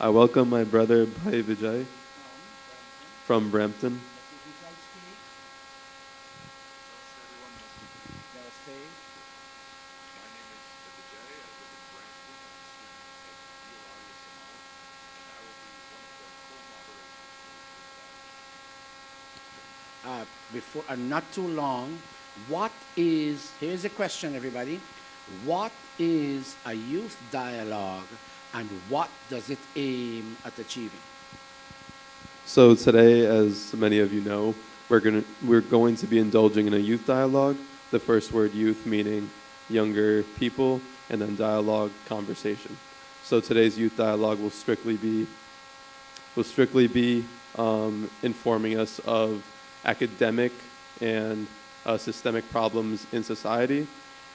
I welcome my brother Bhai Vijay from Brampton. Before not too long, what is here's a question, everybody. What is a youth dialogue and what does it aim at achieving? So today, as many of you know, we're going to be indulging in a youth dialogue. The first word youth meaning younger people, and then dialogue, conversation. So today's youth dialogue will strictly be informing us of academic and systemic problems in society.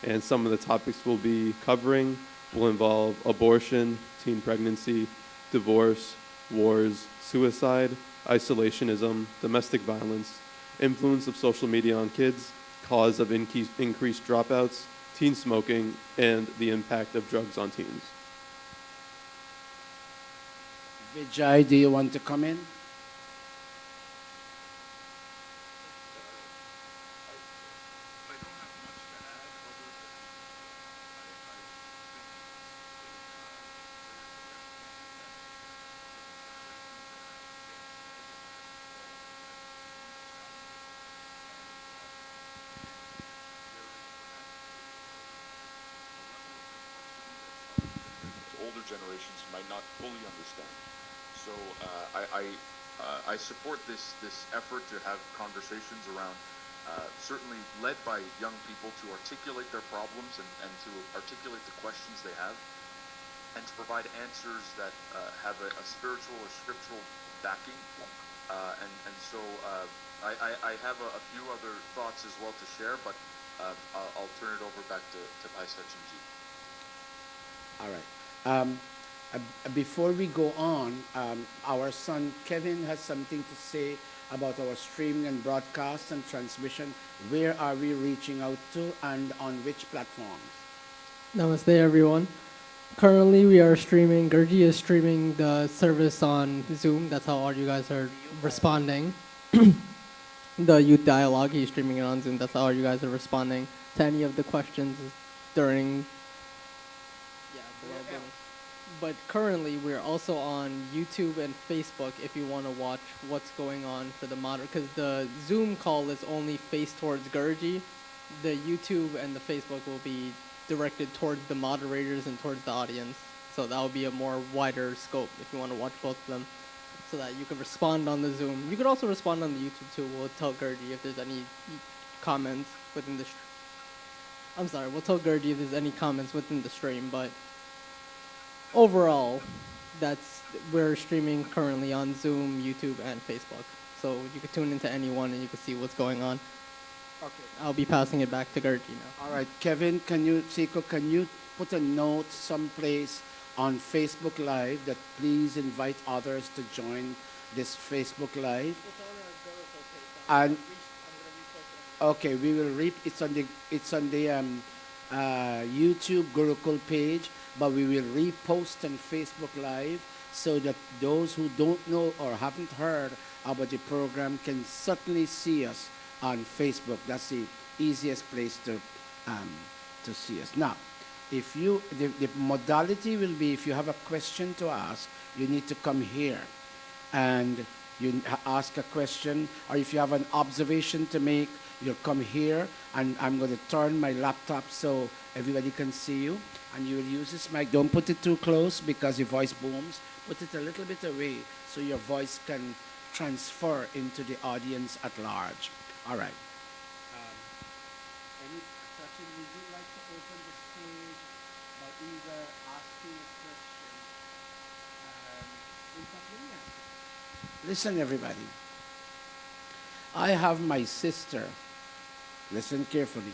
And some of the topics we'll be covering will involve abortion, teen pregnancy, divorce, wars, suicide, isolationism, domestic violence, influence of social media on kids, cause of increased dropouts, teen smoking, and the impact of drugs on teens. Vijay, do you want to come in? Older generations might not fully understand. So I support this effort to have conversations around, certainly led by young people, to articulate their problems and to articulate the questions they have, and to provide answers that have a spiritual or scriptural backing. And so I have a few other thoughts as well to share, but I'll turn it over back to Pai Sachinji. All right. Before we go on, our son Kevin has something to say about our streaming and broadcast and transmission. Where are we reaching out to and on which platforms? Namaste, everyone. Currently, we are streaming. Gurji is streaming the service on Zoom. That's how all you guys are responding. The youth dialogue, he's streaming it on Zoom. That's how all you guys are responding to any of the questions during. Yeah, below. But currently, we're also on YouTube and Facebook if you want to watch what's going on for the because the Zoom call is only faced towards Gurji. The YouTube and the Facebook will be directed towards the moderators and towards the audience. So that will be a more wider scope if you want to watch both of them, so that you can respond on the Zoom. You could also respond on the YouTube too. We'll tell Gurji if there's any comments within the. I'm sorry. We'll tell Gurji if there's any comments within the stream, but overall, we're streaming currently on Zoom, YouTube, and Facebook. So you can tune into any one and you can see what's going on. Okay. I'll be passing it back to Gurji now. All right, Kevin, Seiko, can you put a note someplace on Facebook Live that please invite others to join this Facebook Live? And okay, we will read. It's on the YouTube Gurukul page, but we will repost on Facebook Live so that those who don't know or haven't heard about the program can certainly see us on Facebook. That's the easiest place to see us. Now, if the modality will be, if you have a question to ask, you need to come here and you ask a question, or if you have an observation to make, you'll come here, and I'm going to turn my laptop so everybody can see you, and you will use this mic. Don't put it too close because your voice booms. Put it a little bit away so your voice can transfer into the audience at large. All right. Sachin, would you like to open the stage by either asking a question? In fact, let me ask you. Listen, everybody. I have my sister. Listen carefully.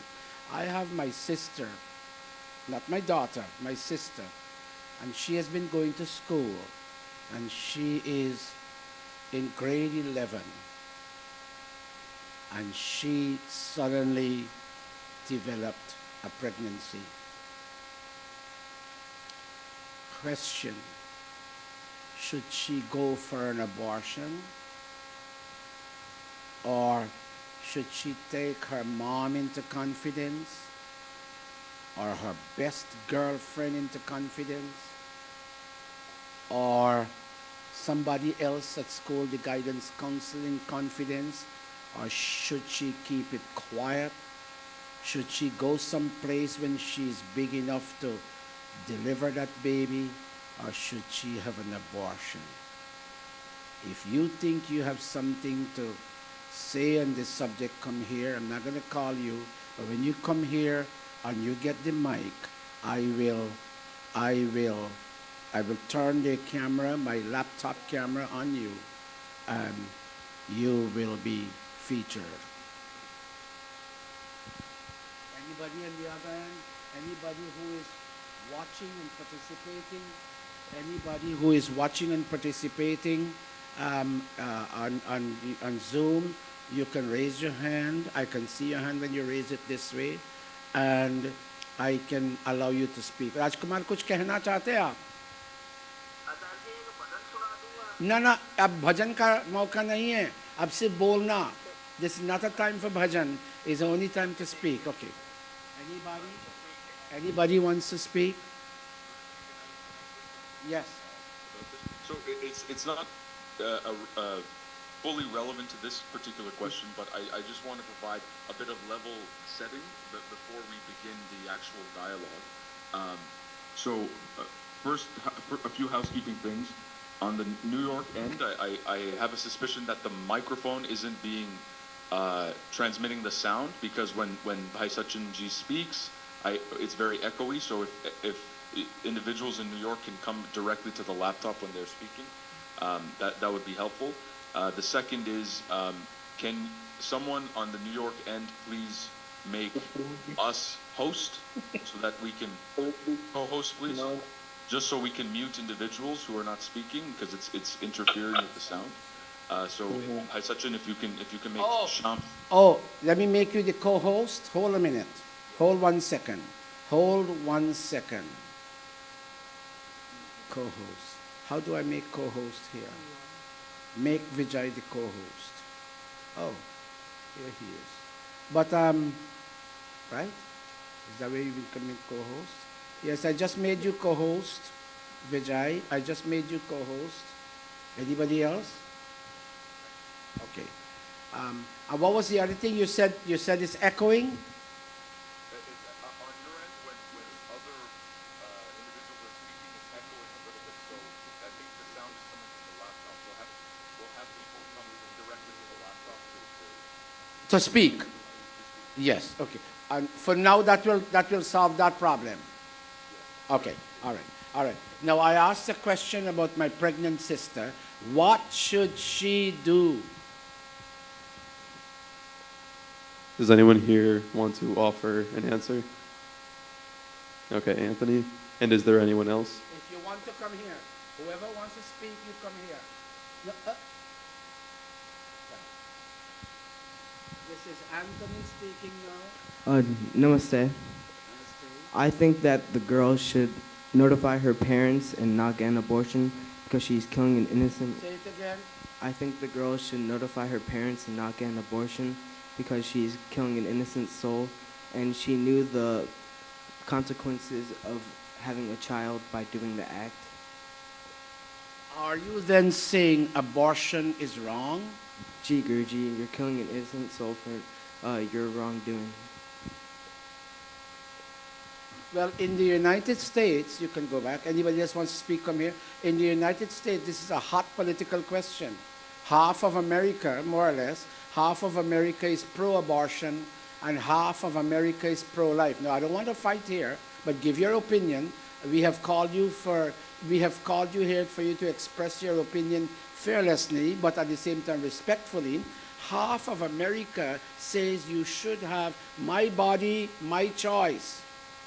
I have my sister, not my daughter, my sister, and she has been going to school, and she is in grade 11. And she suddenly developed a pregnancy. Question. should she go for an abortion? Or should she take her mom into confidence? Or her best girlfriend into confidence? Or somebody else at school, the guidance counselor, in confidence? Or should she keep it quiet? Should she go someplace when she's big enough to deliver that baby? Or should she have an abortion? If you think you have something to say on this subject, come here. I'm not going to call you, but when you come here and you get the mic, I will turn the camera, my laptop camera, on you, and you will be featured. Anybody on the other end? Anybody who is watching and participating? Anybody who is watching and participating on Zoom, you can raise your hand. I can see your hand when you raise it this way, and I can allow you to speak. राजकुमार कुछ कहना चाहते हैं आप? ना ना, अब भजन का मौका नहीं है. अब सिर्फ बोलना. This is not a time for bhajan. It's only time to speak. Okay. Anybody wants to speak? Yes. So it's not fully relevant to this particular question, but I just want to provide a bit of level setting before we begin the actual dialogue. First, a few housekeeping things. On the New York end, I have a suspicion that the microphone isn't being transmitting the sound, because when Bhai Sachin ji speaks, it's very echoey. So if individuals in New York can come directly to the laptop when they're speaking, that would be helpful. The second is, can someone on the New York end please make us host so that we can co-host, please? Just so we can mute individuals who are not speaking, because it's interfering with the sound. Hi Sachin, if you can make Sham. Oh, let me make you the co-host. Hold a minute. Hold 1 second. Hold 1 second. Co-host. How do I make co-host here? Make Vijay the co-host. Oh, here he is. But right? Is that where you can make co-host? Yes, I just made you co-host, Vijay. I just made you co-host. Anybody else? Okay. And what was the other thing you said? You said it's echoing? On your end, when other individuals are speaking, it's echoing a little bit. So I think the sound is coming from the laptop. We'll have people come directly to the laptop To speak? Yes, okay. And for now, that will solve that problem. Okay, all right. Now, I asked a question about my pregnant sister. What should she do? Does anyone here want to offer an answer? Okay, Anthony. And is there anyone else? If you want to come here, whoever wants to speak, you come here. No, This is Anthony speaking now. Namaste. I think that the girl should notify her parents and not get an abortion because she's killing an innocent. Say it again. I think the girl should notify her parents and not get an abortion because she's killing an innocent soul, and she knew the consequences of having a child by doing the act. Are you then saying abortion is wrong? Gee, Guruji, you're killing an innocent soul for your wrongdoing. Well, in the United States, you can go back. Anybody else wants to speak, come here. In the United States, this is a hot political question. Half of America, more or less, half of America is pro-abortion and half of America is pro-life. Now, I don't want to fight here, but give your opinion. We have called you here for you to express your opinion fearlessly, but at the same time respectfully. Half of America says you should have my body, my choice.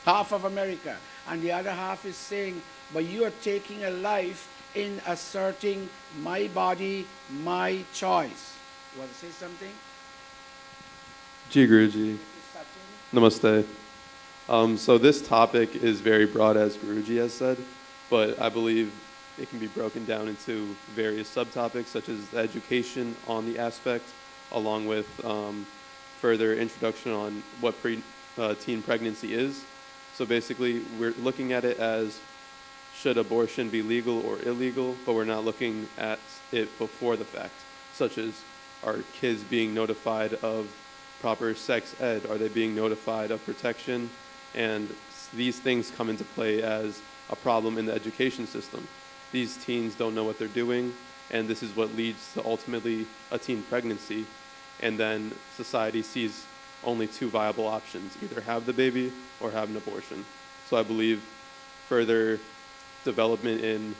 Half of America. And the other half is saying, but you are taking a life in asserting my body, my choice. You want to say something? Ji Guruji. Namaste. So this topic is very broad, as Guruji has said, but I believe it can be broken down into various subtopics, such as the education on the aspect, along with further introduction on what teen pregnancy is. So basically, we're looking at it as should abortion be legal or illegal, but we're not looking at it before the fact, such as are kids being notified of proper sex ed? Are they being notified of protection? And these things come into play as a problem in the education system. These teens don't know what they're doing, and this is what leads to ultimately a teen pregnancy. And then society sees only two viable options, either have the baby or have an abortion. So I believe further development in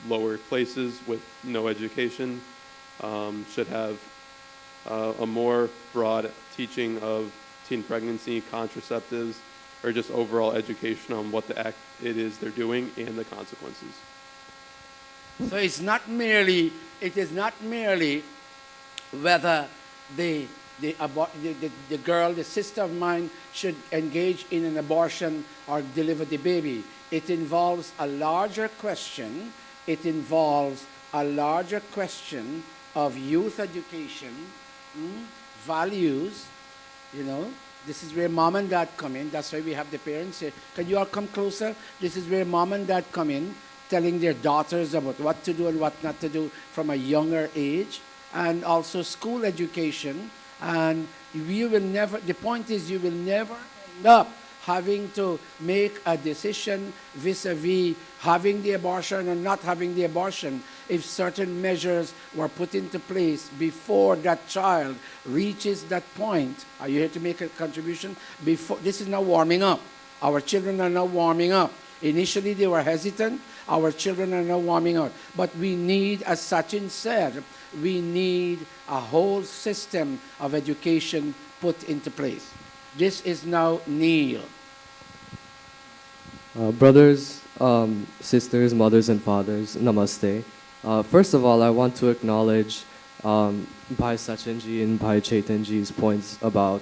lower places with no education should have a more broad teaching of teen pregnancy, contraceptives, or just overall education on what the act it is they're doing and the consequences. So it is not merely whether the girl, the sister of mine, should engage in an abortion or deliver the baby. It involves a larger question. It involves a larger question of youth education, values, you know. This is where mom and dad come in. That's why we have the parents here. Can you all come closer? This is where mom and dad come in, telling their daughters about what to do and what not to do from a younger age, and also school education. And the point is, you will never end up having to make a decision vis-a-vis having the abortion and not having the abortion if certain measures were put into place before that child reaches that point. Are you here to make a contribution? This is now warming up. Our children are now warming up. Initially, they were hesitant. Our children are now warming up. But we need, as Sachin said, we need a whole system of education put into place. This is now Neil. Brothers, sisters, mothers, and fathers, namaste. First of all, I want to acknowledge Bhai Sachinji and Bhai Chaitanji's points about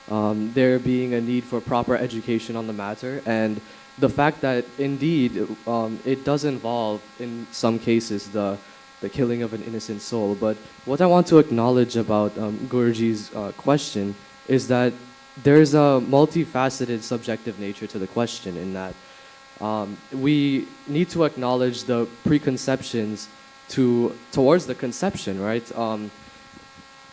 there being a need for proper education on the matter, and the fact that indeed it does involve, in some cases, the killing of an innocent soul. But what I want to acknowledge about Guruji's question is that there's a multifaceted subjective nature to the question, in that we need to acknowledge the preconceptions towards the conception, right?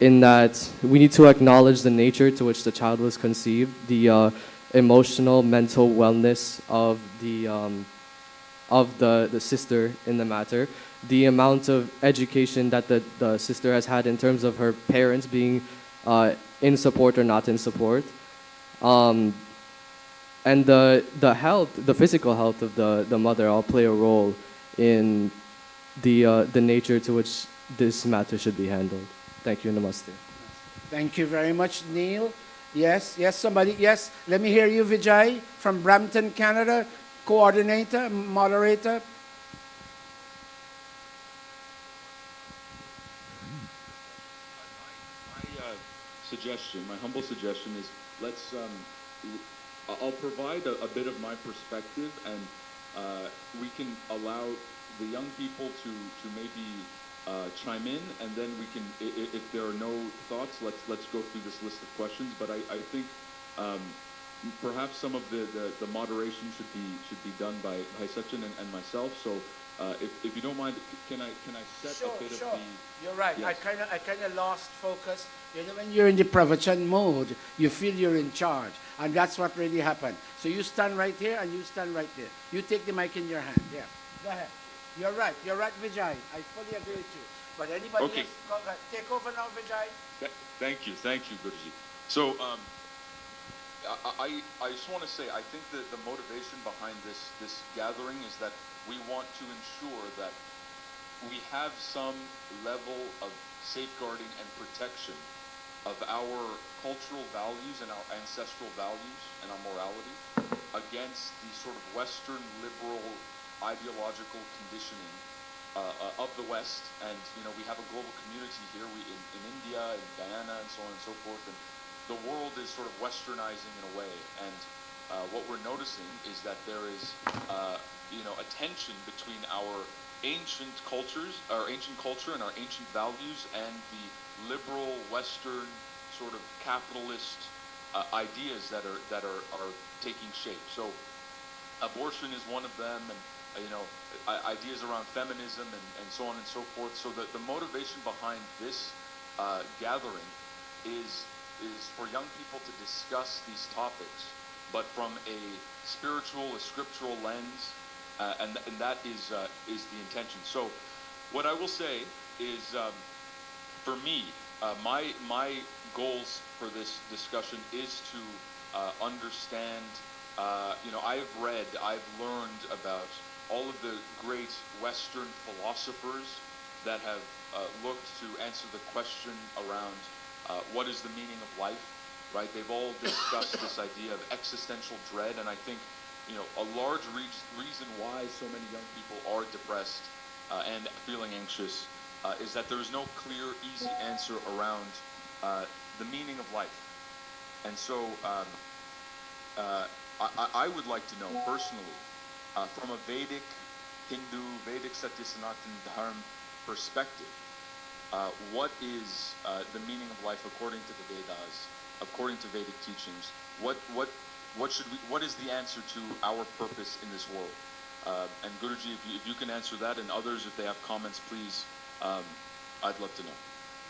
In that we need to acknowledge the nature to which the child was conceived, the emotional, mental wellness of the sister in the matter, the amount of education that the sister has had in terms of her parents being in support or not in support, and the health, the physical health of the mother all play a role in the nature to which this matter should be handled. Thank you, namaste. Thank you very much, Neil. Yes, somebody, yes. Let me hear you, Vijay, from Brampton, Canada, coordinator, moderator. My humble suggestion is I'll provide a bit of my perspective, and we can allow the young people to maybe chime in, and then we can, if there are no thoughts, let's go through this list of questions. But I think perhaps some of the moderation should be done by Sachin and myself. So if you don't mind, can I set a bit of the... You're right. Yes. I kind of lost focus. You know, when you're in the pravachan mode, you feel you're in charge, and that's what really happened. So you stand right here, and you stand right there. You take the mic in your hand. Yeah, go ahead. You're right, Vijay. I fully agree with you. But anybody Okay. else, go ahead. Take over now, Vijay. Thank you, Guruji. So I just want to say, I think that the motivation behind this gathering is that we want to ensure that we have some level of safeguarding and protection of our cultural values and our ancestral values and our morality against the sort of Western liberal ideological conditioning of the West. And we have a global community here in India, in Guyana, and so on and so forth. And the world is sort of westernizing in a way. And what we're noticing is that there is a tension between our ancient cultures, our ancient culture and our ancient values, and the liberal Western sort of capitalist ideas that are taking shape. So abortion is one of them, and ideas around feminism and so on and so forth. So that the motivation behind this gathering is for young people to discuss these topics, but from a spiritual, a scriptural lens, and that is the intention. So what I will say is, for me, my goals for this discussion is to understand. I've read, I've learned about all of the great Western philosophers that have looked to answer the question around what is the meaning of life, right? They've all discussed this idea of existential dread, and I think, a large reason why so many young people are depressed and feeling anxious is that there is no clear, easy answer around the meaning of life. And so I would like to know personally, from a Vedic, Hindu, Vedic Satya Sanatana Dharma perspective, what is the meaning of life according to the Vedas, according to Vedic teachings? What is the answer to our purpose in this world? And Guruji, if you can answer that, and others, if they have comments, please, I'd love to know.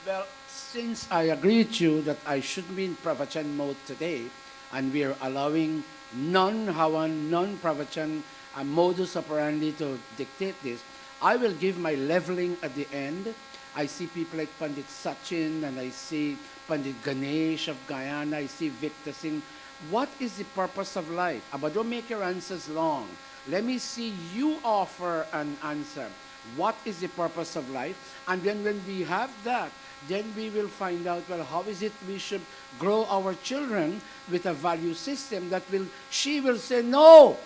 Well, since I agree with you that I should be in pravachan mode today, and we are allowing non-Hawan, non-pravachan modus operandi to dictate this, I will give my leveling at the end. I see people like Pandit Sachin, and I see Pandit Ganesh of Guyana, I see Victor Singh. What is the purpose of life? But don't make your answers long. Let me see you offer an answer. What is the purpose of life? And then when we have that, then we will find out, well, how is it we should grow our children with a value system that she will say no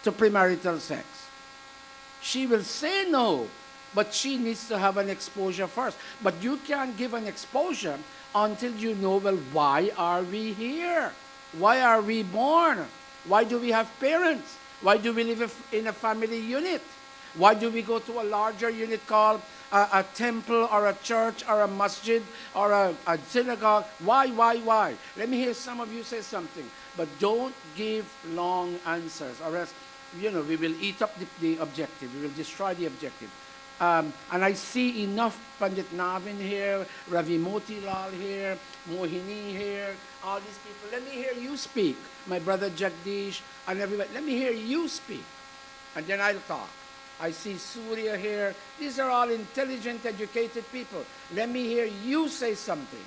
to premarital sex. She will say no, but she needs to have an exposure first. But you can't give an exposure until you know, well, why are we here? Why are we born? Why do we have parents? Why do we live in a family unit? Why do we go to a larger unit called a temple or a church or a masjid or a synagogue? Why? Let me hear some of you say something. But don't give long answers, or else, we will eat up the objective. We will destroy the objective. And I see enough Pandit Navin here, Ravi Motilal here, Mohini here, all these people. Let me hear you speak. My brother Jagdish and everybody. Let me hear you speak. And then I'll talk. I see Surya here. These are all intelligent, educated people. Let me hear you say something.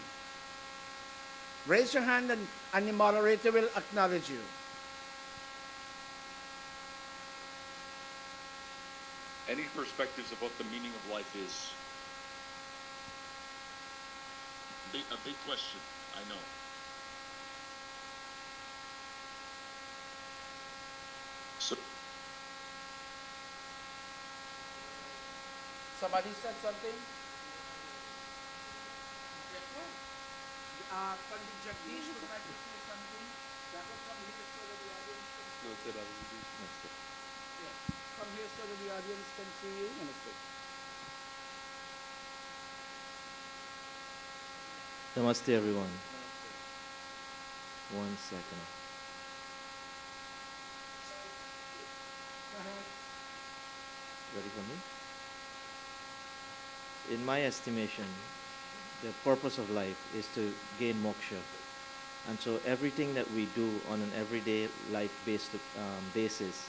Raise your hand and the moderator will acknowledge you. Any perspectives about the meaning of life is a big question, I know. So, Somebody said something? Pandit Jagdish would like to say something. That will come here so that the audience can see. No, it's it, Namaste. Yeah. Come here so that the audience can see you. Namaste. Namaste everyone. One second. Ready for me? In my estimation, the purpose of life is to gain moksha. And so everything that we do on an everyday life-based basis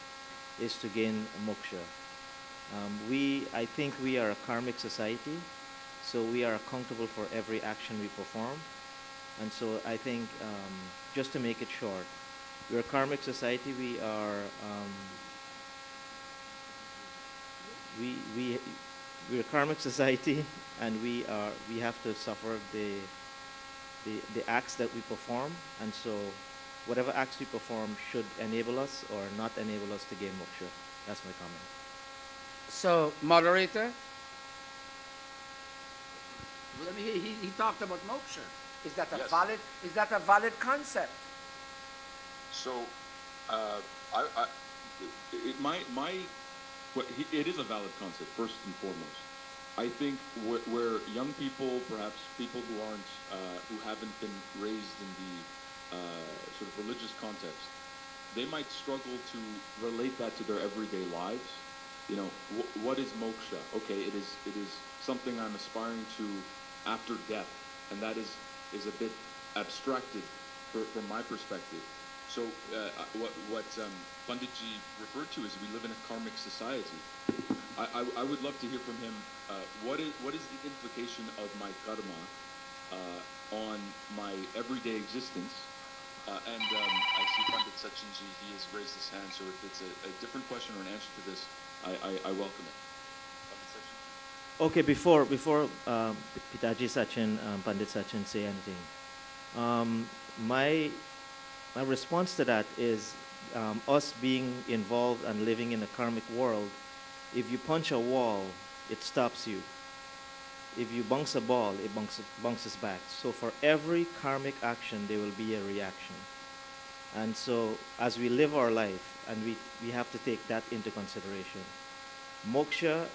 is to gain moksha. I think we are a karmic society, so we are accountable for every action we perform. And so I think, just to make it short, we're a karmic society. We are we're a karmic society, and we have to suffer the acts that we perform. And so whatever acts we perform should enable us or not enable us to gain moksha. That's my comment. So, moderator, let me hear, he talked about moksha. Is that a Yes. valid concept? So, my It is a valid concept, first and foremost. I think where young people, perhaps people who aren't, who haven't been raised in the sort of religious context, they might struggle to relate that to their everyday lives. You know, what is moksha? Okay, it is something I'm aspiring to after death, and that is a bit abstracted from my perspective. So what Panditji referred to is we live in a karmic society. I would love to hear from him. What is the implication of my karma on my everyday existence? And I see Pandit Sachinji, he has raised his hand, so if it's a different question or an answer to this, I welcome it. Pandit Sachinji. Okay, before Pitaji Sachin, Pandit Sachin say anything, my response to that is us being involved and living in a karmic world. If you punch a wall, it stops you. If you bounce a ball, it bounces back. So for every karmic action, there will be a reaction. And so as we live our life, and we have to take that into consideration. Moksha,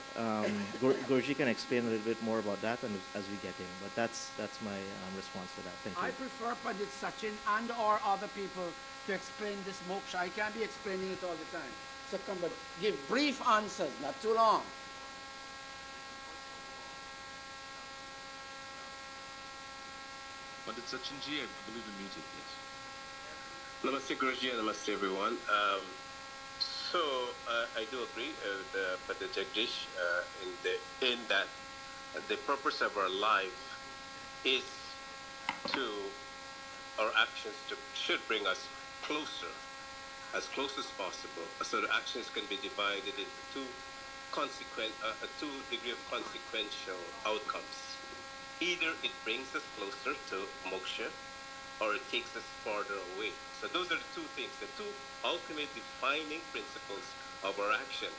Guruji can explain a little bit more about that and as we get in, but that's my response to that. Thank you. I prefer Pandit Sachin and or other people to explain this moksha. I can't be explaining it all the time. So come, but give brief answers, not too long. Pandit Sachinji, I believe you're muted, yes. Namaste Guruji and namaste everyone. I do agree with Pandit Jagdish in that the purpose of our life is our actions should bring us closer, as close as possible. So the actions can be divided into two degree of consequential outcomes. Either it brings us closer to moksha, or it takes us farther away. So those are the two things, the two ultimate defining principles of our action.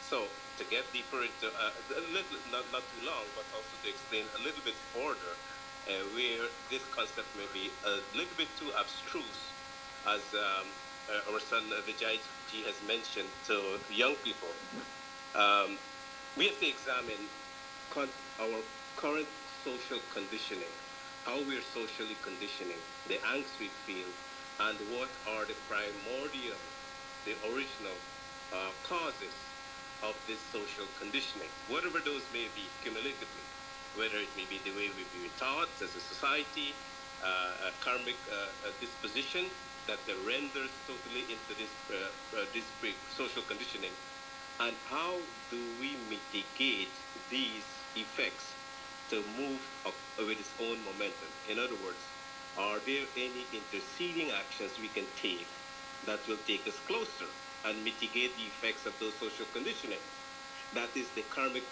So to get deeper into a little, not too long, but also to explain a little bit further where this concept may be a little bit too abstruse, as our son Vijay ji has mentioned to young people. We have to examine our current social conditioning, how we're socially conditioning, the angst we feel, and what are the primordial, the original causes of this social conditioning, whatever those may be cumulatively, whether it may be the way we've been taught as a society, a karmic disposition that renders totally into this social conditioning, and how do we mitigate these effects to move up with its own momentum? In other words, are there any interceding actions we can take that will take us closer and mitigate the effects of those social conditioning? That is the karmic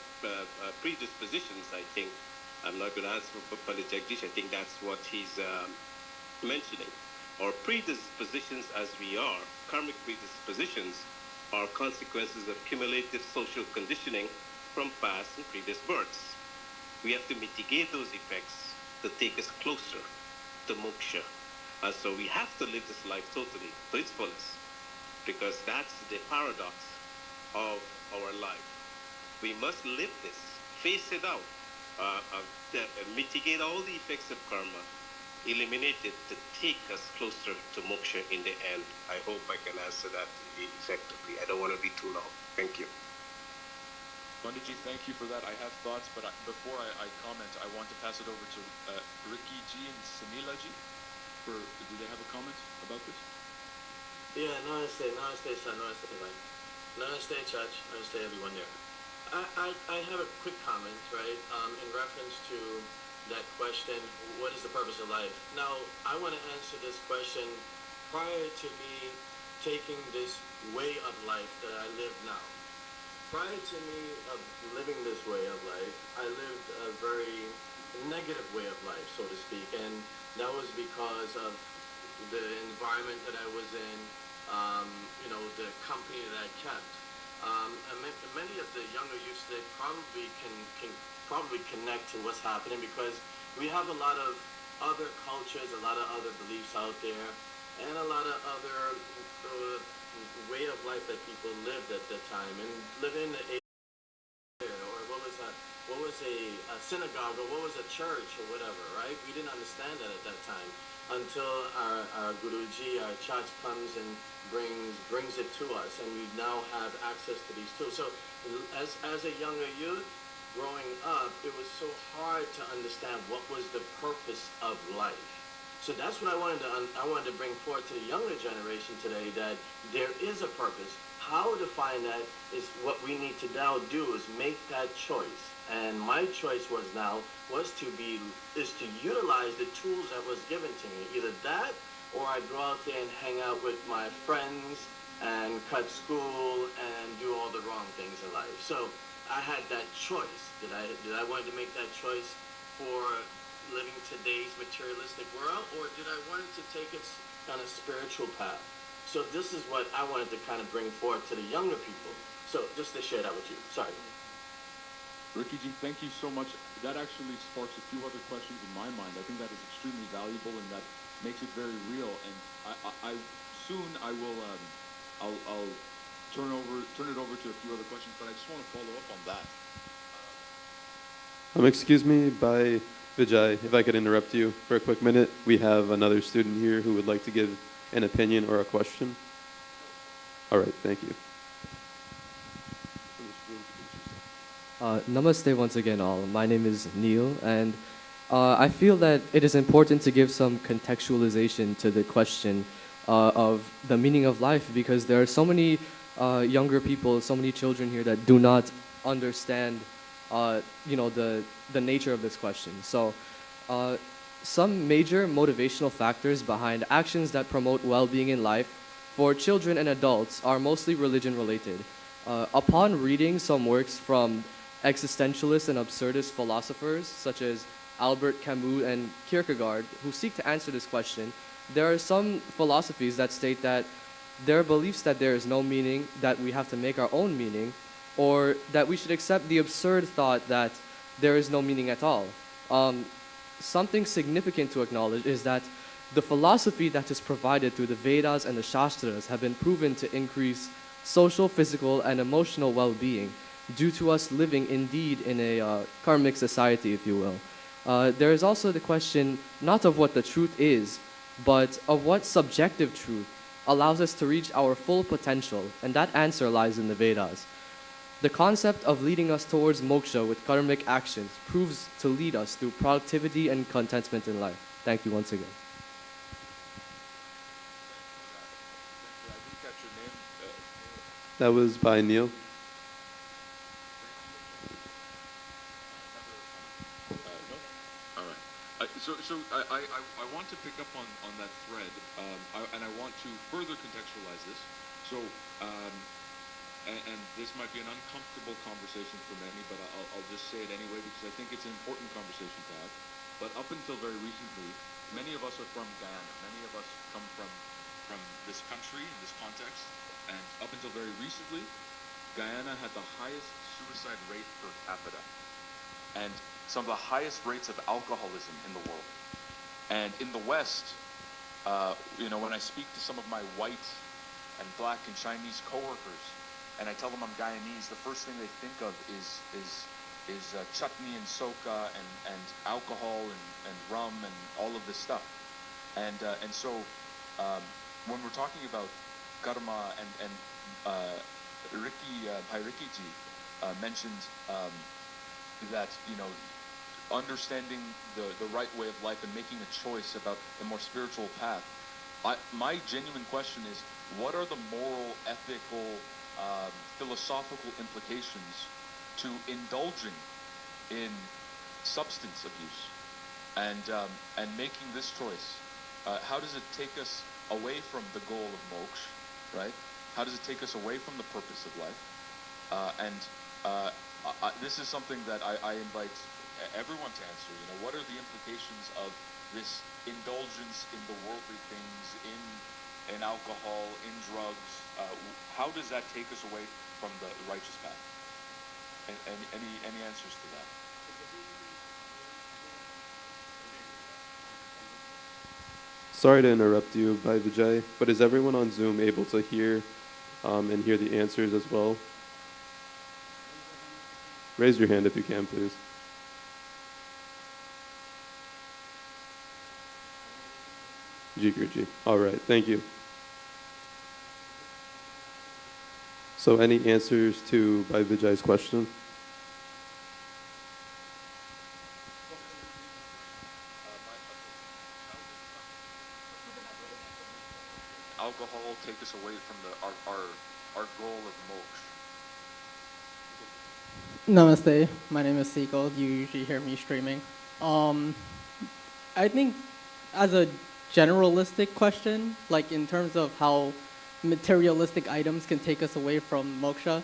predispositions, I think. I'm not going to answer for Pandit Jagdish. I think that's what he's mentioning. Our predispositions as we are, karmic predispositions, are consequences of cumulative social conditioning from past and previous births. We have to mitigate those effects to take us closer to moksha. And so we have to live this life totally to its fullest, because that's the paradox of our life. We must live this, face it out, mitigate all the effects of karma, eliminate it to take us closer to moksha in the end. I hope I can answer that effectively. I don't want to be too long. Thank you. Panditji, thank you for that. I have thoughts, but before I comment, I want to pass it over to Ricky Ji and Samila Ji. Do they have a comment about this? Yeah, namaste, son, namaste, Mike. Namaste, church, namaste, everyone here. I have a quick comment, right, in reference to that question, what is the purpose of life? Now, I want to answer this question prior to me taking this way of life that I live now. Prior to me living this way of life, I lived a very negative way of life, so to speak, and that was because of the environment that I was in, the company that I kept. And many of the younger youths today probably can probably connect to what's happening, because we have a lot of other cultures, a lot of other beliefs out there, and a lot of other way of life that people lived at that time, and living in the or what was that? What was a synagogue, or what was a church, or whatever, right? We didn't understand that at that time until our Guruji, our church comes and brings it to us, and we now have access to these tools. So, as a younger youth growing up, it was so hard to understand what was the purpose of life. So that's what I wanted to bring forth to the younger generation today, that there is a purpose. How to find that is what we need to now do, is make that choice. And my choice was to utilize the tools that was given to me. Either that, or I go out there and hang out with my friends and cut school and do all the wrong things in life. So I had that choice. Did I want to make that choice for living today's materialistic world, or did I want to take its kind of spiritual path? So this is what I wanted to kind of bring forth to the younger people. So just to share that with you. Sorry. Ricky, thank you so much. That actually sparks a few other questions in my mind. I think that is extremely valuable, and that makes it very real. And I will I'll turn it over to a few other questions, but I just want to follow up on that. Excuse me, by Vijay, if I could interrupt you for a quick minute. We have another student here who would like to give an opinion or a question. All right, thank you. Namaste once again all. My name is Neil, and I feel that it is important to give some contextualization to the question of the meaning of life, because there are so many younger people, so many children here that do not understand the nature of this question. So some major motivational factors behind actions that promote well-being in life for children and adults are mostly religion related. Upon reading some works from existentialist and absurdist philosophers such as Albert Camus and Kierkegaard, who seek to answer this question, there are some philosophies that state that there are beliefs that there is no meaning, that we have to make our own meaning, or that we should accept the absurd thought that there is no meaning at all. Something significant to acknowledge is that the philosophy that is provided through the Vedas and the Shastras have been proven to increase social, physical, and emotional well-being due to us living indeed in a karmic society, if you will. There is also the question not of what the truth is, but of what subjective truth allows us to reach our full potential, and that answer lies in the Vedas. The concept of leading us towards moksha with karmic actions proves to lead us through productivity and contentment in life. Thank you once again. I didn't catch your name. That was by Neil. No? All right. So I want to pick up on that thread, and I want to further contextualize this. So, and this might be an uncomfortable conversation for many, but I'll just say it anyway because I think it's an important conversation to have. But up until very recently, many of us are from Guyana. Many of us come from this country, in this context, and up until very recently, Guyana had the highest suicide rate per capita, and some of the highest rates of alcoholism in the world. And in the West, when I speak to some of my white and black and Chinese coworkers, and I tell them I'm Guyanese, the first thing they think of is chutney and soca and alcohol and rum and all of this stuff. And so when we're talking about karma and Ricky ji mentioned that understanding the right way of life and making a choice about the more spiritual path. My genuine question is, what are the moral, ethical, philosophical implications to indulging in substance abuse and making this choice? How does it take us away from the goal of moksha, right? How does it take us away from the purpose of life? This is something that I invite everyone to answer. What are the implications of this indulgence in the worldly things, in alcohol, in drugs? How does that take us away from the righteous path? Any answers to that? Sorry to interrupt you, by Vijay, but is everyone on Zoom able to hear and hear the answers as well? Raise your hand if you can, please. G. All right, thank you. So any answers to by Vijay's question? Alcohol take us away from our goal of moksha. Namaste. My name is Seiko. You usually hear me streaming. I think as a generalistic question, like in terms of how materialistic items can take us away from moksha,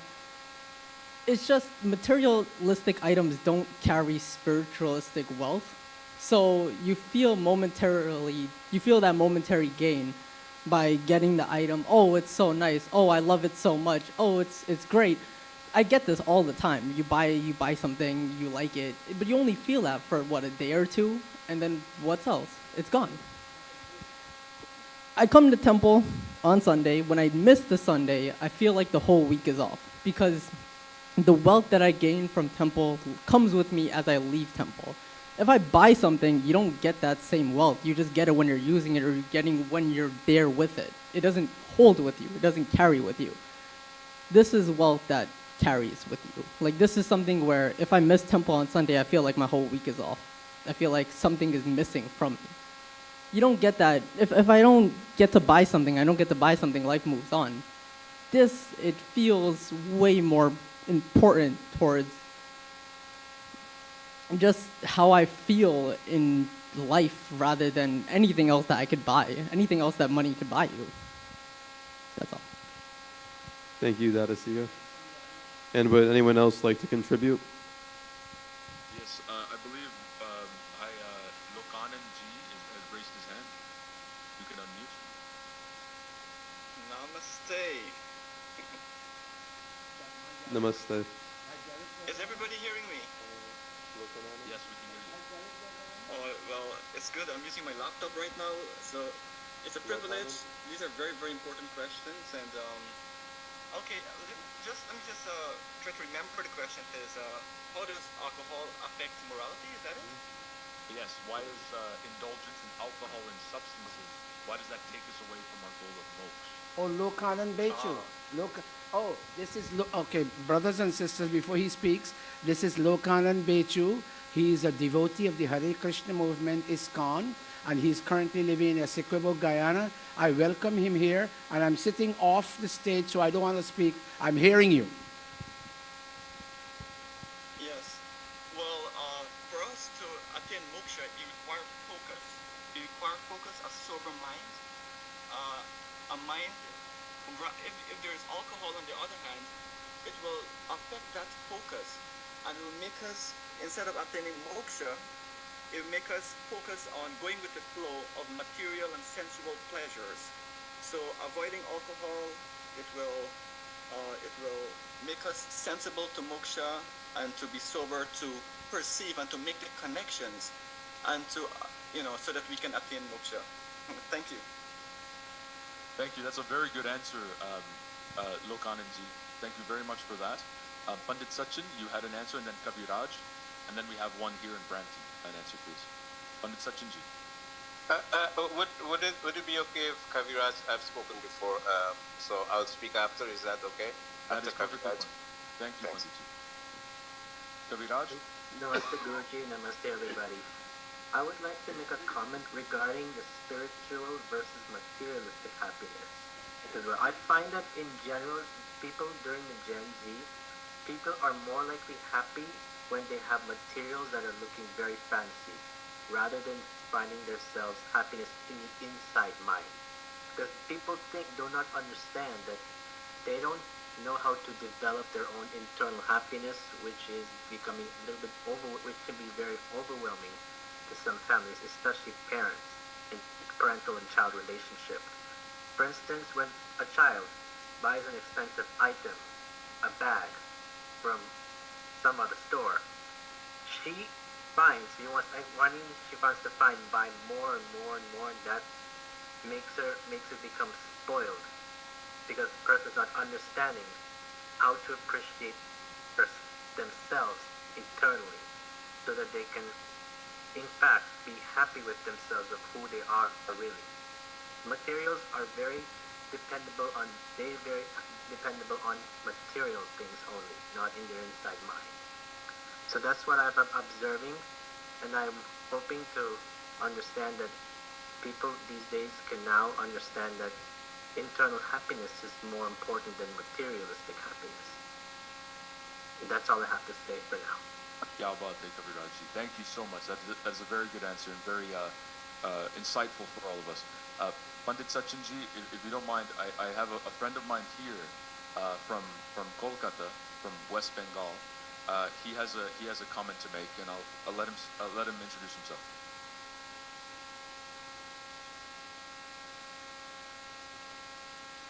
it's just materialistic items don't carry spiritualistic wealth. So you feel that momentary gain by getting the item. Oh, it's so nice. Oh, I love it so much. Oh, it's great. I get this all the time. You buy something, you like it, but you only feel that for what, a day or two, and then what else? It's gone. I come to temple on Sunday. When I miss the Sunday, I feel like the whole week is off because the wealth that I gain from temple comes with me as I leave temple. If I buy something, you don't get that same wealth. You just get it when you're using it or you're getting when you're there with it. It doesn't hold with you. It doesn't carry with you. This is wealth that carries with you. Like, this is something where if I miss temple on Sunday, I feel like my whole week is off. I feel like something is missing from me. You don't get that. If I don't get to buy something, I don't get to buy something, life moves on. This, it feels way more important towards just how I feel in life rather than anything else that I could buy, anything else that money could buy you. That's all. Thank you, Dadasiya. And would anyone else like to contribute? Yes, I believe Lokanan G has raised his hand. You can unmute. Namaste. Namaste. Is everybody hearing me? Yes, we can hear you. Oh, well, it's good. I'm using my laptop right now, so it's a privilege. These are very, very important questions. And okay, let me just try to remember the question. Is how does alcohol affect morality? Is that it? Yes, why is indulgence in alcohol and substances, why does that take us away from our goal of moksha? Oh, Lokanan Bechu. Okay, brothers and sisters, before he speaks, this is Lokanan Bechu. He is a devotee of the Hare Krishna movement, ISKCON, and he's currently living in Essequibo, Guyana. I welcome him here, and I'm sitting off the stage, so I don't want to speak. I'm hearing you. Yes. Well, for us to attain moksha, you require focus. You require focus, a sober mind, a mind. If there is alcohol, on the other hand, it will affect that focus, and it will make us, instead of attaining moksha, it will make us focus on going with the flow of material and sensual pleasures. So avoiding alcohol, it will make us sensible to moksha and to be sober, to perceive and to make the connections, and to so that we can attain moksha. Thank you. Thank you. That's a very good answer, Lokananji. Thank you very much for that. Pandit Sachin, you had an answer, and then Kaviraj, and then we have one here in Brampton. An answer, please. Pandit Sachinji. Would it be okay if Kaviraj have spoken before? So I'll speak after. Is that okay? That After is perfectly Kaviraj. fine. Thank you, Thanks. Panditji. Kaviraj? Namaste Guruji, namaste everybody. I would like to make a comment regarding the spiritual versus materialistic happiness. Because I find that in general, people during the Gen Z, people are more likely happy when they have materials that are looking very fancy, rather than finding themselves happiness in the inside mind. Because people do not understand that they don't know how to develop their own internal happiness, which is becoming a little bit which can be very overwhelming to some families, especially parents in parental and child relationship. For instance, when a child buys an expensive item, a bag from some other store, she finds she wants to find buy more and more and more, and that makes it become spoiled because the person's not understanding how to appreciate themselves internally so that they can in fact be happy with themselves of who they are really. Materials are very dependable on material things only, not in their inside mind. So that's what I'm observing, and I'm hoping to understand that people these days can now understand that internal happiness is more important than materialistic happiness. And that's all I have to say for now. Thank you so much. That's a very good answer and very insightful for all of us. Pandit Sachinji, if you don't mind, I have a friend of mine here from Kolkata, from West Bengal. He has a comment to make, and I'll let him introduce himself.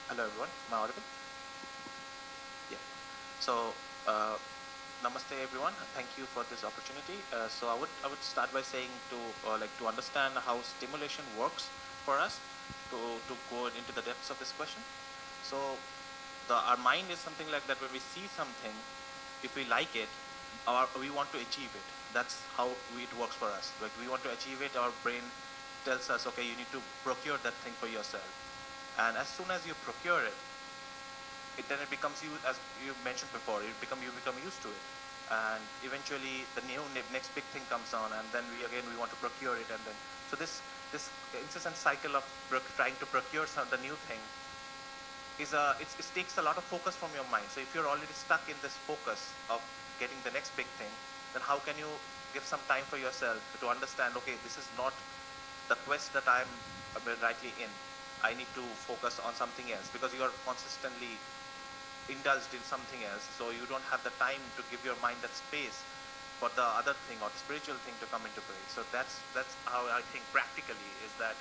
Hello everyone, am I audible? Yeah. So, namaste everyone. Thank you for this opportunity. So I would start by saying to understand how stimulation works for us to go into the depths of this question. So our mind is something like that. When we see something, if we like it, we want to achieve it. That's how it works for us. Like we want to achieve it, our brain tells us, okay, you need to procure that thing for yourself. And as soon as you procure it, then it becomes you, as you mentioned before, you become used to it. And eventually the next big thing comes on, and then we want to procure it, and then so this incessant cycle of trying to procure the new thing is it takes a lot of focus from your mind. So if you're already stuck in this focus of getting the next big thing, then how can you give some time for yourself to understand, okay, this is not the quest that I'm rightly in. I need to focus on something else, because you are consistently indulged in something else, so you don't have the time to give your mind that space for the other thing or the spiritual thing to come into play. So that's how I think practically is that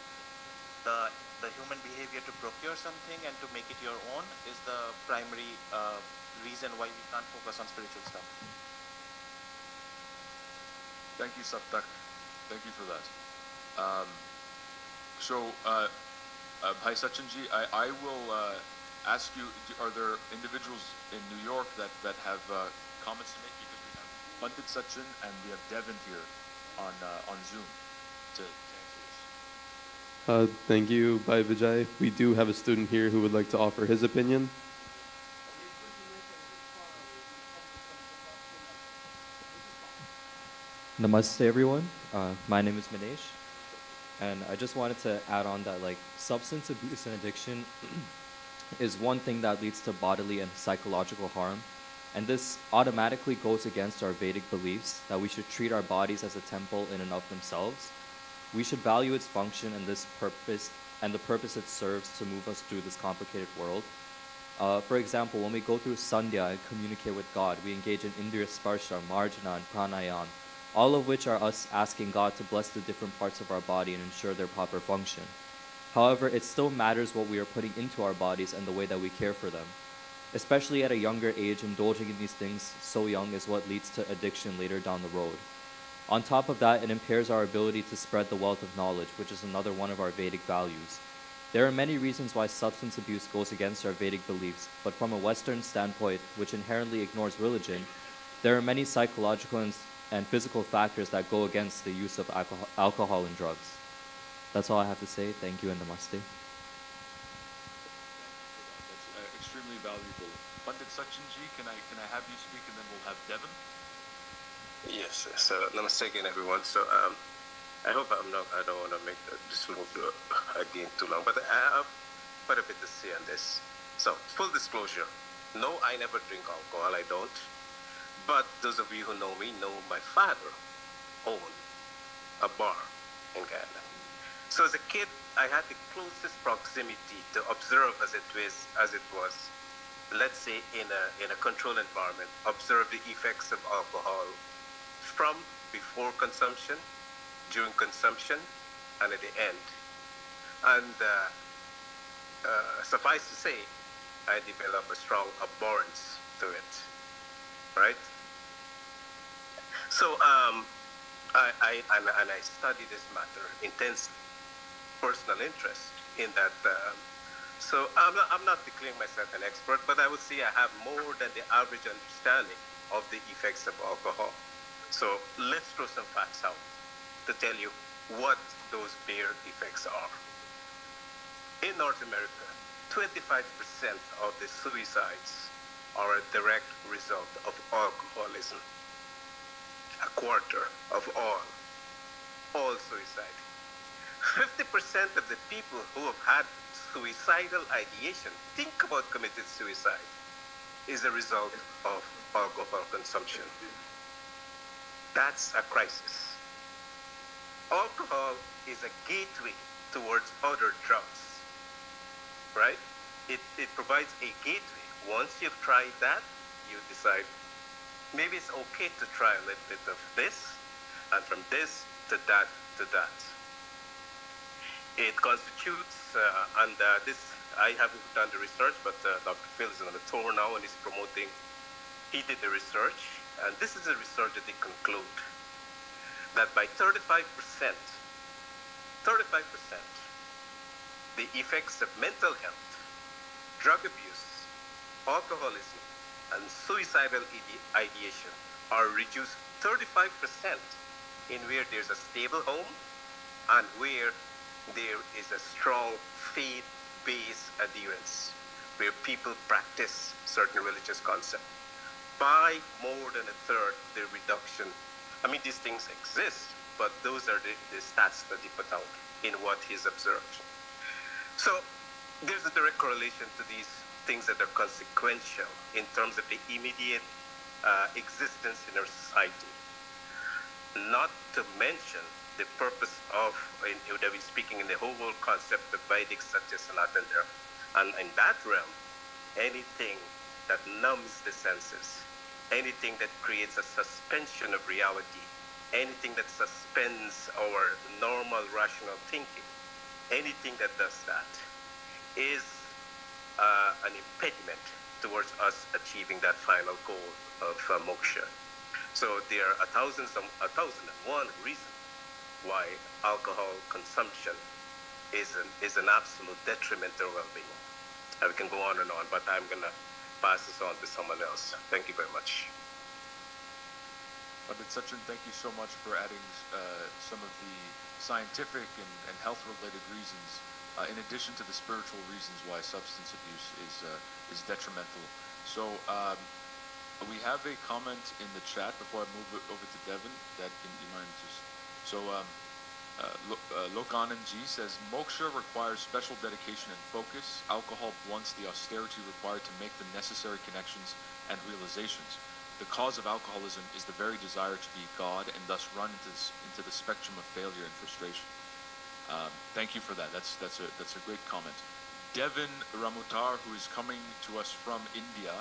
the human behavior to procure something and to make it your own is the primary reason why we can't focus on spiritual stuff. Thank you, Saptak. Thank you for that. Bhai Sachinji, I will ask you, are there individuals in New York that have comments to make? Because we have Pandit Sachin and we have Devin here on Zoom to answer this. Thank you, Bhai Vijay. We do have a student here who would like to offer his opinion. Namaste, everyone. My name is Manish, and I just wanted to add on that, like, substance abuse and addiction is one thing that leads to bodily and psychological harm, and this automatically goes against our Vedic beliefs that we should treat our bodies as a temple in and of themselves. We should value its function and the purpose it serves to move us through this complicated world. For example, when we go through Sandhya and communicate with God, we engage in Indriya Sparsha, Marjana, and Pranayam, all of which are us asking God to bless the different parts of our body and ensure their proper function. However, it still matters what we are putting into our bodies and the way that we care for them. Especially at a younger age, indulging in these things so young is what leads to addiction later down the road. On top of that, it impairs our ability to spread the wealth of knowledge, which is another one of our Vedic values. There are many reasons why substance abuse goes against our Vedic beliefs, but from a Western standpoint, which inherently ignores religion, there are many psychological and physical factors that go against the use of alcohol and drugs. That's all I have to say. Thank you and namaste. That's extremely valuable. Pandit Sachinji, can I have you speak, and then we'll have Devin? Yes. So namaste again, everyone. So I hope I don't want to make this move again too long, but I have quite a bit to say on this. So full disclosure, no, I never drink alcohol. I don't. But those of you who know me know my father owned a bar in Ghana. So as a kid, I had the closest proximity to observe as it was, let's say in a controlled environment, observe the effects of alcohol from before consumption, during consumption, and at the end. And suffice to say, I developed a strong abhorrence to it, right? So I study this matter intensely, personal interest. in that. So I'm not declaring myself an expert, but I would say I have more than the average understanding of the effects of alcohol. So let's throw some facts out to tell you what those beer effects are. In North America, 25% of the suicides are a direct result of alcoholism. A quarter of all suicide. 50% of the people who have had suicidal ideation, think about committed suicide, is a result of alcohol consumption. That's a crisis. Alcohol is a gateway towards other drugs, right? It provides a gateway. Once you've tried that, you decide, maybe it's okay to try a little bit of this, and from this to that to that. It constitutes, this, I haven't done the research, but Dr. Phil is on the tour now and he's promoting, he did the research, and this is the research that they conclude, that by 35%, the effects of mental health, drug abuse, alcoholism, and suicidal ideation are reduced 35% in where there's a stable home and where there is a strong faith-based adherence, where people practice certain religious concepts. By more than a third, the reduction, I mean, these things exist, but those are the stats that he put out in what he's observed. So there's a direct correlation to these things that are consequential in terms of the immediate existence in our society. Not to mention the purpose of, that we're speaking in the whole world concept of Vedic Satya Sanatana there. And in that realm, anything that numbs the senses, anything that creates a suspension of reality, anything that suspends our normal rational thinking, anything that does that is an impediment towards us achieving that final goal of moksha. So there are 1,001 reasons why alcohol consumption is an absolute detriment to well-being. We can go on and on, but I'm going to pass this on to someone else. Thank you very much. Pandit Sachin, thank you so much for adding some of the scientific and health-related reasons, in addition to the spiritual reasons why substance abuse is detrimental. So we have a comment in the chat before I move it over to Devin. That you mind just so. Lokanan G says, moksha requires special dedication and focus. Alcohol blunts the austerity required to make the necessary connections and realizations. The cause of alcoholism is the very desire to be God and thus run into the spectrum of failure and frustration. Thank you for that. That's a great comment. Devin Ramutar, who is coming to us from India,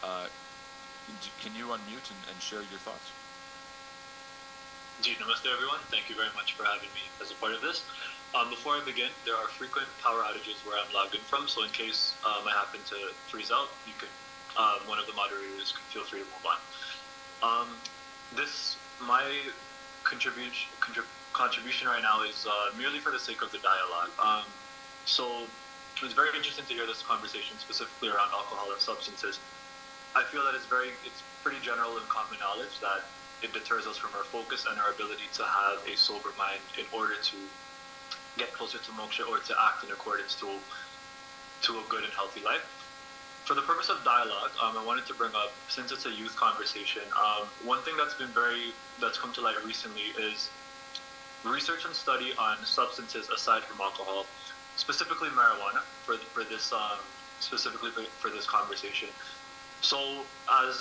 can you unmute and share your thoughts? Namaste everyone. Thank you very much for having me as a part of this. Before I begin, there are frequent power outages where I'm logged in from, so in case I happen to freeze out, you can, one of the moderators can feel free to move on. My contribution right now is merely for the sake of the dialogue. So it's very interesting to hear this conversation specifically around alcohol and substances. I feel that it's pretty general and common knowledge that it deters us from our focus and our ability to have a sober mind in order to get closer to moksha or to act in accordance to a good and healthy life. For the purpose of dialogue, I wanted to bring up, since it's a youth conversation, one thing that's come to light recently is research and study on substances aside from alcohol, specifically marijuana, for this specifically for this conversation. So as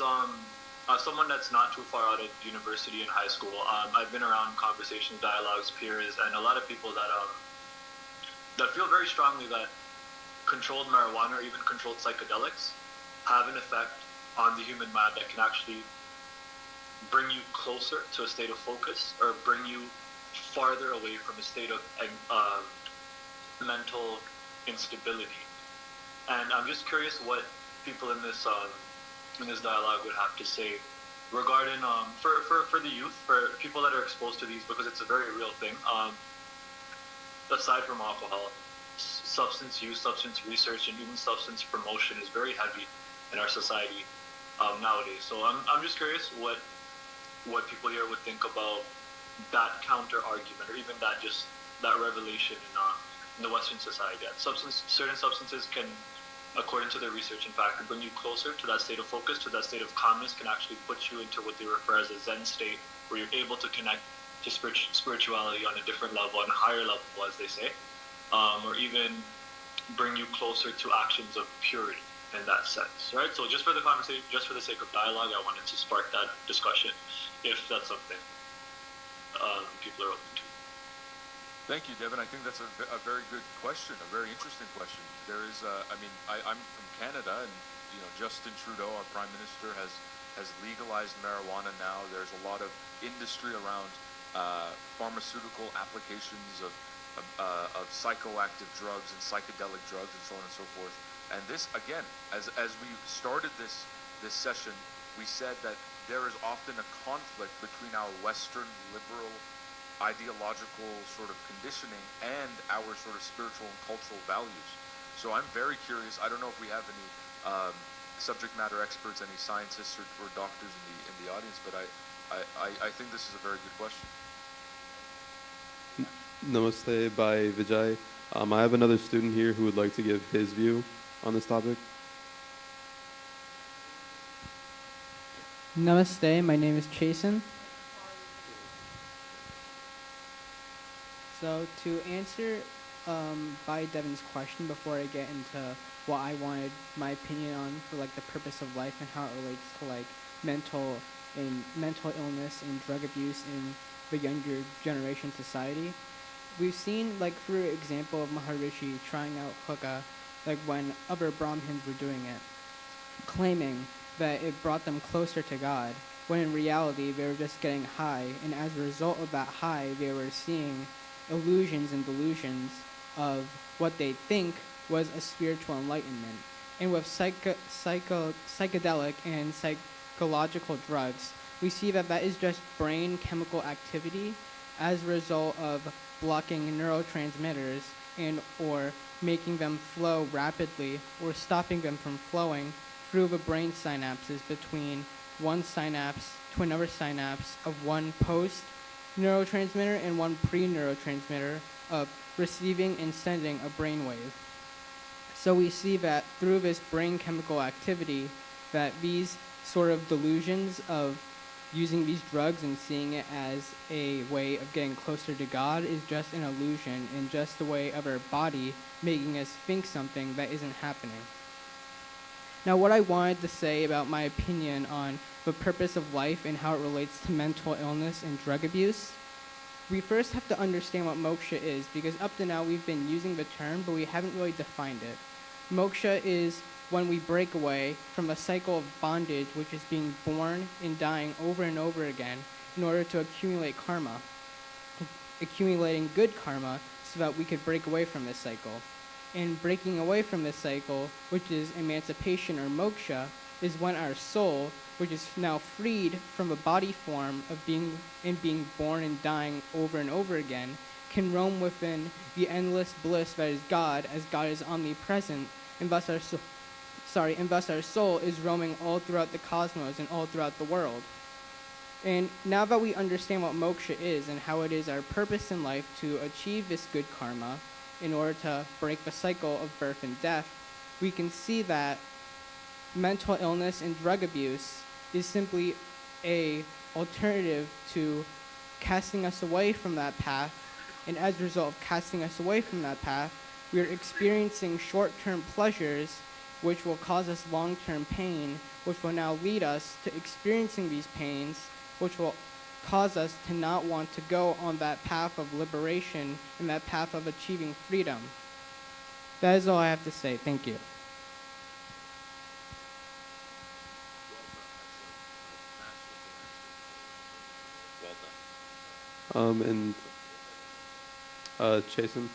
someone that's not too far out of university and high school, I've been around conversations, dialogues, peers, and a lot of people that feel very strongly that controlled marijuana or even controlled psychedelics have an effect on the human mind that can actually bring you closer to a state of focus or bring you farther away from a state of mental instability. And I'm just curious what people in this dialogue would have to say regarding for the youth, for people that are exposed to these, because it's a very real thing. Aside from alcohol, substance use, substance research, and even substance promotion is very heavy in our society nowadays. So I'm just curious what people here would think about that counter argument, or even that revelation in the Western society. That certain substances can, according to their research, in fact, bring you closer to that state of focus, to that state of calmness, can actually put you into what they refer as a Zen state, where you're able to connect to spirituality on a different level, on a higher level, as they say, or even bring you closer to actions of purity in that sense, right? So just for the conversation, just for the sake of dialogue, I wanted to spark that discussion, if that's something people are open to. Thank you, Devin. I think that's a very good question, a very interesting question. There is, I'm from Canada, and Justin Trudeau, our Prime Minister, has legalized marijuana now. There's a lot of industry around pharmaceutical applications of psychoactive drugs and psychedelic drugs and so on and so forth. And this, again, as we started this session, we said that there is often a conflict between our Western liberal ideological sort of conditioning and our sort of spiritual and cultural values. So I'm very curious. I don't know if we have any subject matter experts, any scientists or doctors in the audience, but I think this is a very good question. Namaste by Vijay. I have another student here who would like to give his view on this topic. Namaste, my name is Chasen. So to answer by Devin's question, before I get into what I wanted my opinion on for like the purpose of life and how it relates to like mental illness and drug abuse in the younger generation society, we've seen, like, for example, of Maharishi trying out hookah, like when other Brahmins were doing it, claiming that it brought them closer to God, when in reality they were just getting high, and as a result of that high, they were seeing illusions and delusions of what they think was a spiritual enlightenment. And with psychedelic and psychological drugs, we see that is just brain chemical activity as a result of blocking neurotransmitters and or making them flow rapidly or stopping them from flowing through the brain synapses between one synapse to another synapse of one post neurotransmitter and one pre-neurotransmitter of receiving and sending a brainwave. So we see that through this brain chemical activity, that these sort of delusions of using these drugs and seeing it as a way of getting closer to God is just an illusion and just the way of our body making us think something that isn't happening. Now, what I wanted to say about my opinion on the purpose of life and how it relates to mental illness and drug abuse, we first have to understand what moksha is, because up to now we've been using the term, but we haven't really defined it. Moksha is when we break away from a cycle of bondage, which is being born and dying over and over again in order to accumulate karma, accumulating good karma so that we could break away from this cycle. And breaking away from this cycle, which is emancipation or moksha, is when our soul, which is now freed from a body form of being born and dying over and over again, can roam within the endless bliss that is God, as God is omnipresent, and thus our soul is roaming all throughout the cosmos and all throughout the world. And now that we understand what moksha is and how it is our purpose in life to achieve this good karma in order to break the cycle of birth and death, we can see that mental illness and drug abuse is simply a alternative to casting us away from that path. And as a result of casting us away from that path, we are experiencing short-term pleasures which will cause us long-term pain, which will now lead us to experiencing these pains, which will cause us to not want to go on that path of liberation and that path of achieving freedom. That is all I have to say. Thank you. Well done. And Chasen.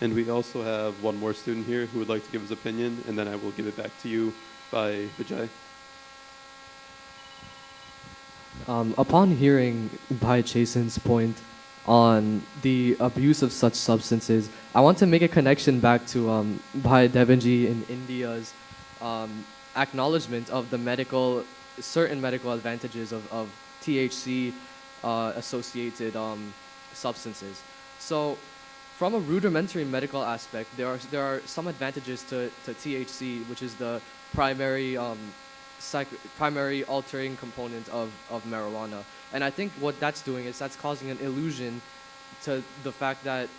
And we also have one more student here who would like to give his opinion, and then I will give it back to you by Vijay. Upon hearing Bhai Chasen's point on the abuse of such substances, I want to make a connection back to Bhai Devanji in India's acknowledgement of the certain medical advantages of THC associated substances. So, from a rudimentary medical aspect, there are some advantages to THC, which is the primary primary altering component of marijuana. And I think what that's doing is that's causing an illusion to the fact that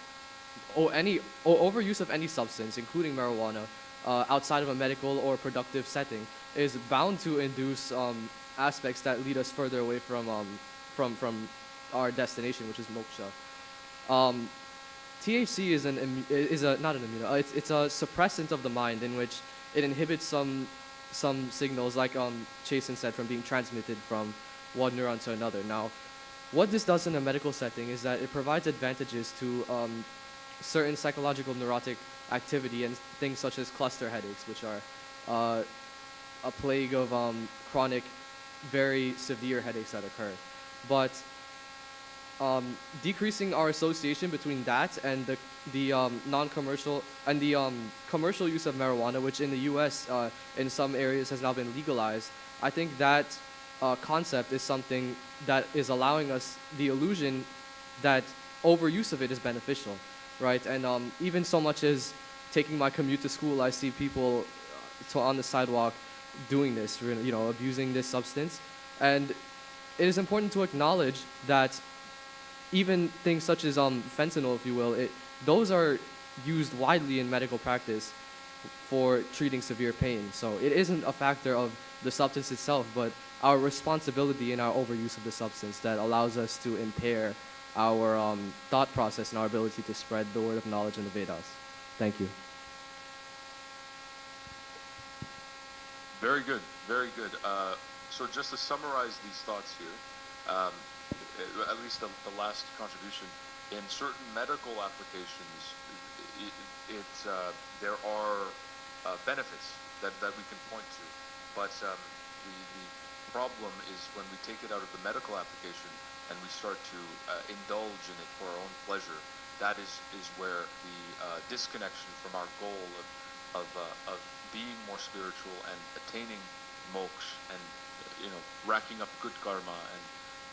overuse of any substance, including marijuana, outside of a medical or productive setting, is bound to induce aspects that lead us further away from our destination, which is moksha. THC is it's a suppressant of the mind in which it inhibits some signals, like Chasen said, from being transmitted from one neuron to another. Now, what this does in a medical setting is that it provides advantages to certain psychological neurotic activity and things such as cluster headaches, which are a plague of chronic, very severe headaches that occur. But decreasing our association between that and the non-commercial and the commercial use of marijuana, which in the U.S. In some areas has now been legalized, I think that concept is something that is allowing us the illusion that overuse of it is beneficial, right? And even so much as taking my commute to school, I see people on the sidewalk doing this, abusing this substance, and it is important to acknowledge that even things such as fentanyl, if you will, those are used widely in medical practice for treating severe pain. So it isn't a factor of the substance itself, but our responsibility in our overuse of the substance that allows us to impair our thought process and our ability to spread the word of knowledge in the Vedas. Thank you. Very good, very good. So just to summarize these thoughts here, at least the last contribution, in certain medical applications, there are benefits that we can point to, but the problem is when we take it out of the medical application and we start to indulge in it for our own pleasure. That is where the disconnection from our goal of being more spiritual and attaining moksha and racking up good karma and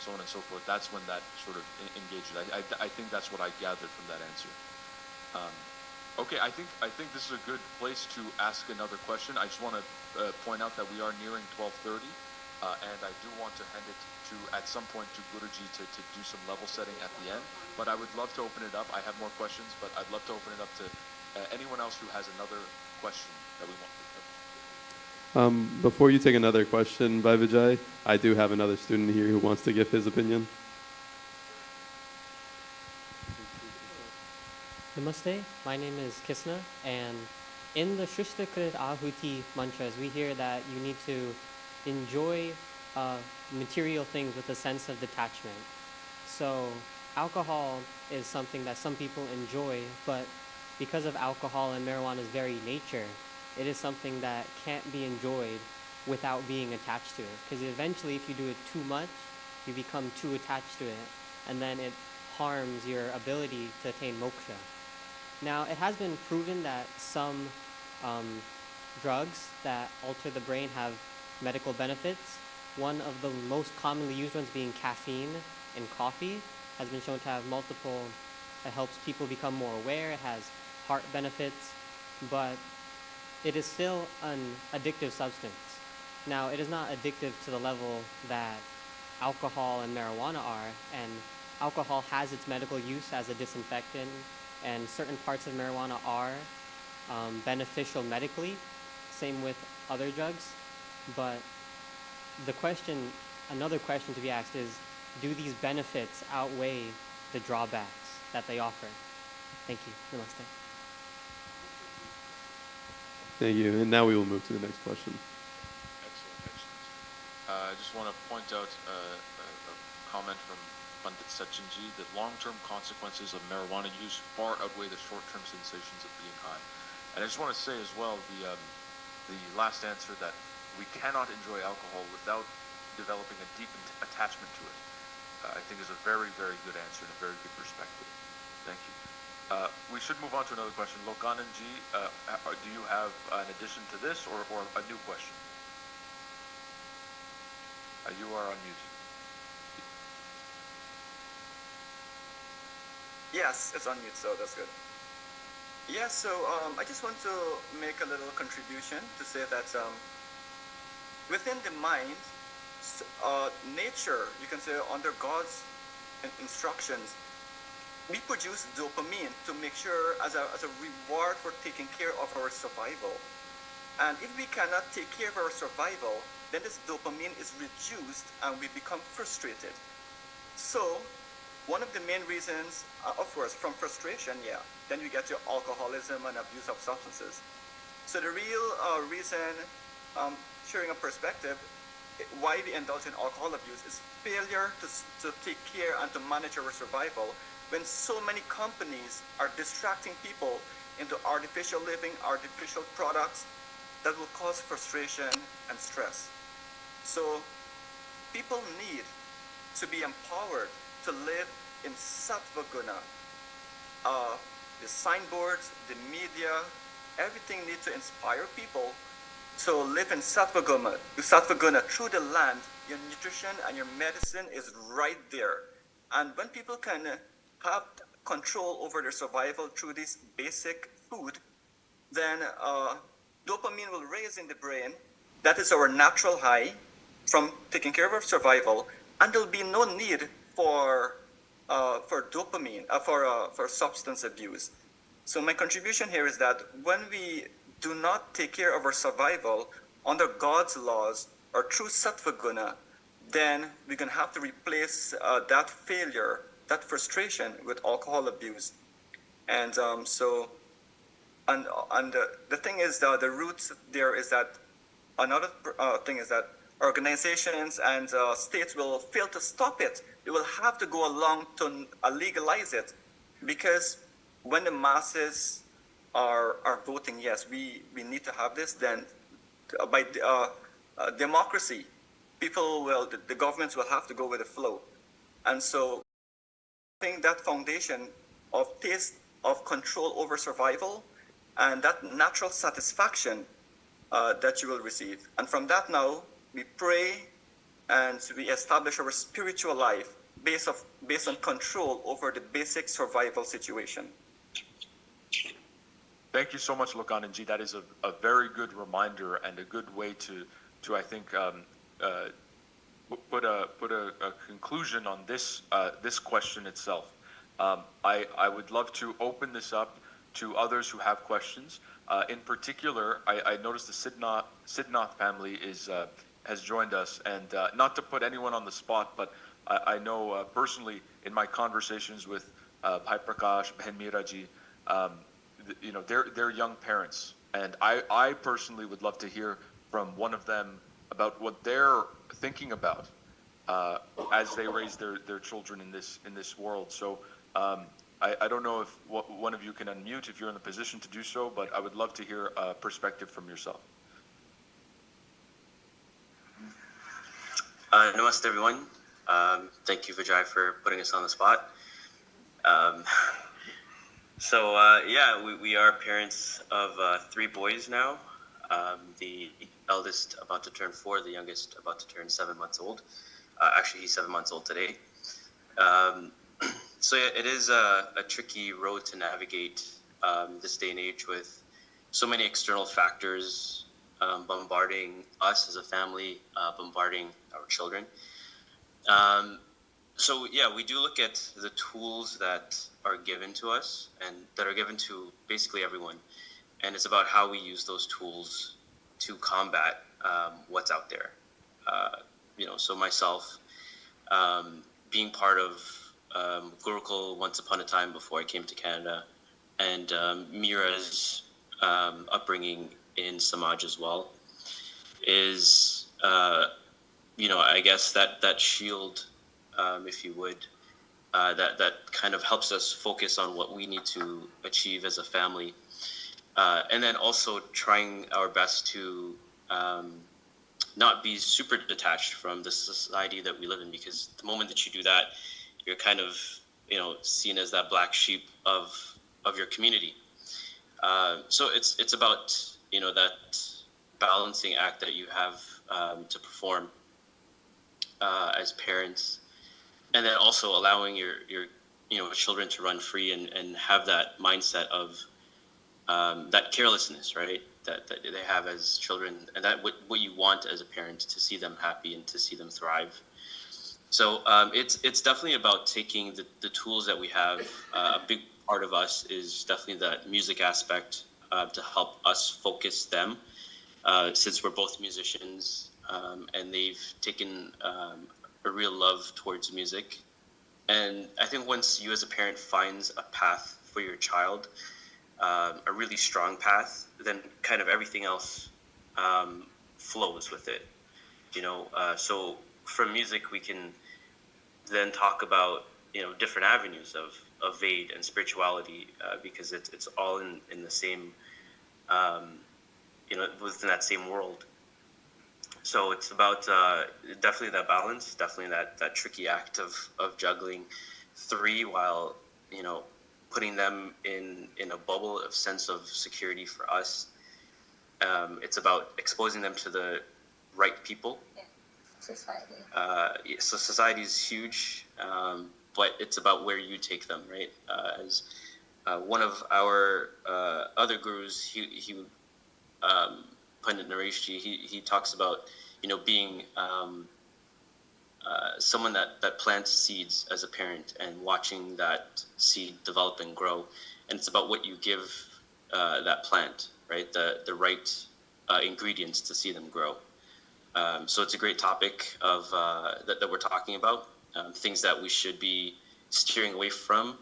so on and so forth. That's when that sort of engages. I think that's what I gathered from that answer. Okay, I think this is a good place to ask another question. I just want to point out that we are nearing 12:30, and I do want to hand it at some point to Guruji to do some level setting at the end. But I would love to open it up. I have more questions, but I'd love to open it up to anyone else who has another question that we want to cover. Before you take another question, Bhai Vijay, I do have another student here who wants to give his opinion. Namaste, my name is Kisna, and in the Shrishta Krit Ahuti mantras, we hear that you need to enjoy material things with a sense of detachment. So alcohol is something that some people enjoy, but because of alcohol and marijuana's very nature, it is something that can't be enjoyed without being attached to it. Because eventually, if you do it too much, you become too attached to it, and then it harms your ability to attain moksha. Now, it has been proven that some drugs that alter the brain have medical benefits. One of the most commonly used ones being caffeine in coffee has been shown to have multiple, it helps people become more aware, it has heart benefits, but it is still an addictive substance. Now, it is not addictive to the level that alcohol and marijuana are, and alcohol has its medical use as a disinfectant, and certain parts of marijuana are beneficial medically, same with other drugs. But another question to be asked is, do these benefits outweigh the drawbacks that they offer? Thank you. Namaste. Thank you. And now we will move to the next question. Excellent. I just want to point out a comment from Pandit Sachinji that long-term consequences of marijuana use far outweigh the short-term sensations of being high. And I just want to say as well, the last answer, that we cannot enjoy alcohol without developing a deep attachment to it, I think is a very, very good answer and a very good perspective. Thank you. We should move on to another question. Lokananji, do you have an addition to this or a new question? You are on mute. Yes, it's on mute, so that's good. Yeah, so I just want to make a little contribution to say that within the mind, nature, you can say under God's instructions, we produce dopamine to make sure as a reward for taking care of our survival. And if we cannot take care of our survival, then this dopamine is reduced and we become frustrated. So one of the main reasons, of course, from frustration, yeah, then you get your alcoholism and abuse of substances. So the real reason, sharing a perspective, why we indulge in alcohol abuse is failure to take care and to manage our survival when so many companies are distracting people into artificial living, artificial products that will cause frustration and stress. So people need to be empowered to live in sattva guna. The signboards, the media, everything needs to inspire people to live in sattva guna through the land. Your nutrition and your medicine is right there. And when people can have control over their survival through this basic food, then dopamine will raise in the brain. That is our natural high from taking care of our survival, and there'll be no need for dopamine, for substance abuse. So my contribution here is that when we do not take care of our survival under God's laws or through sattva guna, then we're going to have to replace that failure, that frustration with alcohol abuse. And the thing is that the roots there is that another thing is that organizations and states will fail to stop it. They will have to go along to legalize it, because when the masses are voting yes, we need to have this, then by democracy, the governments will have to go with the flow. And so I think that foundation of taste of control over survival and that natural satisfaction that you will receive. And from that now, we pray and we establish our spiritual life based on control over the basic survival situation. Thank you so much, Lokananji. That is a very good reminder and a good way to I think put a conclusion on this this question itself. I would love to open this up to others who have questions. In particular, I noticed the Sidnath family has joined us, and not to put anyone on the spot, but I know personally in my conversations with Bhai Prakash, Bhen Miraji, you know, they're young parents, and I personally would love to hear from one of them about what they're thinking about as they raise their children in this world. So I don't know if one of you can unmute if you're in the position to do so, but I would love to hear a perspective from yourself. Namaste, everyone. Thank you, Vijay, for putting us on the spot. Yeah, we are parents of 3 boys now. The eldest about to turn 4, the youngest about to turn 7 months old. Actually, he's 7 months old today. So yeah, it is a tricky road to navigate this day and age with so many external factors bombarding us as a family, bombarding our children. So yeah, we do look at the tools that are given to us and that are given to basically everyone. And it's about how we use those tools to combat what's out there. You know, so myself, being part of Gurukul once upon a time before I came to Canada, and Mira's upbringing in Samaj as well, is, you know, I guess that shield, if you would, that kind of helps us focus on what we need to achieve as a family. And then also trying our best to not be super detached from the society that we live in, because the moment that you do that, you're kind of, seen as that black sheep of your community. So it's about, that balancing act that you have to perform as parents, and then also allowing your children to run free and have that mindset of that carelessness, right? That they have as children, and that what you want as a parent, to see them happy and to see them thrive. So it's definitely about taking the tools that we have. A big part of us is definitely that music aspect, to help us focus them, since we're both musicians, and they've taken a real love towards music. And I think once you as a parent finds a path for your child, a really strong path, then kind of everything else flows with it. So from music we can then talk about different avenues of aid and spirituality, because it's all in the same within that same world. So it's about definitely that balance, definitely that tricky act of juggling three while putting them in a bubble of sense of security for us. It's about exposing them to the right people. Society. So society is huge, but it's about where you take them, right? As one of our other gurus, he Pandit Nareshji, he talks about being someone that plants seeds as a parent and watching that seed develop and grow, and it's about what you give that plant, right? The right ingredients to see them grow. So it's a great topic of that we're talking about, things that we should be steering away from,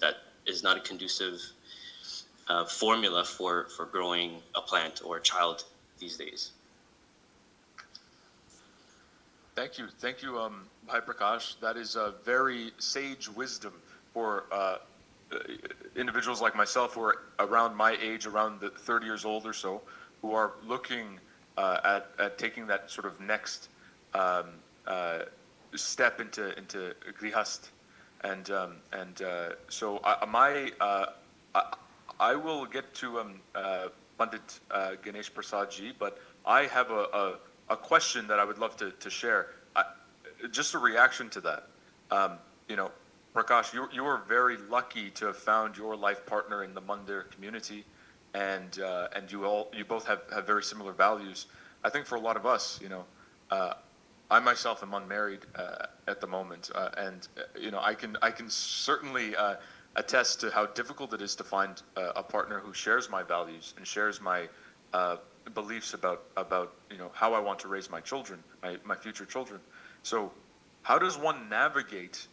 that is not a conducive formula for growing a plant or a child these days. Thank you, Bhai Prakash. That is a very sage wisdom for individuals like myself who are around my age, around the 30 years old or so, who are looking at taking that sort of next step into grihast, and so I will get to Pandit Ganesh Prasad ji, but I have a question that I would love to share. Just a reaction to that. Prakash, you were very lucky to have found your life partner in the Mandir community, and you both have very similar values. I think for a lot of us, I myself am unmarried at the moment, and I can certainly attest to how difficult it is to find a partner who shares my values and shares my beliefs about how I want to raise my children, my future children. So how does one navigate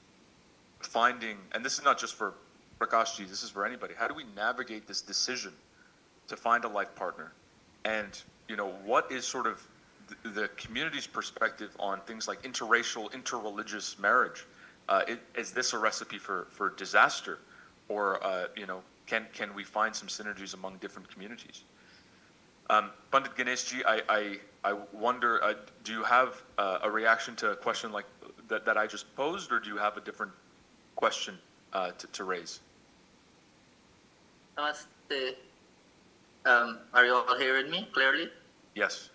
finding, and this is not just for Prakash ji, this is for anybody, how do we navigate this decision to find a life partner? And what is sort of the community's perspective on things like interracial, interreligious marriage? Is this a recipe for disaster, or can we find some synergies among different communities? Pandit Ganeshji, I wonder, do you have a reaction to a question like that I just posed, or do you have a different question to raise? Namaste. Are you all hearing me clearly? Yes.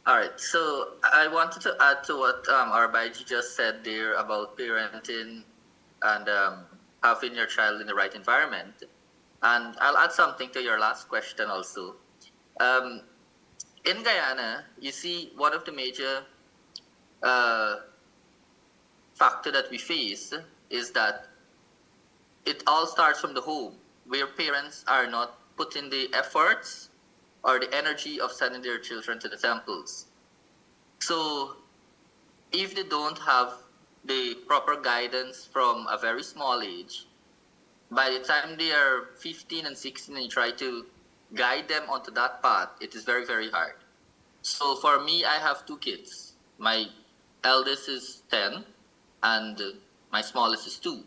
All right. So I wanted to add to what our Baiji just said there about parenting and having your child in the right environment. And I'll add something to your last question also. In Guyana, you see, one of the major factor that we face is that it all starts from the home, where parents are not putting the efforts or the energy of sending their children to the temples. So if they don't have the proper guidance from a very small age, by the time they are 15 and 16 and you try to guide them onto that path, it is very, very hard. So for me, I have two kids. My eldest is 10 and my smallest is 2.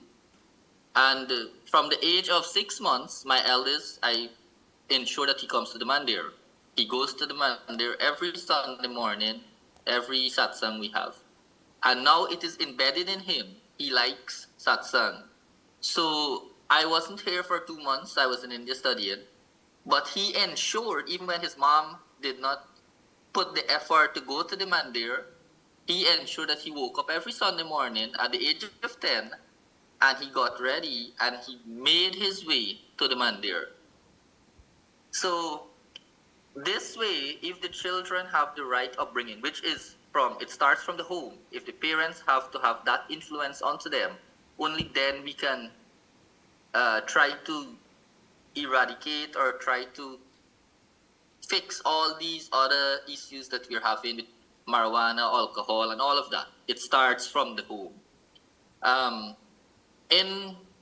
And from the age of 6 months, my eldest, I ensure that he comes to the mandir. He goes to the mandir every Sunday morning, every satsang we have. And now it is embedded in him. He likes satsang. So I wasn't here for 2 months. I was in India studying. But he ensured, even when his mom did not put the effort to go to the mandir, he ensured that he woke up every Sunday morning at the age of 10 and he got ready and he made his way to the mandir. So this way, if the children have the right upbringing, which is it starts from the home. If the parents have to have that influence onto them, only then we can try to eradicate or try to fix all these other issues that we're having with marijuana, alcohol, and all of that. It starts from the home.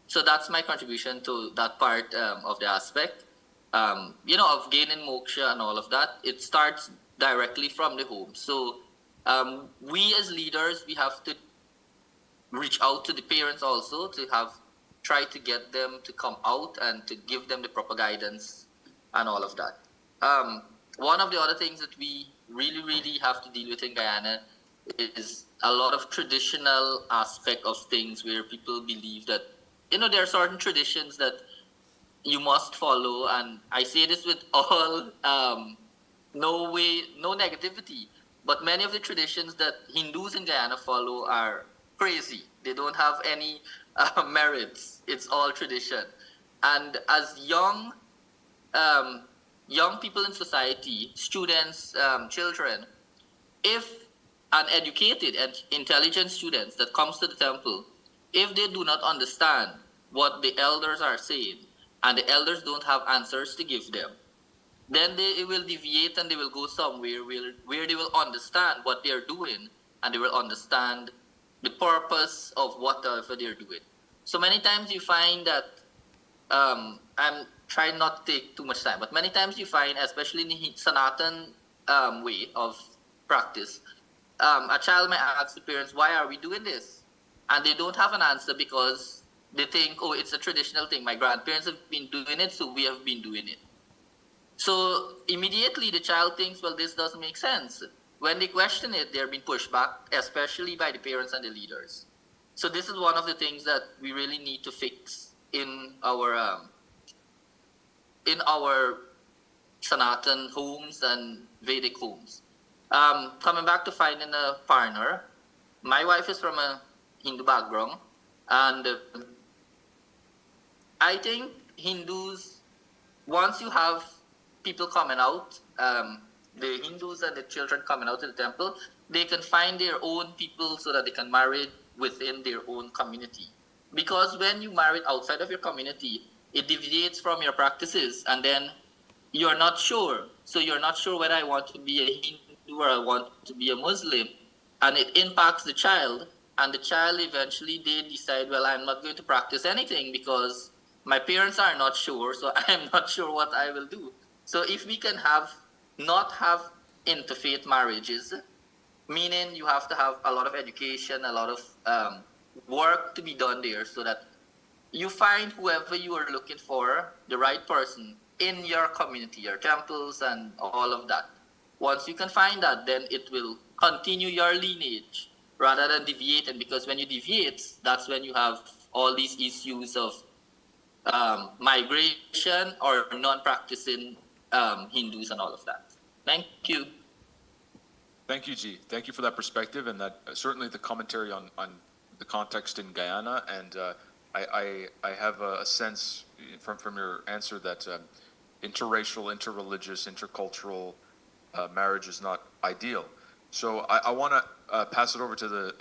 So that's my contribution to that part of the aspect. Of gaining moksha and all of that. It starts directly from the home. So we as leaders, we have to reach out to the parents also to try to get them to come out and to give them the proper guidance and all of that. One of the other things that we really, really have to deal with in Guyana is a lot of traditional aspect of things where people believe that, there are certain traditions that you must follow, and I say this with all no negativity, but many of the traditions that Hindus in Guyana follow are crazy. They don't have any merits. It's all tradition. And as young people in society, students, children, if an educated and intelligent students that comes to the temple, if they do not understand what the elders are saying, and the elders don't have answers to give them, then they will deviate and they will go somewhere where they will understand what they're doing and they will understand the purpose of whatever they're doing. So many times you find that, I'm trying not to take too much time, but many times you find, especially in the Sanatan way of practice, a child may ask the parents, why are we doing this? And they don't have an answer because they think, oh, it's a traditional thing. My grandparents have been doing it, so we have been doing it. So immediately the child thinks, well, this doesn't make sense. When they question it, they're being pushed back, especially by the parents and the leaders. So this is one of the things that we really need to fix in our Sanatan homes and Vedic homes. Coming back to finding a partner, my wife is from a Hindu background, and I think Hindus, once you have people coming out, the Hindus and the children coming out to the temple, they can find their own people so that they can marry within their own community. Because when you marry outside of your community, it deviates from your practices, and then you're not sure. So you're not sure whether I want to be a Hindu or I want to be a Muslim, and it impacts the child. And the child eventually, they decide, well, I'm not going to practice anything because my parents are not sure, so I'm not sure what I will do. So if we can not have interfaith marriages, meaning you have to have a lot of education, a lot of work to be done there so that you find whoever you are looking for, the right person in your community, your temples and all of that. Once you can find that, then it will continue your lineage rather than deviate. And because when you deviate, that's when you have all these issues of migration or non-practicing Hindus and all of that. Thank you. Thank you, G. Thank you for that perspective and that certainly the commentary on the context in Guyana. And I have a sense from your answer that interracial, interreligious, intercultural marriage is not ideal. So I want to pass it over to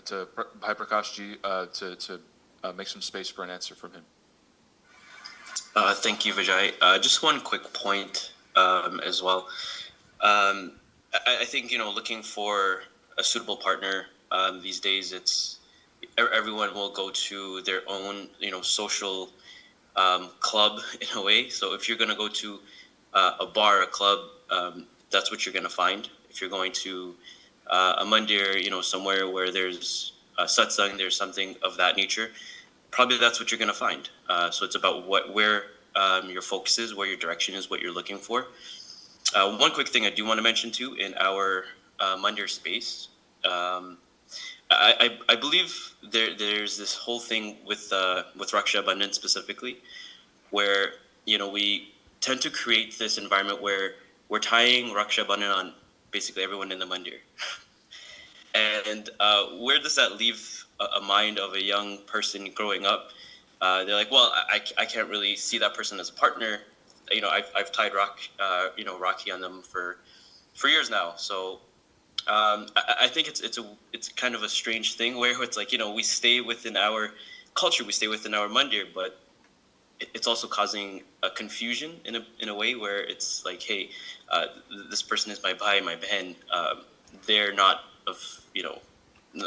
Bhai Prakash Ji to make some space for an answer from him. Thank you, Vijay. Just one quick point as well. I think, looking for a suitable partner these days, everyone will go to their own, social club in a way. So if you're going to go to a bar, a club, that's what you're going to find. If you're going to a mandir, somewhere where there's satsang, there's something of that nature, probably that's what you're going to find. So it's about where your focus is, where your direction is, what you're looking for. One quick thing I do want to mention too in our Mandir space. I believe there's this whole thing with Raksha Bandhan specifically, where we tend to create this environment where we're tying Raksha Bandhan on basically everyone in the Mandir. And where does that leave a mind of a young person growing up? They're like, well, I can't really see that person as a partner. I've tied Rakhi on them for years now. So I think it's kind of a strange thing where it's like we stay within our culture, we stay within our mandir, but it's also causing a confusion in a way where it's like, hey, this person is my bhai, my behen. They're not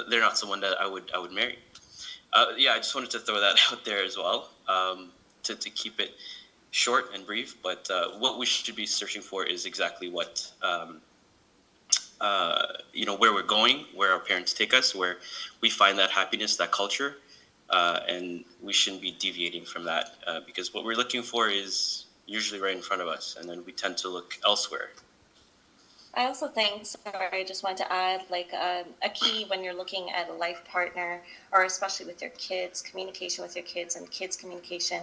they're not someone that I would marry. I just wanted to throw that out there as well, to keep it short and brief. But what we should be searching for is exactly what where we're going, where our parents take us, where we find that happiness, that culture, and we shouldn't be deviating from that, because what we're looking for is usually right in front of us, and then we tend to look elsewhere. I also think, sorry, I just want to add, a key when you're looking at a life partner, or especially with your kids, communication with your kids and kids' communication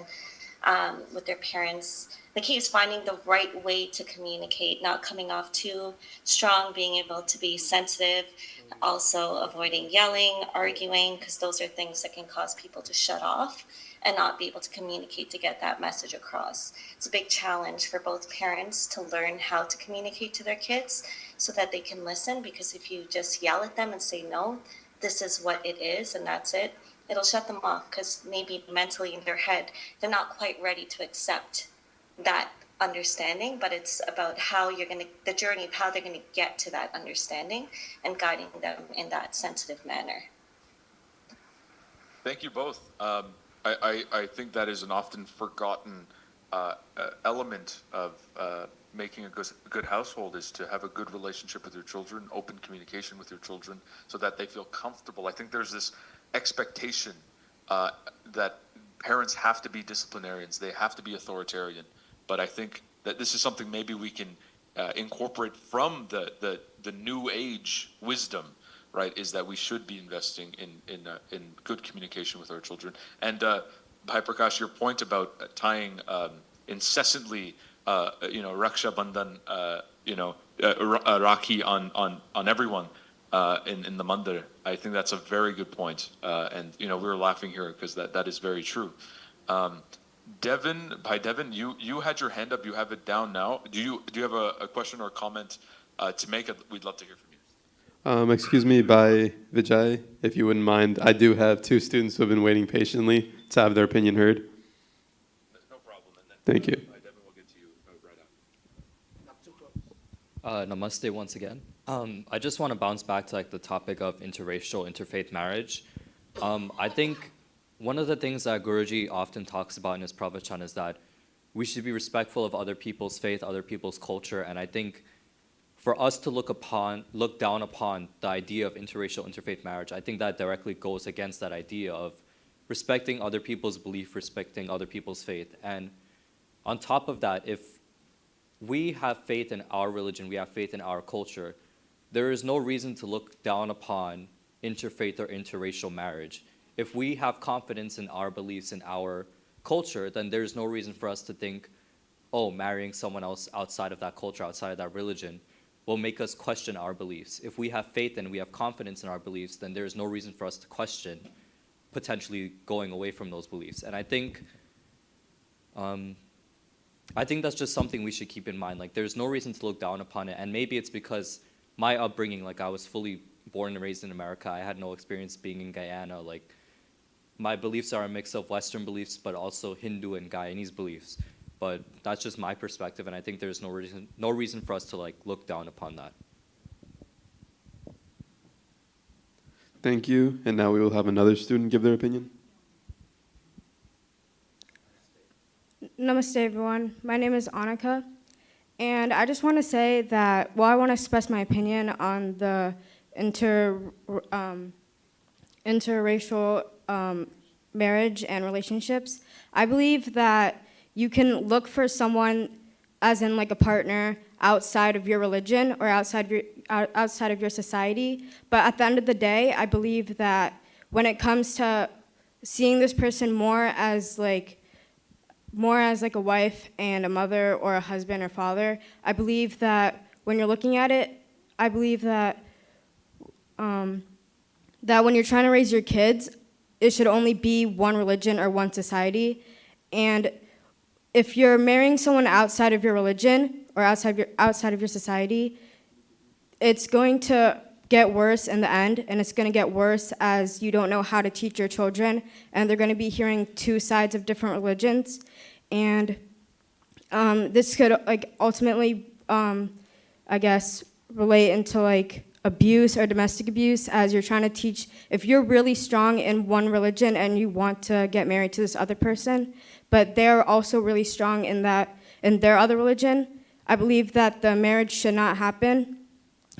with their parents. The key is finding the right way to communicate, not coming off too strong, being able to be sensitive, also avoiding yelling, arguing, because those are things that can cause people to shut off and not be able to communicate to get that message across. It's a big challenge for both parents to learn how to communicate to their kids so that they can listen, because if you just yell at them and say, no, this is what it is and that's it, it'll shut them off, because maybe mentally in their head, they're not quite ready to accept that understanding, but it's about the journey of how they're going to get to that understanding and guiding them in that sensitive manner. Thank you both. I think that is an often forgotten element of making a good household, is to have a good relationship with your children, open communication with your children, so that they feel comfortable. I think there's this expectation that parents have to be disciplinarians, they have to be authoritarian. But I think that this is something maybe we can incorporate from the new age wisdom, right? Is that we should be investing in good communication with our children. And Bhai Prakash, your point about tying incessantly, Raksha Bandhan, Rakhi on everyone in the mandir, I think that's a very good point. And we were laughing here because that is very true. Devin, you had your hand up. You have it down now. Do you have a question or a comment to make? We'd love to hear from you. Excuse me, by Vijay, if you wouldn't mind. I do have 2 students who have been waiting patiently to have their opinion heard. No problem. And then, thank you. Devin, we'll get to you right after. Namaste once again. I just want to bounce back to the topic of interracial, interfaith marriage. I think one of the things that Guruji often talks about in his pravachan is that we should be respectful of other people's faith, other people's culture, and I think for us to look down upon the idea of interracial, interfaith marriage, I think that directly goes against that idea of respecting other people's belief, respecting other people's faith. And on top of that, if we have faith in our religion, we have faith in our culture, there is no reason to look down upon interfaith or interracial marriage. If we have confidence in our beliefs, in our culture, then there's no reason for us to think, oh, marrying someone else outside of that culture, outside of that religion, will make us question our beliefs. If we have faith and we have confidence in our beliefs, then there's no reason for us to question potentially going away from those beliefs. And I think that's just something we should keep in mind. There's no reason to look down upon it. And maybe it's because my upbringing, I was fully born and raised in America. I had no experience being in Guyana. My beliefs are a mix of Western beliefs, but also Hindu and Guyanese beliefs. But that's just my perspective, and I think there's no reason for us to look down upon that. Thank you. And now we will have another student give their opinion. Namaste, everyone. My name is Annika, and I just want to say that, I want to express my opinion on the interracial marriage and relationships. I believe that you can look for someone as in like a partner outside of your religion or outside of your society. But at the end of the day, I believe that when it comes to seeing this person more as like a wife and a mother or a husband or father, I believe that when you're looking at it, I believe that that when you're trying to raise your kids, it should only be one religion or one society. And if you're marrying someone outside of your religion or outside of your society, it's going to get worse in the end, and it's going to get worse as you don't know how to teach your children, and they're going to be hearing two sides of different religions. And this could like ultimately, I guess, relate into like abuse or domestic abuse, as you're trying to teach. If you're really strong in one religion and you want to get married to this other person, but they're also really strong in their other religion, I believe that the marriage should not happen,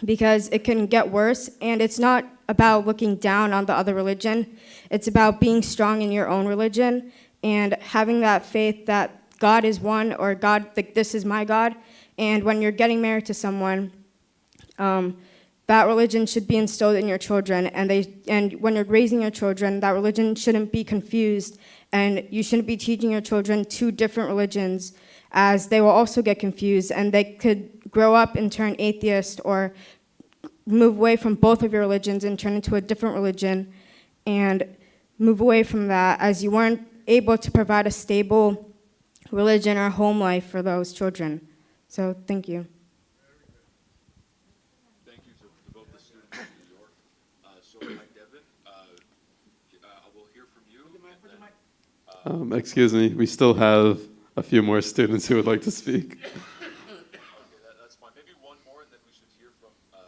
because it can get worse. And it's not about looking down on the other religion. It's about being strong in your own religion and having that faith that God is one, or God, like, this is my God. And when you're getting married to someone, that religion should be instilled in your children, and when you're raising your children, that religion shouldn't be confused, and you shouldn't be teaching your children two different religions, as they will also get confused, and they could grow up and turn atheist, or move away from both of your religions and turn into a different religion, and move away from that, as you weren't able to provide a stable religion or home life for those children. So thank you. Thank you to both the students in New York. So, Mike Devin, we'll hear from you. And then, Excuse me, we still have a few more students who would like to speak. okay, that's fine. Maybe one more, and then we should hear from the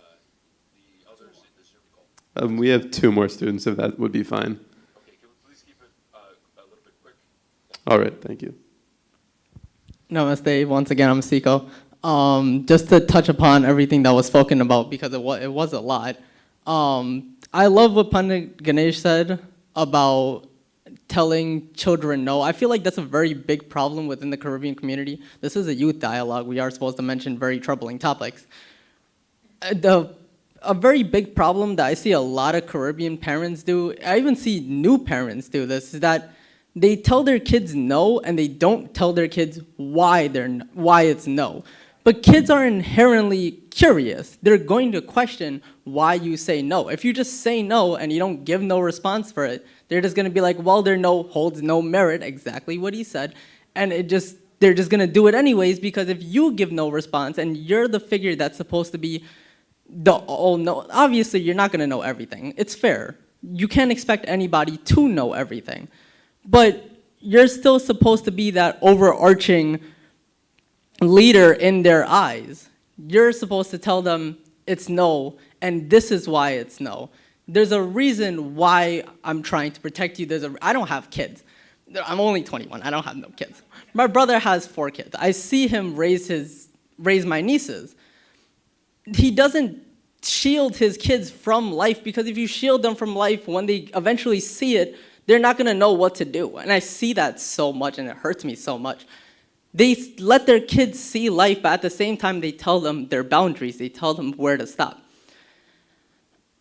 others in the Zoom call. We have 2 more students, if that would be fine. Okay, can we please keep it a little bit quick? All right, thank you. Namaste. Once again, I'm Siko. Just to touch upon everything that was spoken about, because it was a lot. I love what Pandit Ganesh said about telling children no. I feel like that's a very big problem within the Caribbean community. This is a youth dialogue. We are supposed to mention very troubling topics. A very big problem that I see a lot of Caribbean parents do, I even see new parents do this, is that they tell their kids no, and they don't tell their kids why it's no. But kids are inherently curious. They're going to question why you say no. If you just say no and you don't give no response for it, they're just going to be like, well, their no holds no merit, exactly what he said. And they're just going to do it anyways, because if you give no response and you're the figure that's supposed to be the all no, obviously you're not going to know everything. It's fair. You can't expect anybody to know everything. But you're still supposed to be that overarching leader in their eyes. You're supposed to tell them it's no, and this is why it's no. There's a reason why I'm trying to protect you. I don't have kids. I'm only 21. I don't have no kids. My brother has 4 kids. I see him raise my nieces. He doesn't shield his kids from life, because if you shield them from life, when they eventually see it, they're not going to know what to do. And I see that so much, and it hurts me so much. They let their kids see life, but at the same time, they tell them their boundaries. They tell them where to stop.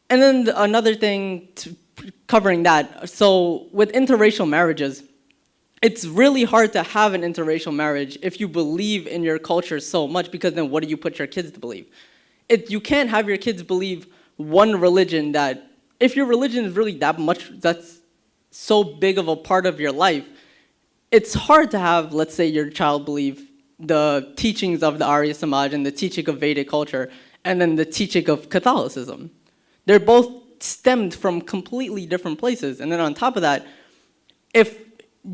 And then another thing covering that, so with interracial marriages, it's really hard to have an interracial marriage if you believe in your culture so much, because then what do you put your kids to believe? You can't have your kids believe one religion that, if your religion is really that much, that's so big of a part of your life, it's hard to have, let's say, your child believe the teachings of the Arya Samaj and the teaching of Vedic culture, and then the teaching of Catholicism. They're both stemmed from completely different places. And then on top of that, if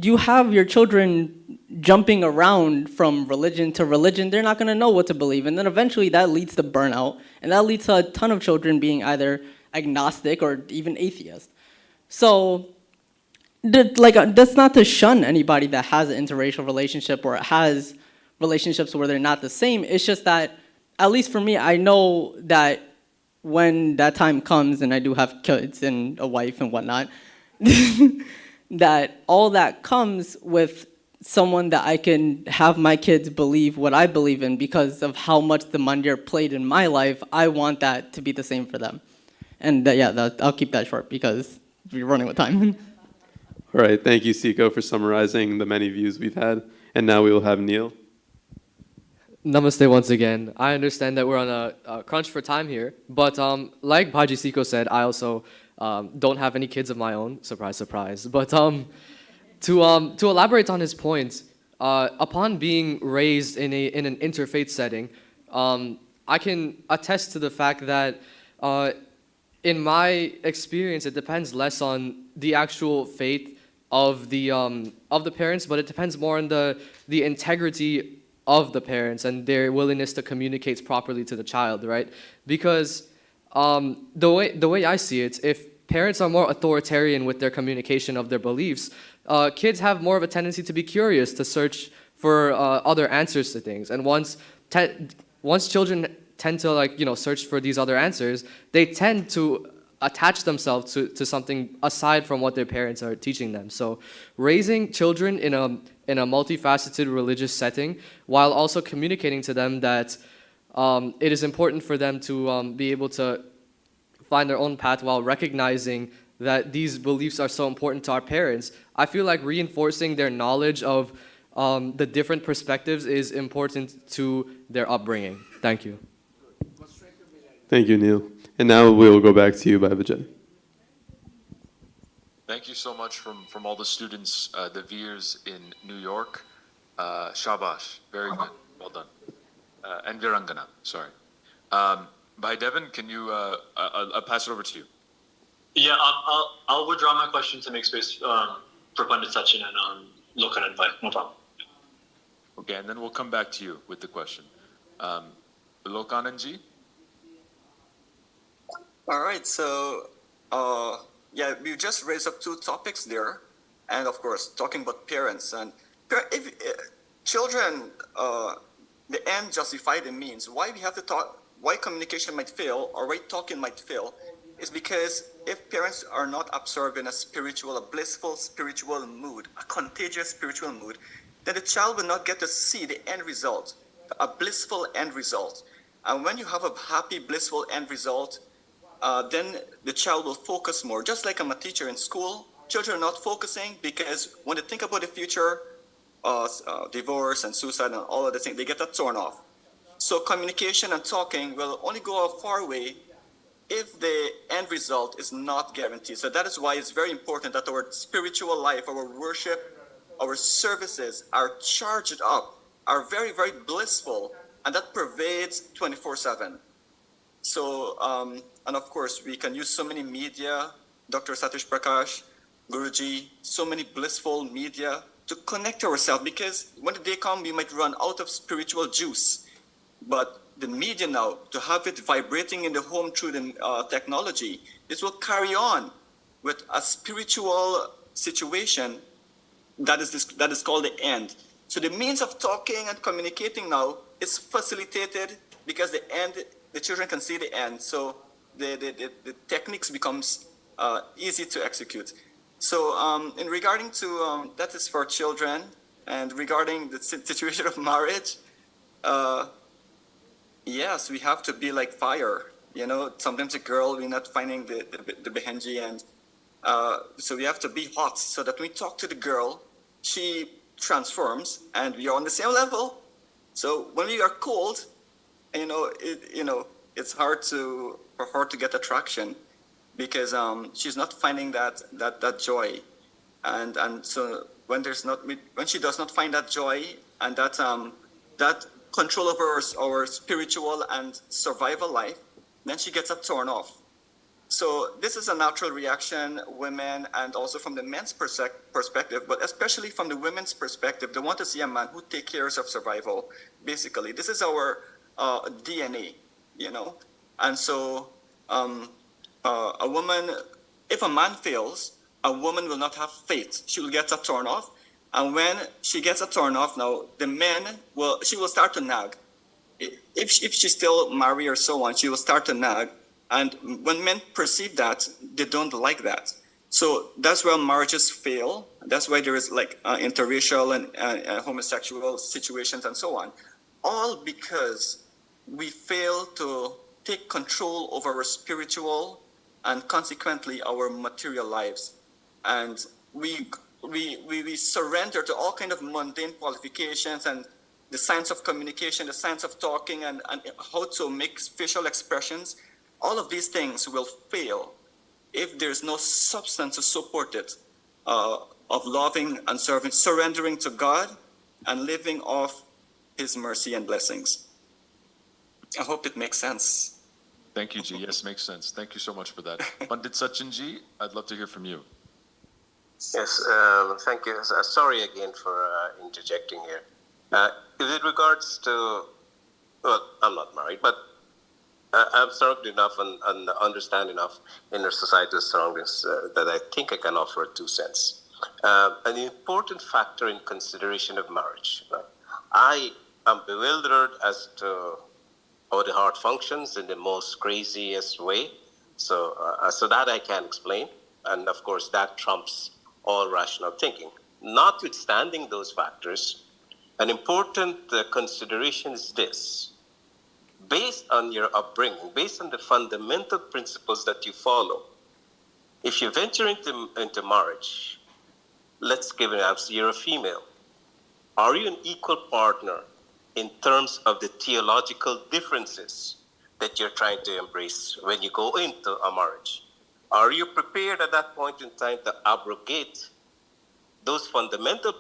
you have your children jumping around from religion to religion, they're not going to know what to believe. And then eventually that leads to burnout, and that leads to a ton of children being either agnostic or even atheist. So that's not to shun anybody that has an interracial relationship or has relationships where they're not the same. It's just that, at least for me, I know that when that time comes, and I do have kids and a wife and whatnot, that all that comes with someone that I can have my kids believe what I believe in because of how much the mandir played in my life. I want that to be the same for them. And I'll keep that short because we're running with time. All right, thank you, Siko, for summarizing the many views we've had. And now we will have Neil. Namaste once again. I understand that we're on a crunch for time here, but like Bhaji Siko said, I also don't have any kids of my own. Surprise, surprise. But to elaborate on his point, upon being raised in an interfaith setting, I can attest to the fact that in my experience, it depends less on the actual faith of the parents, but it depends more on the integrity of the parents and their willingness to communicate properly to the child, right? Because the way I see it, if parents are more authoritarian with their communication of their beliefs, kids have more of a tendency to be curious, to search for other answers to things. And once children tend to search for these other answers, they tend to attach themselves to something aside from what their parents are teaching them. So raising children in a multifaceted religious setting, while also communicating to them that it is important for them to be able to find their own path while recognizing that these beliefs are so important to our parents, I feel like reinforcing their knowledge of the different perspectives is important to their upbringing. Thank you. Thank you, Neil. And now we will go back to you, Vijay. Thank you so much from all the students, the Veers in New York. Shabash, very good, well done. And Virangana, sorry. Bhai Devin, can you, I'll pass it over to you. Yeah, I'll withdraw my question to make space for Pandit Sachin and Lokan and Bhai. No problem. Okay, and then we'll come back to you with the question. Lokananji? All right, so yeah, we just raised up two topics there, and of course, talking about parents and if children, the end justify the means. Why we have to talk? Why communication might fail or why talking might fail, is because if parents are not absorbed in a blissful spiritual mood, a contagious spiritual mood, then the child will not get to see the end result, a blissful end result. And when you have a happy, blissful end result, then the child will focus more. Just like I'm a teacher in school, children are not focusing because when they think about the future, divorce and suicide and all of the things, they get that torn off. So communication and talking will only go a far way if the end result is not guaranteed. So that is why it's very important that our spiritual life, our worship, our services are charged up, are very, very blissful, and that pervades 24/7. So, and of course, we can use so many media, Dr. Satish Prakash, Guruji, so many blissful media to connect ourselves, because when the day comes, we might run out of spiritual juice. But the media now, to have it vibrating in the home through the technology, this will carry on with a spiritual situation that is called the end. So the means of talking and communicating now is facilitated because the children can see the end. So the techniques becomes easy to execute. So in regarding to, that is for children, and regarding the situation of marriage, yes, we have to be like fire. You know, sometimes a girl, we're not finding the behenji, and so we have to be hot so that when we talk to the girl, she transforms and we are on the same level. So when we are cold, it's hard for her to get attraction because she's not finding that joy, and so when she does not find that joy and that control over our spiritual and survival life, then she gets torn off. So this is a natural reaction, women, and also from the men's perspective, but especially from the women's perspective, they want to see a man who takes care of survival. Basically, this is our DNA, and so a woman, if a man fails, a woman will not have faith. She will get torn off. And when she gets torn off, now she will start to nag. If she still marry or so on, she will start to nag. And when men perceive that, they don't like that. So that's where marriages fail. That's why there is like interracial and homosexual situations and so on. All because we fail to take control over our spiritual and consequently our material lives. And we surrender to all kind of mundane qualifications and the science of communication, the science of talking, and how to make facial expressions. All of these things will fail if there's no substance to support it, of loving and serving, surrendering to God and living off His mercy and blessings. I hope it makes sense. Thank you, G. Yes, makes sense. Thank you so much for that. Pandit Sachin Ji, I'd love to hear from you. Yes, thank you. Sorry again for interjecting here. With regards to, well, I'm not married, but I'm served enough and understand enough in our societal surroundings that I think I can offer 2 cents. An important factor in consideration of marriage. I am bewildered as to how the heart functions in the most craziest way. So that I can explain. And of course, that trumps all rational thinking. Notwithstanding those factors, an important consideration is this. Based on your upbringing, based on the fundamental principles that you follow, if you venture into marriage, let's give an answer, you're a female. Are you an equal partner in terms of the theological differences that you're trying to embrace when you go into a marriage? Are you prepared at that point in time to abrogate those fundamental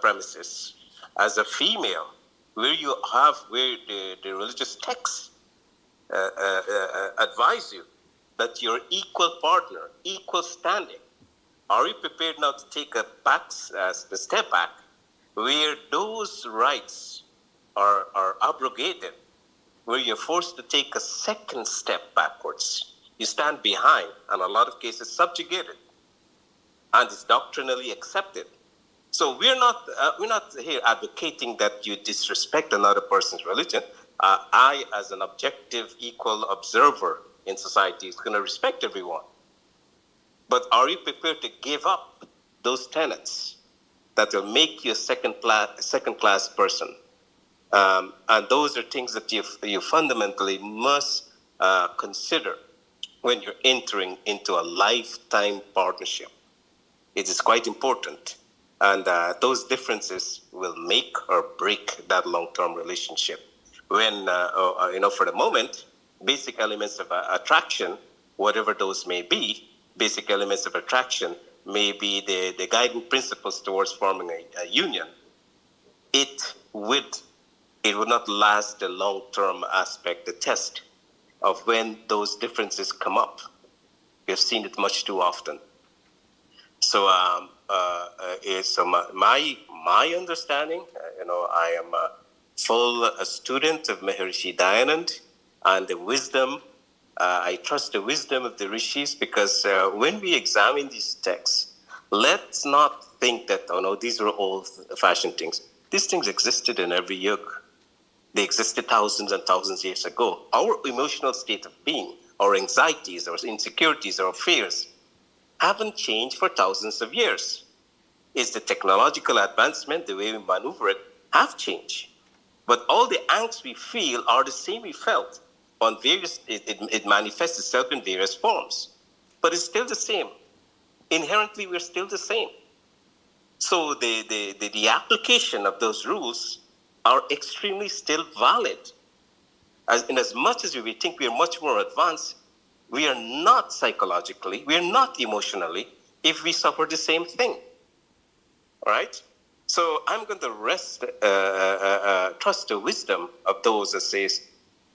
premises as a female, where the religious texts advise you that you're equal partner, equal standing? Are you prepared now to take a step back, where those rights are abrogated, where you're forced to take a second step backwards? You stand behind, and in a lot of cases subjugated, and it's doctrinally accepted. So we're not here advocating that you disrespect another person's religion. I, as an objective, equal observer in society, is going to respect everyone. But are you prepared to give up those tenets that will make you a second-class person? And those are things that you fundamentally must consider when you're entering into a lifetime partnership. It is quite important. And those differences will make or break that long-term relationship. When, for the moment, basic elements of attraction, whatever those may be, basic elements of attraction may be the guiding principles towards forming a union. It would not last the long-term aspect, the test of when those differences come up. We've seen it much too often. So, my understanding, I am a full student of Maharshi Dayananda and the wisdom. I trust the wisdom of the rishis, because when we examine these texts, let's not think that, these are old-fashioned things. These things existed in every yuga. They existed thousands and thousands of years ago. Our emotional state of being, our anxieties, our insecurities, our fears, haven't changed for thousands of years. It's the technological advancement, the way we maneuver it, have changed. But all the angst we feel are the same we felt on various, it manifests itself in various forms. But it's still the same. Inherently, we're still the same. So the application of those rules are extremely still valid. As much as we think we are much more advanced, we are not psychologically, we are not emotionally, if we suffer the same thing. All right? So I'm going to trust the wisdom of those that says,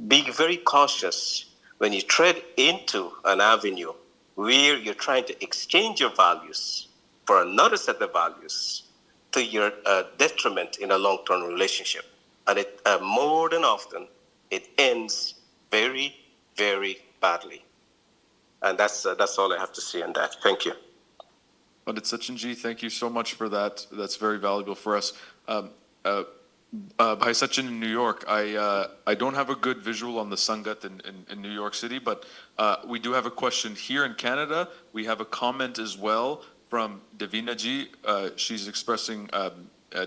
be very cautious when you tread into an avenue where you're trying to exchange your values for another set of values to your detriment in a long-term relationship. And it more than often, it ends very, very badly. And that's all I have to say on that. Thank you. Pandit Sachinji, thank you so much for that. That's very valuable for us. Bhai Sachin in New York, I don't have a good visual on the Sangat in New York City, but we do have a question here in Canada. We have a comment as well from Davina Ji. She's expressing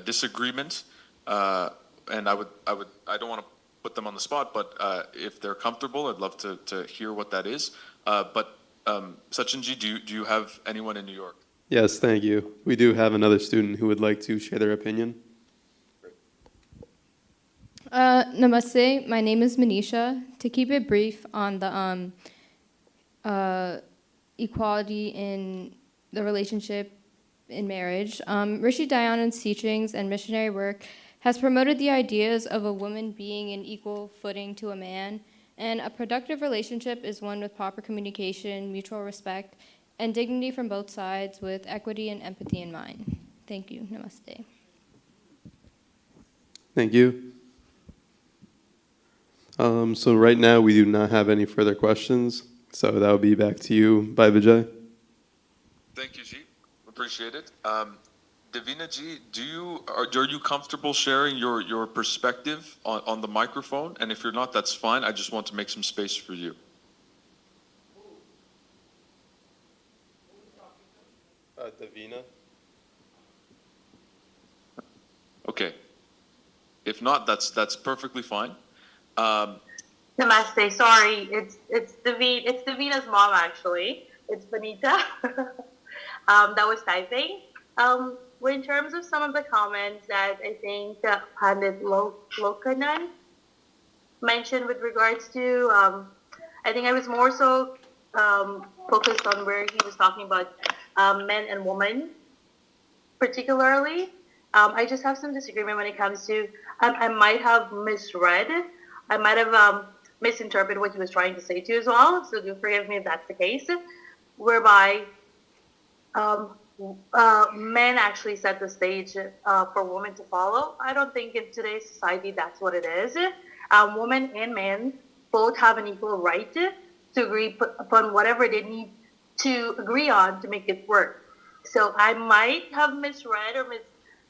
disagreement, and I don't want to put them on the spot, but if they're comfortable, I'd love to hear what that is. But Sachinji, do you have anyone in New York? Yes, thank you. We do have another student who would like to share their opinion. Namaste, my name is Manisha. To keep it brief on the equality in the relationship in marriage, Rishi Dayananda's teachings and missionary work has promoted the ideas of a woman being in equal footing to a man, and a productive relationship is one with proper communication, mutual respect, and dignity from both sides with equity and empathy in mind. Thank you. Namaste. Thank you. So right now we do not have any further questions, so that will be back to you by Vijay. Thank you, Ji. Appreciate it. Davina Ji, are you comfortable sharing your perspective on the microphone? And if you're not, that's fine. I just want to make some space for you. Davina. Okay. If not, that's perfectly fine. Namaste. Sorry, it's Davina's mom actually. It's Benita. That was typing. Well, in terms of some of the comments that I think Pandit Lokanan mentioned with regards to, I think I was more so focused on where he was talking about men and women, particularly. I just have some disagreement when it comes to, I might have misread, I might have misinterpreted what he was trying to say to you as well, so do forgive me if that's the case, whereby men actually set the stage for women to follow. I don't think in today's society that's what it is. Women and men both have an equal right to agree upon whatever they need to agree on to make it work. So I might have misread or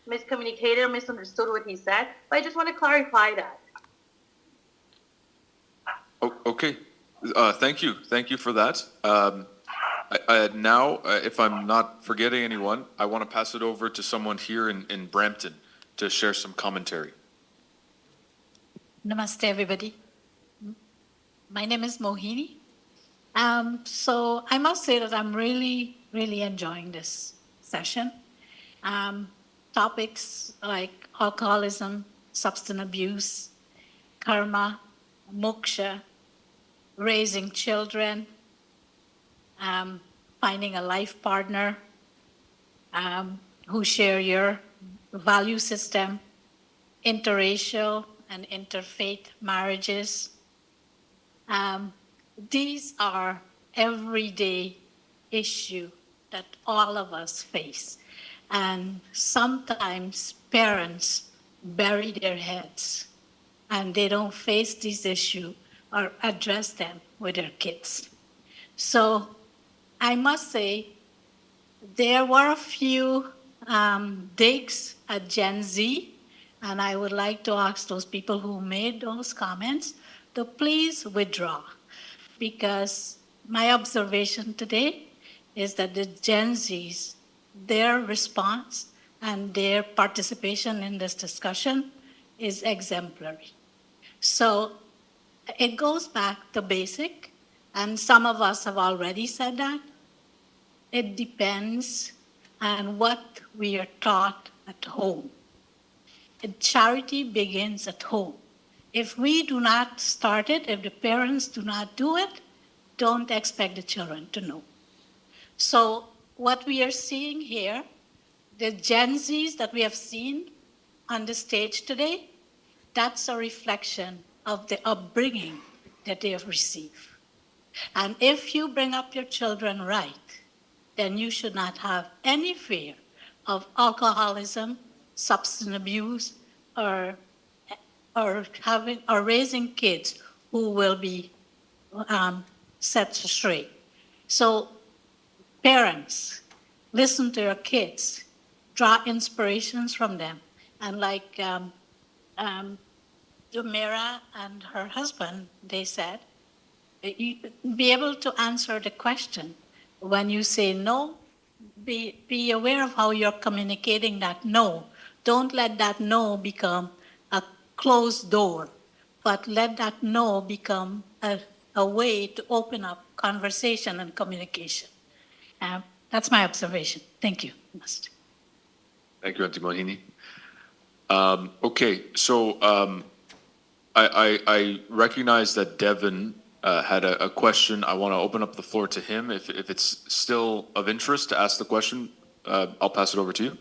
miscommunicated or misunderstood what he said, but I just want to clarify that. Okay. Thank you. Thank you for that. Now, if I'm not forgetting anyone, I want to pass it over to someone here in Brampton to share some commentary. Namaste, everybody. My name is Mohini. So I must say that I'm really, really enjoying this session. Topics like alcoholism, substance abuse, karma, moksha, raising children, finding a life partner who share your value system, interracial and interfaith marriages. These are everyday issues that all of us face. And sometimes parents bury their heads and they don't face these issues or address them with their kids. So I must say, there were a few digs at Gen Z, and I would like to ask those people who made those comments to please withdraw, because my observation today is that the Gen Zs, their response and their participation in this discussion is exemplary. So it goes back to basic, and some of us have already said that. It depends on what we are taught at home. Charity begins at home. If we do not start it, if the parents do not do it, don't expect the children to know. So what we are seeing here, the Gen Zs that we have seen on the stage today, that's a reflection of the upbringing that they have received. And if you bring up your children right, then you should not have any fear of alcoholism, substance abuse, or raising kids who will be set straight. So parents, listen to your kids, draw inspirations from them. And like Jumeirah and her husband, they said, be able to answer the question. When you say no, be aware of how you're communicating that no. Don't let that no become a closed door, but let that no become a way to open up conversation and communication. That's my observation. Thank you. Thank you, Auntie Mohini. Okay, so I recognize that Devin had a question. I want to open up the floor to him. If it's still of interest to ask the question, I'll pass it over to you.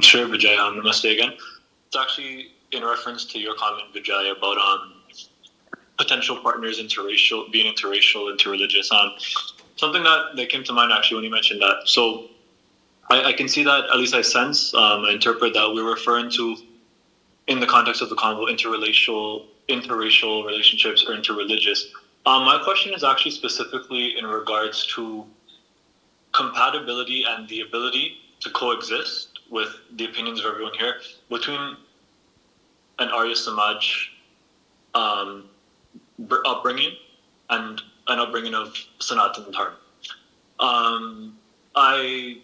Sure, Vijay. Namaste again. It's actually in reference to your comment, Vijay, about potential partners being interracial, interreligious. Something that came to mind actually when you mentioned that. So I can see that, at least I sense, I interpret that we're referring to, in the context of the convo, interracial relationships or interreligious. My question is actually specifically in regards to compatibility and the ability to coexist with the opinions of everyone here between an Arya Samaj upbringing and an upbringing of Sanatan Dharma. I'm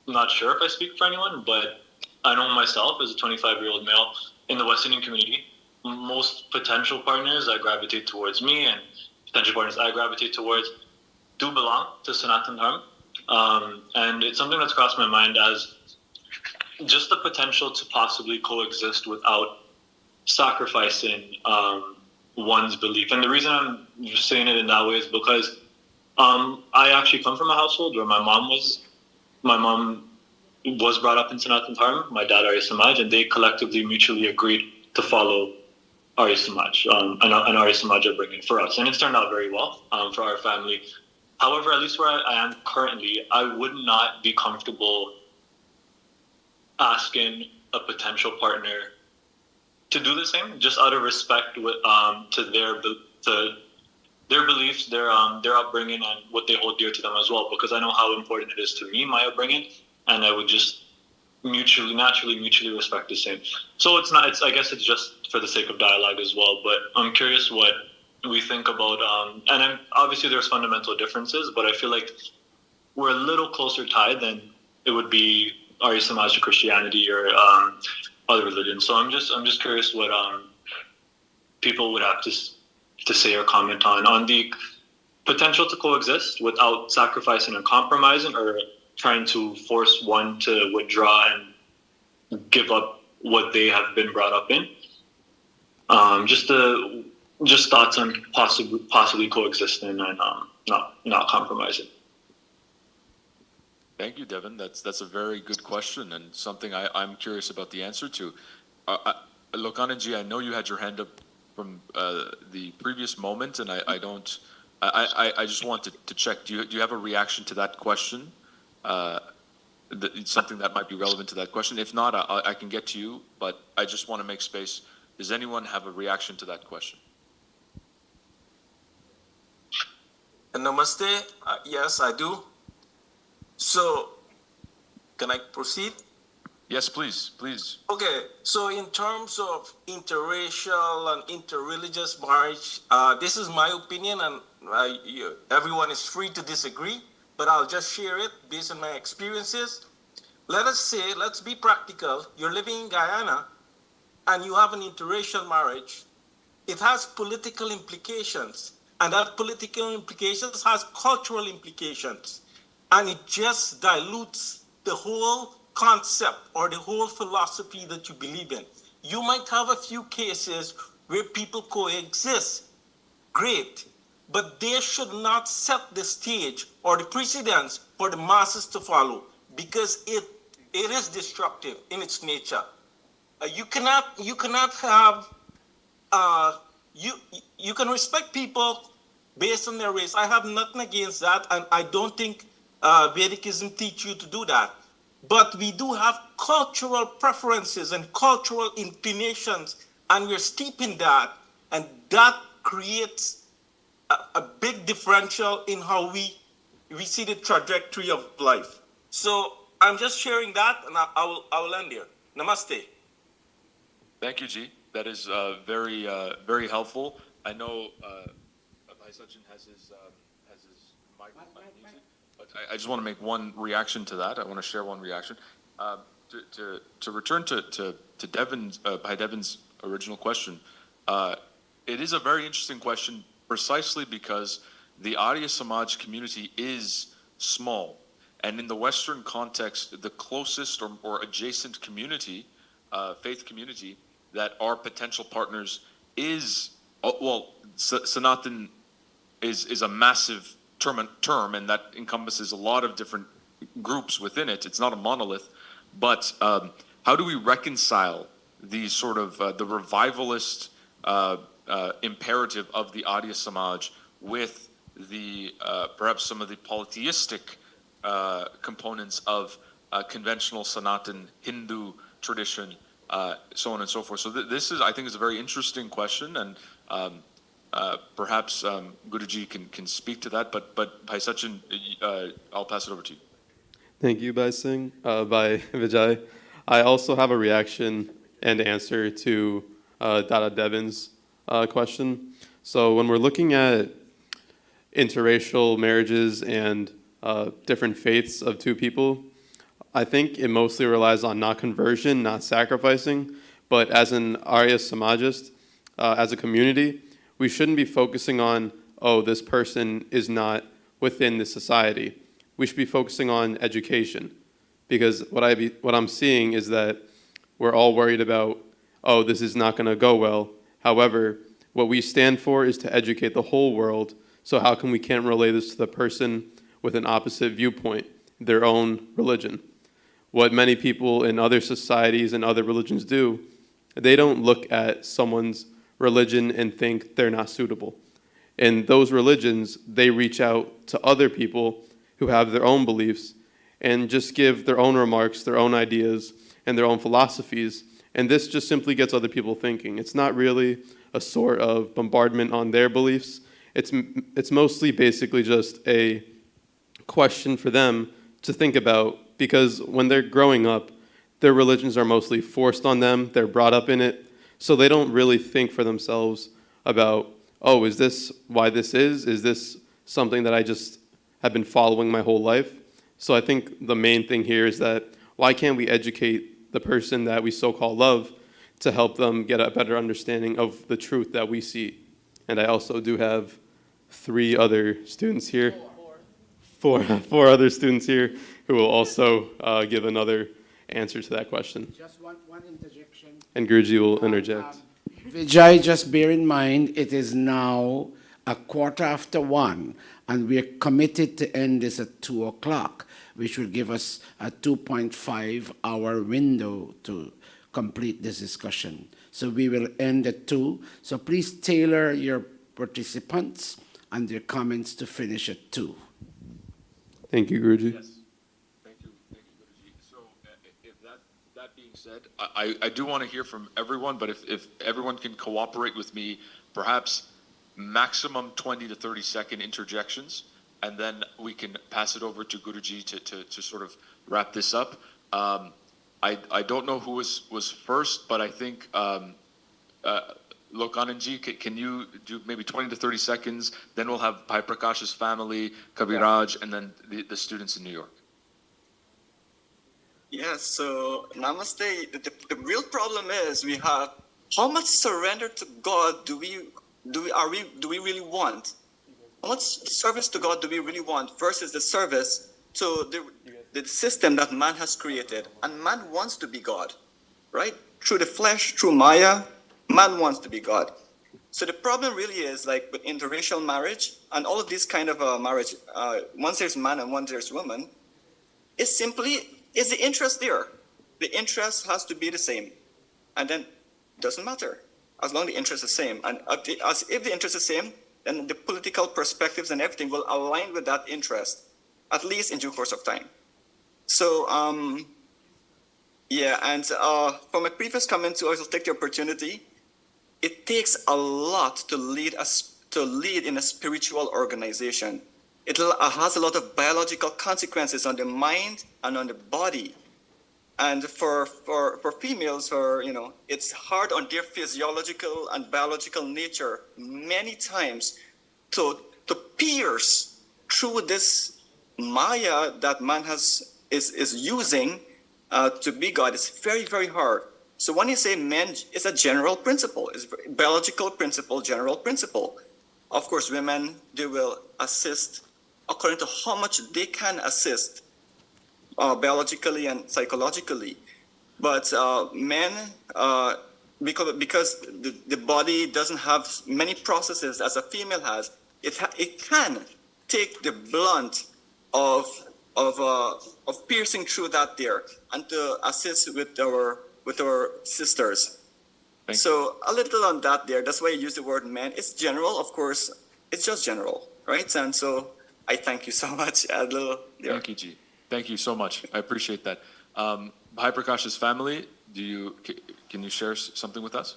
not sure if I speak for anyone, but I know myself as a 25-year-old male in the West Indian community, most potential partners that gravitate towards me and potential partners I gravitate towards do belong to Sanatan Dharma. And it's something that's crossed my mind as just the potential to possibly coexist without sacrificing one's belief. And the reason I'm just saying it in that way is because I actually come from a household where my mom was brought up in Sanatan Dharma, my dad Arya Samaj, and they collectively mutually agreed to follow Arya Samaj, an Arya Samaj upbringing for us. And it's turned out very well for our family. However, at least where I am currently, I would not be comfortable asking a potential partner to do the same, just out of respect to their beliefs, their upbringing, and what they hold dear to them as well. Because I know how important it is to me, my upbringing, and I would just naturally mutually respect the same. So I guess it's just for the sake of dialogue as well. But I'm curious what we think about, and obviously there's fundamental differences, but I feel like we're a little closer tied than it would be Arya Samaj to Christianity or other religions. So I'm just curious what people would have to say or comment on the potential to coexist without sacrificing and compromising or trying to force one to withdraw and give up what they have been brought up in. Just thoughts on possibly coexisting and not compromising. Thank you, Devin. That's a very good question and something I'm curious about the answer to. Lokananji, I know you had your hand up from the previous moment, and I just wanted to check. Do you have a reaction to that question? Something that might be relevant to that question. If not, I can get to you, but I just want to make space. Does anyone have a reaction to that question? Namaste. Yes, I do. So, can I proceed? Yes, please. Okay, so in terms of interracial and interreligious marriage, this is my opinion, and everyone is free to disagree, but I'll just share it based on my experiences. Let's be practical. You're living in Guyana, and you have an interracial marriage. It has political implications, and that political implications has cultural implications. And it just dilutes the whole concept or the whole philosophy that you believe in. You might have a few cases where people coexist, great, but they should not set the stage or the precedence for the masses to follow, because it is destructive in its nature. You cannot have, you can respect people based on their race. I have nothing against that, and I don't think Vedicism teach you to do that. But we do have cultural preferences and cultural inclinations, and we're steep in that, and that creates a big differential in how we see the trajectory of life. So I'm just sharing that, and I will end here. Namaste. Thank you, Ji. That is very helpful. I know Bhai Sachin has his But I just want to make one reaction to that. I want to share one reaction. To return to Devin's, Devin's original question, it is a very interesting question precisely because the Arya Samaj community is small. And in the Western context, the closest or adjacent community, faith community, that are potential partners is, Sanatan is a massive term, and that encompasses a lot of different groups within it. It's not a monolith. But how do we reconcile the sort of the revivalist imperative of the Arya Samaj with the perhaps some of the polytheistic components of conventional Sanatan Hindu tradition, so on and so forth? So this is, I think, is a very interesting question, and perhaps Guruji can speak to that. But Bhai Sachin, I'll pass it over to you. Thank you, Bhai Vijay. I also have a reaction and answer to Dada Devin's question. So when we're looking at interracial marriages and different faiths of two people, I think it mostly relies on not conversion, not sacrificing. But as an Arya Samajist, as a community, we shouldn't be focusing on, oh, this person is not within the society. We should be focusing on education, because what I'm seeing is that we're all worried about, oh, this is not going to go well. However, what we stand for is to educate the whole world. So how come we can't relay this to the person with an opposite viewpoint, their own religion? What many people in other societies and other religions do, they don't look at someone's religion and think they're not suitable. In those religions, they reach out to other people who have their own beliefs and just give their own remarks, their own ideas, and their own philosophies. And this just simply gets other people thinking. It's not really a sort of bombardment on their beliefs. It's mostly basically just a question for them to think about, because when they're growing up, their religions are mostly forced on them. They're brought up in it. So they don't really think for themselves about, oh, is this why this is? Is this something that I just have been following my whole life? So I think the main thing here is that why can't we educate the person that we so-called love to help them get a better understanding of the truth that we see? And I also do have four other students here who will also give another answer to that question. Just one interjection. And Guruji will interject. Vijay, just bear in mind, it is now 1:15, and we're committed to end this at 2 o'clock, which will give us a 2.5-hour window to complete this discussion. So we will end at 2. So please tailor your participants and their comments to finish at 2. Thank you, Guruji. Yes. Thank you, Guruji. So if that being said, I do want to hear from everyone, but if everyone can cooperate with me, perhaps maximum 20 to 30 second interjections, and then we can pass it over to Guruji to sort of wrap this up. I don't know who was first, but I think Lokananji, can you do maybe 20 to 30 seconds? Then we'll have Bhai Prakash's family, Kabiraj, and then the students in New York. Yes, so namaste. The real problem is we have how much surrender to God do we really want? How much service to God do we really want versus the service to the system that man has created? And man wants to be God, right? Through the flesh, through Maya, man wants to be God. So the problem really is like with interracial marriage and all of these kind of marriage, once there's man and once there's woman, is the interest there. The interest has to be the same. And then it doesn't matter as long as the interest is the same. And as if the interest is the same, then the political perspectives and everything will align with that interest, at least in due course of time. So, yeah, and from my previous comment too, I will take the opportunity. It takes a lot to lead in a spiritual organization. It has a lot of biological consequences on the mind and on the body. And for females, it's hard on their physiological and biological nature many times to pierce through this Maya that man is using to be God, is very, very hard. So when you say men, it's a general principle, it's a biological principle, general principle. Of course, women, they will assist according to how much they can assist biologically and psychologically. But men, because the body doesn't have many processes as a female has, it can take the blunt of piercing through that there and to assist with our sisters. So a little on that there. That's why I use the word men. It's general, of course. It's just general, right? And so I thank you so much. A little there. Thank you, G. Thank you so much. I appreciate that. Bhai Prakash's family, can you share something with us?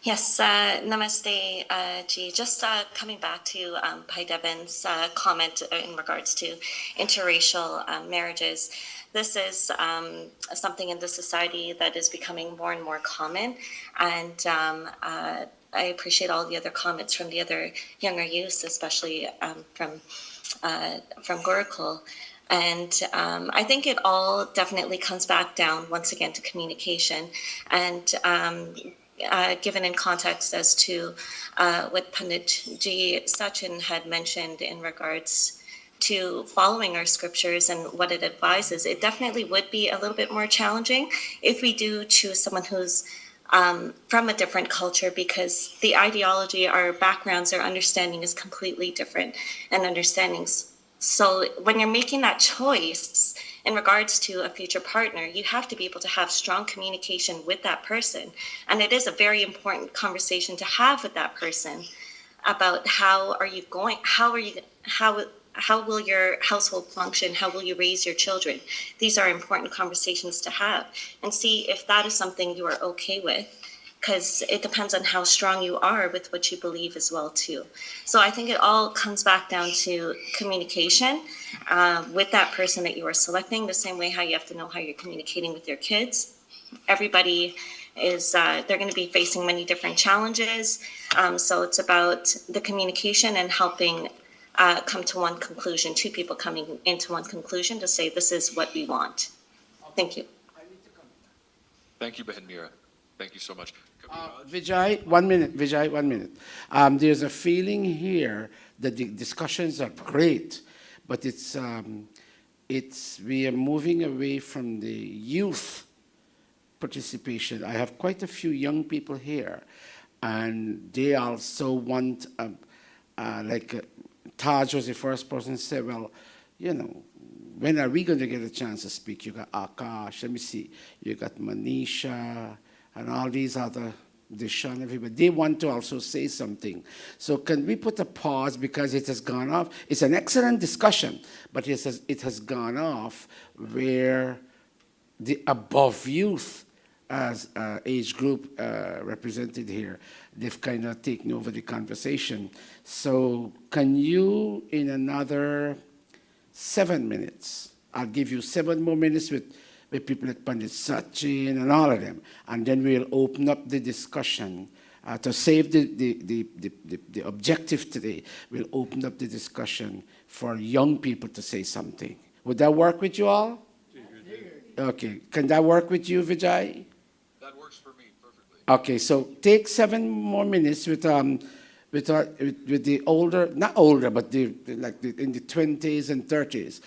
Yes, namaste, G. Just coming back to Pai Devin's comment in regards to interracial marriages. This is something in the society that is becoming more and more common, and I appreciate all the other comments from the other younger youths, especially from Gurukul. And I think it all definitely comes back down once again to communication, and given in context as to what Pandit G. Sachin had mentioned in regards to following our scriptures and what it advises, it definitely would be a little bit more challenging if we do choose someone who's from a different culture, because the ideology, our backgrounds, our understanding is completely different and understandings. So when you're making that choice in regards to a future partner, you have to be able to have strong communication with that person. And it is a very important conversation to have with that person about how will your household function? How will you raise your children? These are important conversations to have, and see if that is something you are okay with, because it depends on how strong you are with what you believe as well too. So I think it all comes back down to communication with that person that you are selecting, the same way how you have to know how you're communicating with your kids. Everybody is, they're going to be facing many different challenges. So it's about the communication and helping come to one conclusion, two people coming into one conclusion to say, this is what we want. Thank you. Thank you, Behin Mira. Thank you so much. Vijay, 1 minute. Vijay, 1 minute. There's a feeling here that the discussions are great, but we are moving away from the youth participation. I have quite a few young people here, and they also want, Taj was the first person to say, well, you know, when are we going to get a chance to speak? You got Akash, let me see, you got Manisha, and all these other, Dishan, everybody. They want to also say something. So can we put a pause, because it has gone off? It's an excellent discussion, but it has gone off where the above youth as age group represented here, they've kind of taken over the conversation. So can you, in another 7 minutes, I'll give you 7 more minutes with people like Pandit Sachin and all of them, and then we'll open up the discussion. To save the objective today, we'll open up the discussion for young people to say something. Would that work with you all? Okay, can that work with you, Vijay? That works for me perfectly. Okay, so take 7 more minutes with the older, not older, but in the 20s and 30s.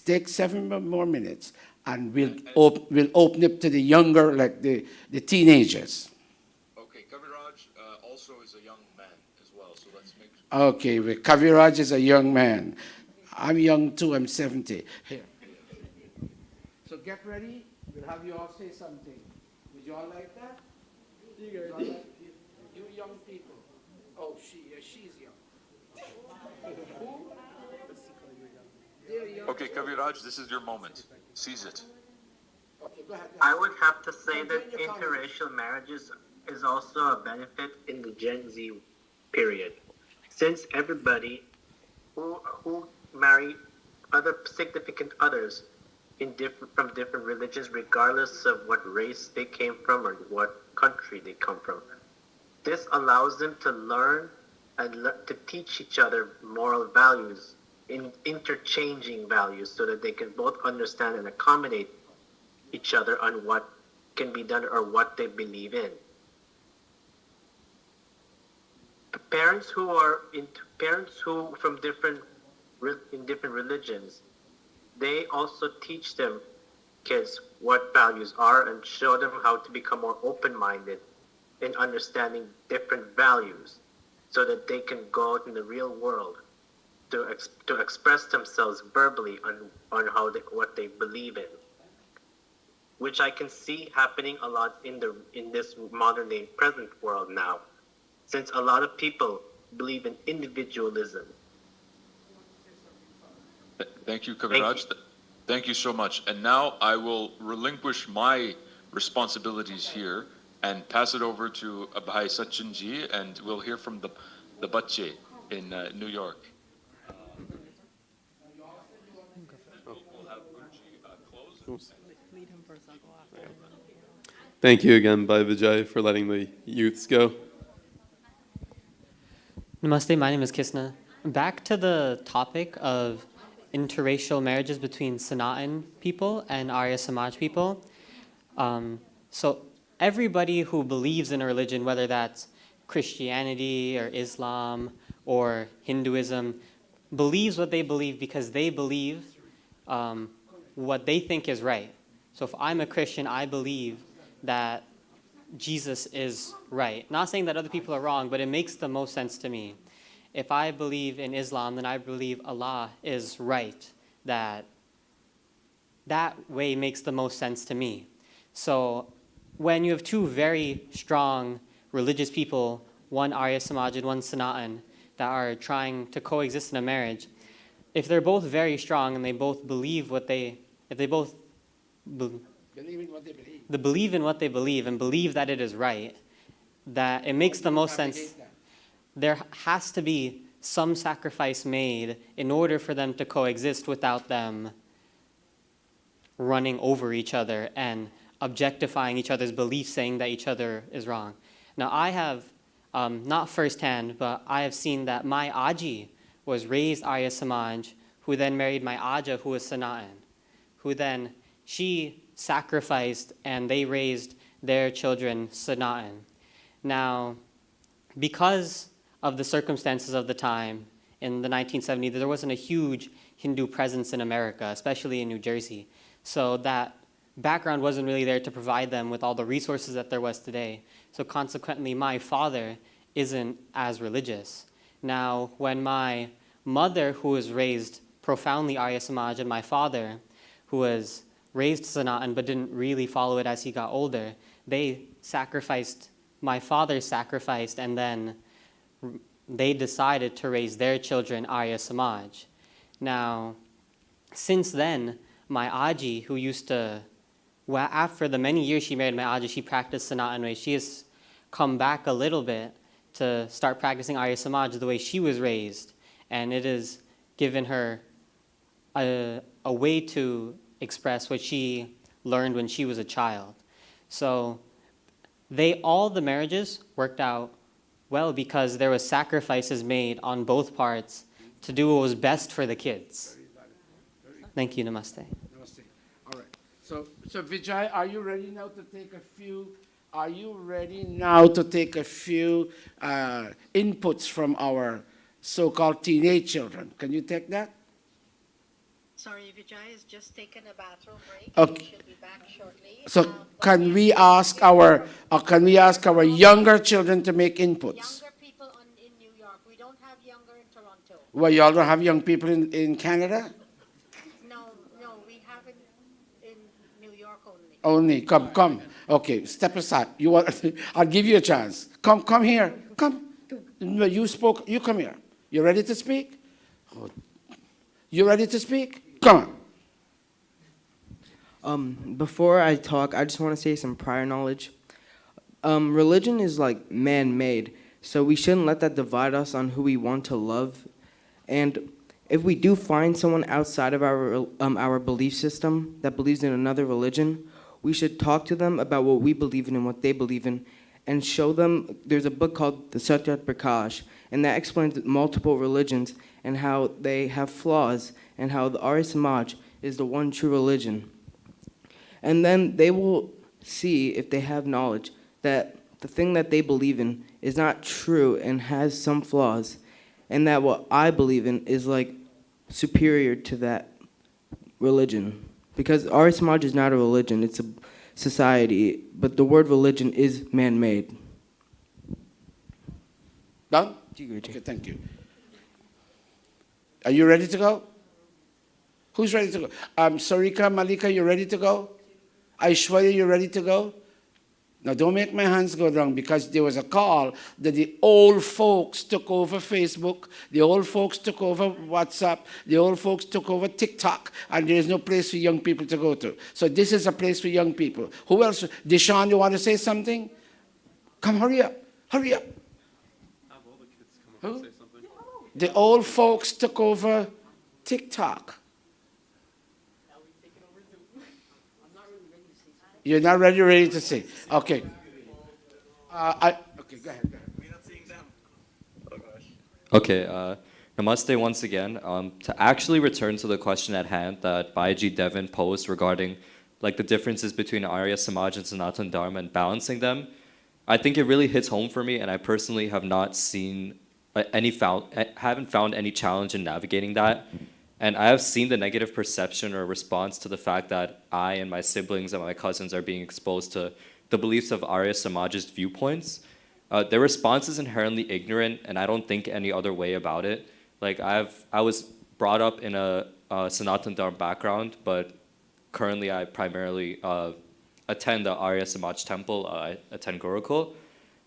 Take 7 more minutes, and we'll open up to the younger, like the teenagers. Okay, Kaviraj also is a young man as well, so let's make sure. Okay, well, Kaviraj is a young man. I'm young too, I'm 70. Here. So get ready, we'll have you all say something. Would you all like that? You young people. Oh, she's young. Who? Okay, Kaviraj, this is your moment. Seize it. Okay, go ahead. I would have to say that interracial marriages is also a benefit in the Gen Z period, since everybody who marry other significant others from different religions, regardless of what race they came from or what country they come from. This allows them to learn and to teach each other moral values interchanging values so that they can both understand and accommodate each other on what can be done or what they believe in. Parents who from different religions, they also teach them kids what values are and show them how to become more open-minded in understanding different values so that they can go out in the real world to express themselves verbally on what they believe in, which I can see happening a lot in this modern day present world now, since a lot of people believe in individualism. Thank you, Kaviraj. Thank you so much. And now I will relinquish my responsibilities here and pass it over to Abhay Sachinji, and we'll hear from the Bache in New York. Thank you again, Bhai Vijay, for letting the youths go. Namaste, my name is Kisna. Back to the topic of interracial marriages between Sanatan people and Arya Samaj people. So everybody who believes in a religion, whether that's Christianity or Islam or Hinduism, believes what they believe because they believe what they think is right. So if I'm a Christian, I believe that Jesus is right. Not saying that other people are wrong, but it makes the most sense to me. If I believe in Islam, then I believe Allah is right. That way makes the most sense to me. So when you have two very strong religious people, one Arya Samaj and one Sanatan, that are trying to coexist in a marriage, if they're both very strong and they both believe what they, if they both believe in what they believe and believe that it is right, that it makes the most sense. There has to be some sacrifice made in order for them to coexist without them running over each other and objectifying each other's beliefs, saying that each other is wrong. Now, I have, not firsthand, but I have seen that my Aji was raised Arya Samaj, who then married my Aja, who was Sanatan, who then, she sacrificed and they raised their children Sanatan. Now, because of the circumstances of the time, in the 1970s, there wasn't a huge Hindu presence in America, especially in New Jersey. So that background wasn't really there to provide them with all the resources that there was today. So consequently, my father isn't as religious. Now, when my mother, who was raised profoundly Arya Samaj, and my father, who was raised Sanatan but didn't really follow it as he got older, they sacrificed, my father sacrificed, and then they decided to raise their children Arya Samaj. Now, since then, my Aji, who used to, well, after the many years she married my Aji, she practiced Sanatan way. She has come back a little bit to start practicing Arya Samaj the way she was raised, and it has given her a way to express what she learned when she was a child. So all the marriages worked out well because there was sacrifices made on both parts to do what was best for the kids. Thank you. Namaste. Namaste. All right. So Vijay, are you ready now to take a few? Are you ready now to take a few inputs from our so-called teenage children? Can you take that? Sorry, Vijay has just taken a bathroom break. Okay. He should be back shortly. So can we ask our younger children to make inputs? Younger people in New York. We don't have younger in Toronto. Well, y'all don't have young people in Canada? No, we have it in New York only. Only. Come. Okay, step aside. I'll give you a chance. Come here. Come. You spoke. You come here. You ready to speak? You ready to speak? Come on. Before I talk, I just want to say some prior knowledge. Religion is like man-made, so we shouldn't let that divide us on who we want to love. And if we do find someone outside of our belief system that believes in another religion, we should talk to them about what we believe in and what they believe in, and show them. There's a book called The Satyat Prakash, and that explains multiple religions and how they have flaws, and how the Arya Samaj is the one true religion. And then they will see, if they have knowledge, that the thing that they believe in is not true and has some flaws, and that what I believe in is like superior to that religion. Because Arya Samaj is not a religion, it's a society, but the word religion is man-made. Done? Okay, thank you. Are you ready to go? Who's ready to go? Sarika, Malika, you ready to go? Aishwarya, you ready to go? Now, don't make my hands go down, because there was a call that the old folks took over Facebook, the old folks took over WhatsApp, the old folks took over TikTok, and there is no place for young people to go to. So this is a place for young people. Who else? Deshaun, you want to say something? Come, hurry up. Hurry up. Who? The old folks took over TikTok. You're not ready to say. Okay. Okay, go ahead. We're not seeing them. Oh gosh. Okay, namaste once again. To actually return to the question at hand that Baiji Devin posed regarding like the differences between Arya Samaj and Sanatan Dharma and balancing them, I think it really hits home for me, and I personally have not seen haven't found any challenge in navigating that. And I have seen the negative perception or response to the fact that I and my siblings and my cousins are being exposed to the beliefs of Arya Samaj's viewpoints. Their response is inherently ignorant, and I don't think any other way about it. Like I was brought up in a Sanatan Dharma background, but currently I primarily attend the Arya Samaj temple. I attend Gurukula,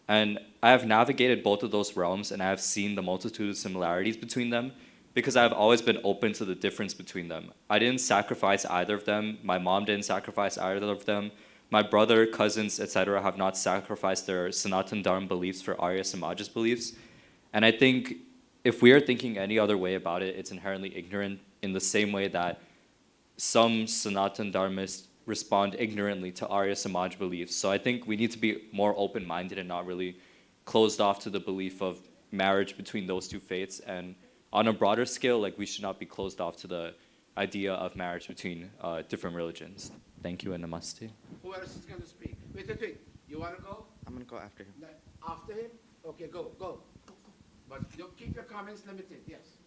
and I have navigated both of those realms, and I have seen the multitude of similarities between them, because I've always been open to the difference between them. I didn't sacrifice either of them. My mom didn't sacrifice either of them. My brother, cousins, etc. have not sacrificed their Sanatan Dharma beliefs for Arya Samaj's beliefs. And I think if we are thinking any other way about it, it's inherently ignorant, in the same way that some Sanatan Dharmists respond ignorantly to Arya Samaj beliefs. So I think we need to be more open-minded and not really closed off to the belief of marriage between those two faiths. And on a broader scale, like, we should not be closed off to the idea of marriage between different religions. Thank you and namaste. Who else is going to speak? Wait. You want to go? I'm going to go after him. After him? Okay, go. But you'll keep your comments limited, yes.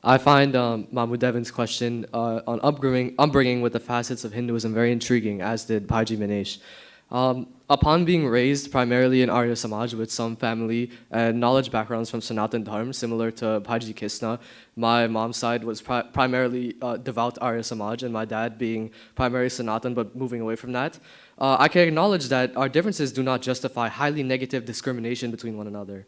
I find Mahmood Devin's question on upbringing with the facets of Hinduism very intriguing, as did Bhaiji Manesh. Upon being raised primarily in Arya Samaj with some family and knowledge backgrounds from Sanatan Dharma, similar to Bhaiji Kisna, my mom's side was primarily devout Arya Samaj, and my dad being primarily Sanatan but moving away from that. I can acknowledge that our differences do not justify highly negative discrimination between one another.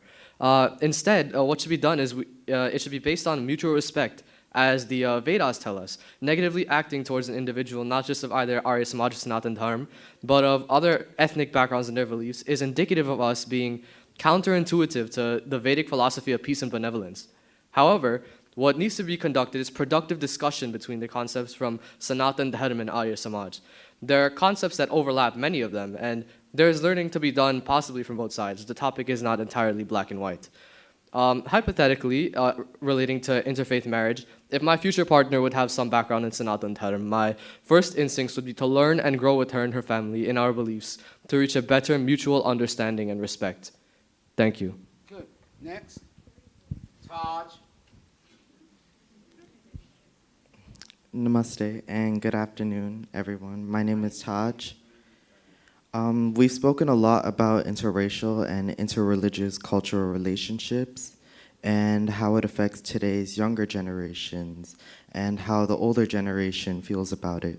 Instead, what should be done is it should be based on mutual respect, as the Vedas tell us, negatively acting towards an individual, not just of either Arya Samaj or Sanatan Dharma, but of other ethnic backgrounds and their beliefs, is indicative of us being counterintuitive to the Vedic philosophy of peace and benevolence. However, what needs to be conducted is productive discussion between the concepts from Sanatan Dharma and Arya Samaj. There are concepts that overlap, many of them, and there is learning to be done possibly from both sides. The topic is not entirely black and white. Hypothetically, relating to interfaith marriage, if my future partner would have some background in Sanatan Dharma, my first instincts would be to learn and grow with her and her family in our beliefs to reach a better mutual understanding and respect. Thank you. Good. Next. Taj. Namaste and good afternoon, everyone. My name is Taj. We've spoken a lot about interracial and interreligious cultural relationships and how it affects today's younger generations and how the older generation feels about it.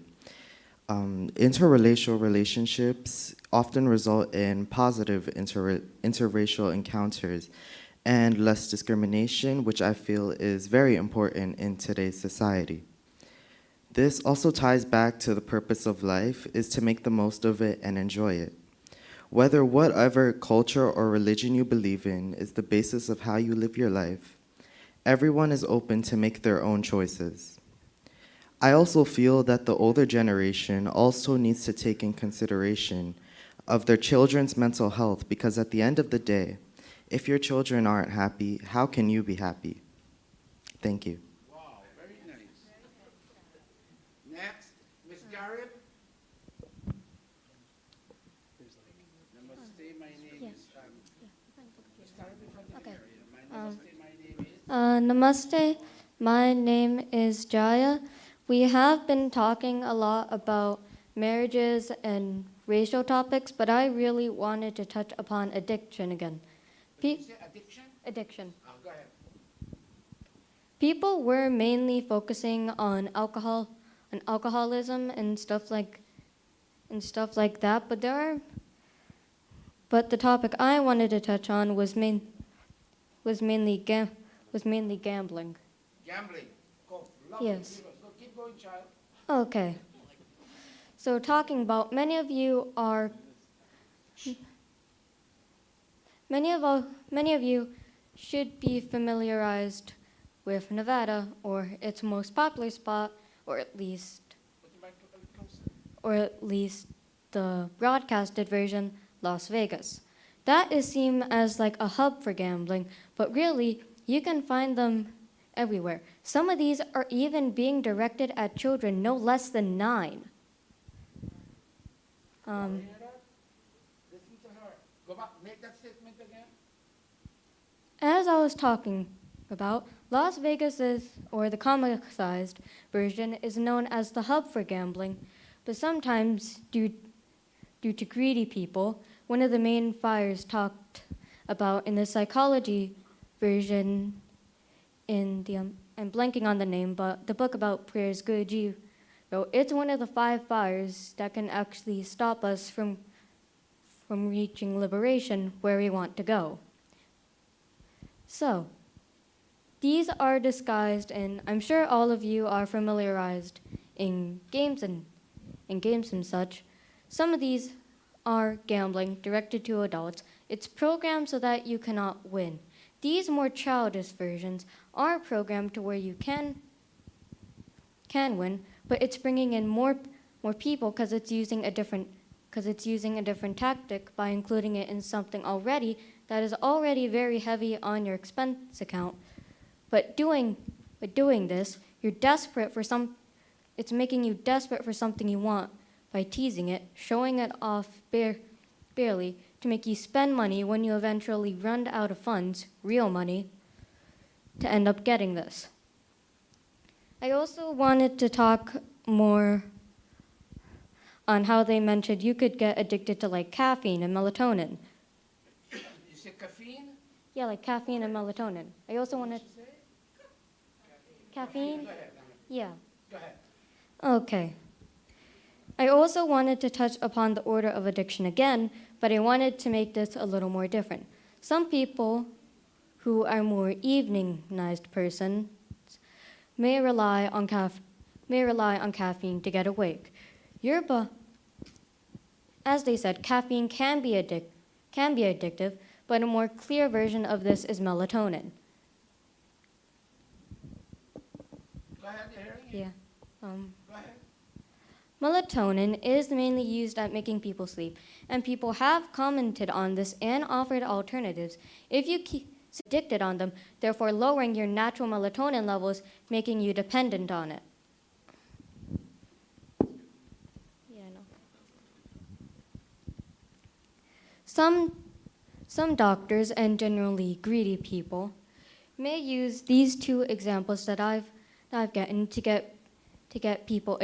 Interracial relationships often result in positive interracial encounters and less discrimination, which I feel is very important in today's society. This also ties back to the purpose of life, is to make the most of it and enjoy it. Whether whatever culture or religion you believe in is the basis of how you live your life, everyone is open to make their own choices. I also feel that the older generation also needs to take in consideration of their children's mental health, because at the end of the day, if your children aren't happy, how can you be happy? Thank you. Wow, very nice. Next, Ms. Garrett. Namaste, my name is. Okay. My name is. Namaste. My name is Jaya. We have been talking a lot about marriages and racial topics, but I really wanted to touch upon addiction again. Addiction? Addiction. Go ahead. People were mainly focusing on alcoholism and stuff like that, but the topic I wanted to touch on was mainly gambling. Gambling. Go. Yes. Go, keep going, child. Okay. So talking about many of you should be familiarized with Nevada or its most popular spot, or at least the broadcasted version, Las Vegas. That is seen as like a hub for gambling, but really you can find them everywhere. Some of these are even being directed at children no less than 9. Listen to her. Go back. Make that statement again. As I was talking about, Las Vegas or the comic-sized version, is known as the hub for gambling, but sometimes, due to greedy people, one of the main fires talked about in the psychology version, I'm blanking on the name, but the book about prayers Guruji wrote, it's one of the 5 fires that can actually stop us from reaching liberation where we want to go. So, these are disguised, and I'm sure all of you are familiarized in games and such. Some of these are gambling directed to adults. It's programmed so that you cannot win. These more childish versions are programmed to where you can win, but it's bringing in more people because it's using a different tactic by including it in something that is already very heavy on your expense account. But doing this, it's making you desperate for something you want by teasing it, showing it off barely to make you spend money when you eventually run out of funds, real money, to end up getting this. I also wanted to talk more on how they mentioned you could get addicted to like caffeine and melatonin. You say caffeine? Yeah, like caffeine and melatonin. I also wanted... Caffeine? Go ahead. Yeah. Go ahead. Okay. I also wanted to touch upon the order of addiction again, but I wanted to make this a little more different. Some people who are more eveningized persons may rely on caffeine to get awake. As they said, caffeine can be addictive, but a more clear version of this is melatonin. Go ahead, you're hearing Yeah. Go ahead. Melatonin is mainly used at making people sleep, and people have commented on this and offered alternatives. If you keep addicted on them, therefore lowering your natural melatonin levels, making you dependent on it. Yeah, I know. Some doctors and generally greedy people may use these 2 examples that I've gotten to get people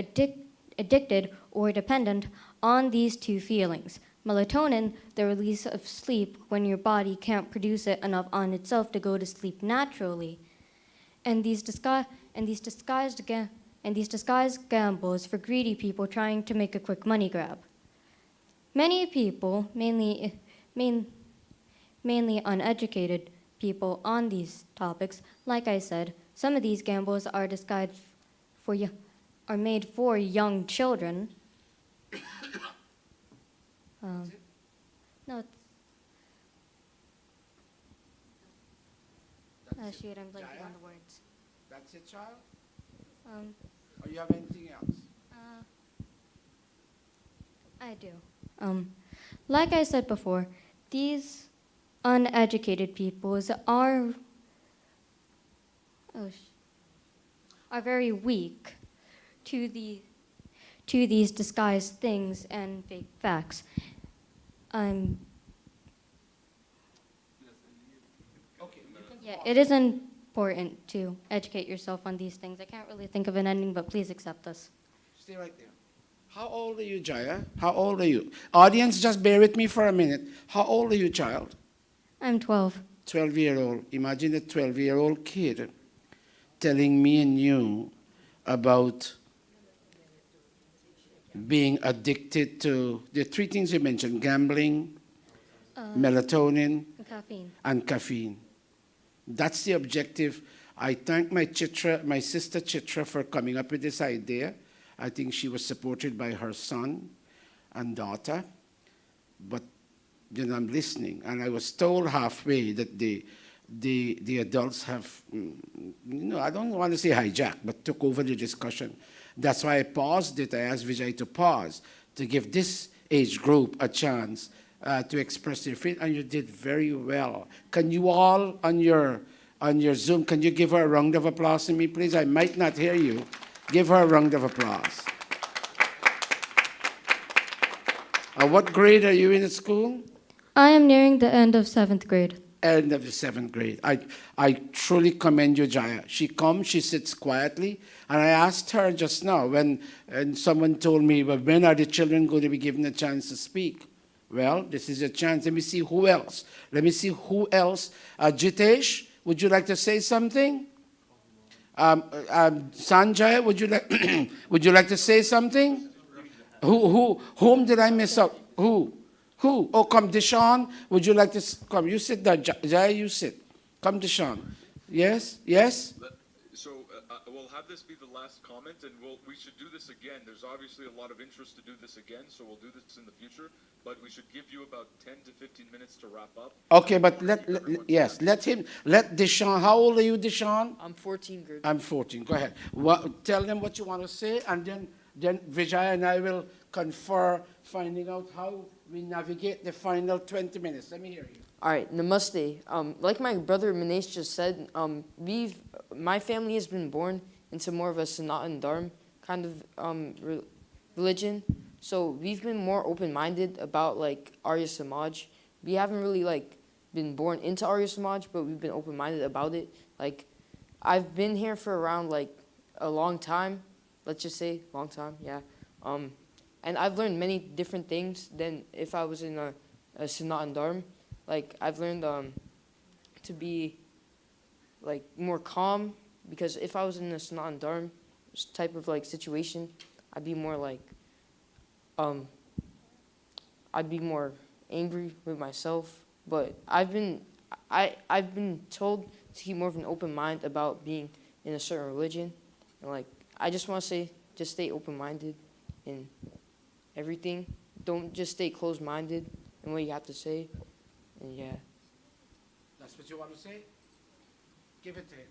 addicted or dependent on these 2 feelings. Melatonin, the release of sleep when your body can't produce it enough on itself to go to sleep naturally, and these disguised gambles for greedy people trying to make a quick money grab. Many people, mainly uneducated people on these topics, like I said, some of these gambles are made for young children. No, it's... shoot, I'm blanking on the words. That's it, child? Um, Or you have anything else? I do. Like I said before, these uneducated peoples are very weak to these disguised things and fake facts. Yeah, it is important to educate yourself on these things. I can't really think of an ending, but please accept us. Stay right there. How old are you, Jaya? How old are you? Audience, just bear with me for a minute. How old are you, child? I'm 12. 12-year-old. Imagine a 12-year-old kid telling me and you about being addicted to the three things you mentioned: gambling, melatonin, and caffeine. That's the objective. I thank my sister Chitra, for coming up with this idea. I think she was supported by her son and daughter. But then I'm listening, and I was told halfway that the adults have, I don't want to say hijacked, but took over the discussion. That's why I paused it. I asked Vijay to pause to give this age group a chance to express their faith, and you did very well. Can you all on your Zoom, can you give her a round of applause to me, please? I might not hear you. Give her a round of applause. What grade are you in at school? I am nearing the end of 7th grade. End of the 7th grade. I truly commend you, Jaya. She comes, she sits quietly, and I asked her just now and someone told me, well, when are the children going to be given a chance to speak? Well, this is a chance. Let me see who else. Jitesh, would you like to say something? Sanjay, would you like to say something? Whom did I miss out? Who? Oh, come, Deshaun. Would you like to come? You sit there, Jaya. You sit. Come, Deshaun. Yes. So we'll have this be the last comment, and we should do this again. There's obviously a lot of interest to do this again, so we'll do this in the future. But we should give you about 10 to 15 minutes to wrap up. Okay, but let Deshaun. How old are you, Deshaun? I'm 14, grade. I'm 14. Go ahead. Tell them what you want to say, and then Vijay and I will confer, finding out how we navigate the final 20 minutes. Let me hear you. All right, namaste. Like my brother Manesh just said, my family has been born into more of a Sanatan Dharma kind of religion. So we've been more open-minded about like Arya Samaj. We haven't really been born into Arya Samaj, but we've been open-minded about it. Like, I've been here for around a long time. Let's just say long time, yeah. And I've learned many different things than if I was in a Sanatan Dharma. Like, I've learned to be more calm, because if I was in a Sanatan Dharma type of situation, I'd be more I'd be more angry with myself. But I've been told to keep more of an open mind about being in a certain religion, and I just want to say, just stay open-minded in everything. Don't just stay closed-minded in what you have to say. And yeah. That's what you want to say? Give it to him.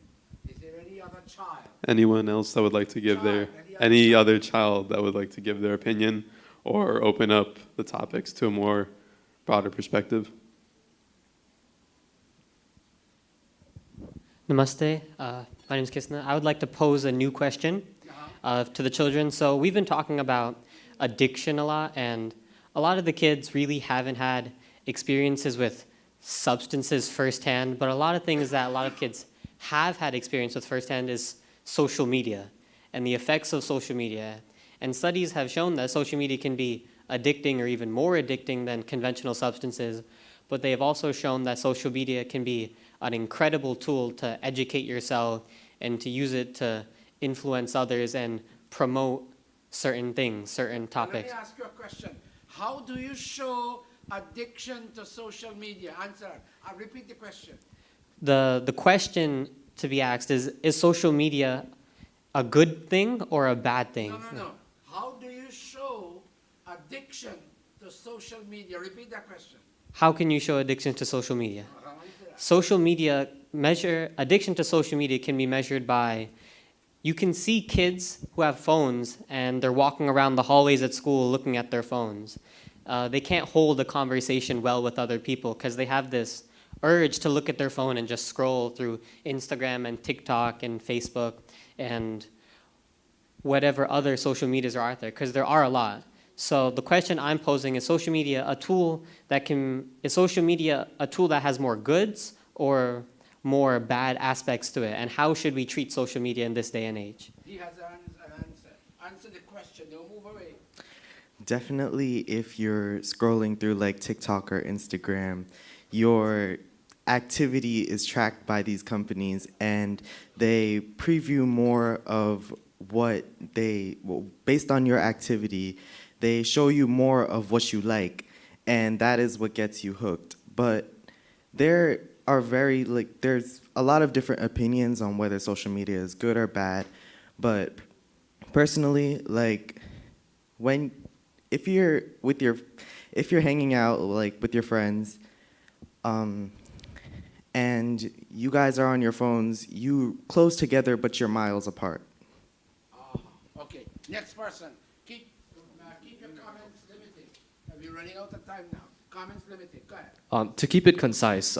Is there any other child? Anyone else that would like to give any other child that would like to give their opinion or open up the topics to a more broader perspective? Namaste. My name is Kisna. I would like to pose a new question to the children. So we've been talking about addiction a lot, and a lot of the kids really haven't had experiences with substances firsthand, but a lot of things that a lot of kids have had experience with firsthand is social media and the effects of social media. And studies have shown that social media can be addicting or even more addicting than conventional substances, but they have also shown that social media can be an incredible tool to educate yourself and to use it to influence others and promote certain things, certain topics. Let me ask you a question. How do you show addiction to social media? Answer. I'll repeat the question. The question to be asked is social media a good thing or a bad thing? No. How do you show addiction to social media? Repeat that question. How can you show addiction to social media? Social media addiction to social media can be measured by, you can see kids who have phones and they're walking around the hallways at school looking at their phones. they can't hold a conversation well with other people because they have this urge to look at their phone and just scroll through Instagram and TikTok and Facebook and whatever other social medias are out there, because there are a lot. So the question I'm posing is social media a tool that has more goods or more bad aspects to it? And how should we treat social media in this day and age? He has an answer. Answer the question. Don't move away. Definitely, if you're scrolling through like TikTok or Instagram, your activity is tracked by these companies and they preview more of what based on your activity, they show you more of what you like, and that is what gets you hooked. But there's a lot of different opinions on whether social media is good or bad. But personally, like if you're hanging out like with your friends, and you guys are on your phones, you close together, but you're miles apart. Okay, next person. Keep your comments limited. We're running out of time now. Comments limited. Go ahead. To keep it concise,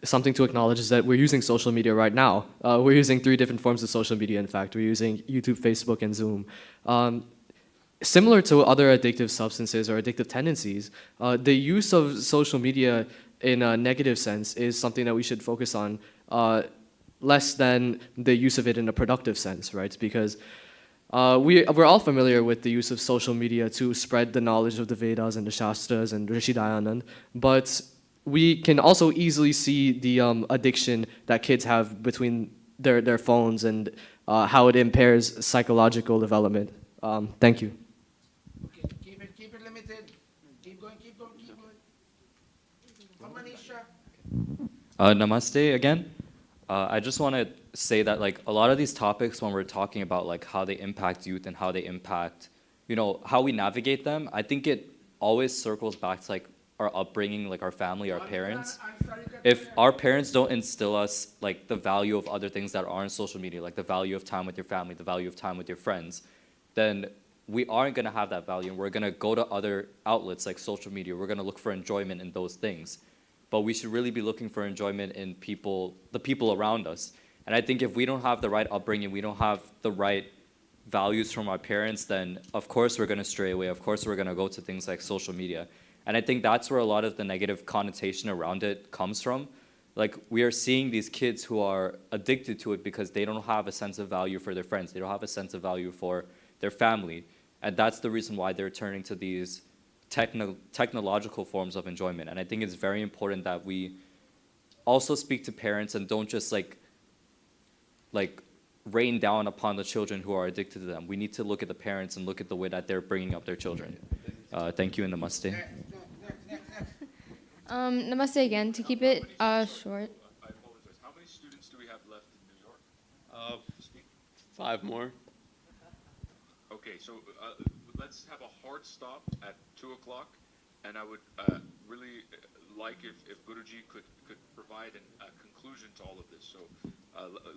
something to acknowledge is that we're using social media right now. We're using 3 different forms of social media, in fact. We're using YouTube, Facebook, and Zoom. Similar to other addictive substances or addictive tendencies, the use of social media in a negative sense is something that we should focus on less than the use of it in a productive sense, right? Because we're all familiar with the use of social media to spread the knowledge of the Vedas and the Shastras and Rishi Dayanand, but we can also easily see the addiction that kids have between their phones and how it impairs psychological development. Thank you. Okay, keep it limited. Keep going. Manisha. Namaste again. I just want to say that like a lot of these topics, when we're talking about like how they impact youth and how they impact, how we navigate them, I think it always circles back to like our upbringing, like our family, our parents. If our parents don't instill us like the value of other things that aren't social media, like the value of time with your family, the value of time with your friends, then we aren't going to have that value, and we're going to go to other outlets like social media. We're going to look for enjoyment in those things. But we should really be looking for enjoyment in the people around us. And I think if we don't have the right upbringing, we don't have the right values from our parents, then of course we're going to stray away. Of course we're going to go to things like social media. And I think that's where a lot of the negative connotation around it comes from. Like, we are seeing these kids who are addicted to it because they don't have a sense of value for their friends. They don't have a sense of value for their family. And that's the reason why they're turning to these technological forms of enjoyment. And I think it's very important that we also speak to parents and don't just like rain down upon the children who are addicted to them. We need to look at the parents and look at the way that they're bringing up their children. Thank you and namaste. Namaste again. To keep it short. I apologize. How many students do we have left in New York? 5 more. Okay, so let's have a hard stop at 2 o'clock, and I would really like if Guruji could provide a conclusion to all of this. So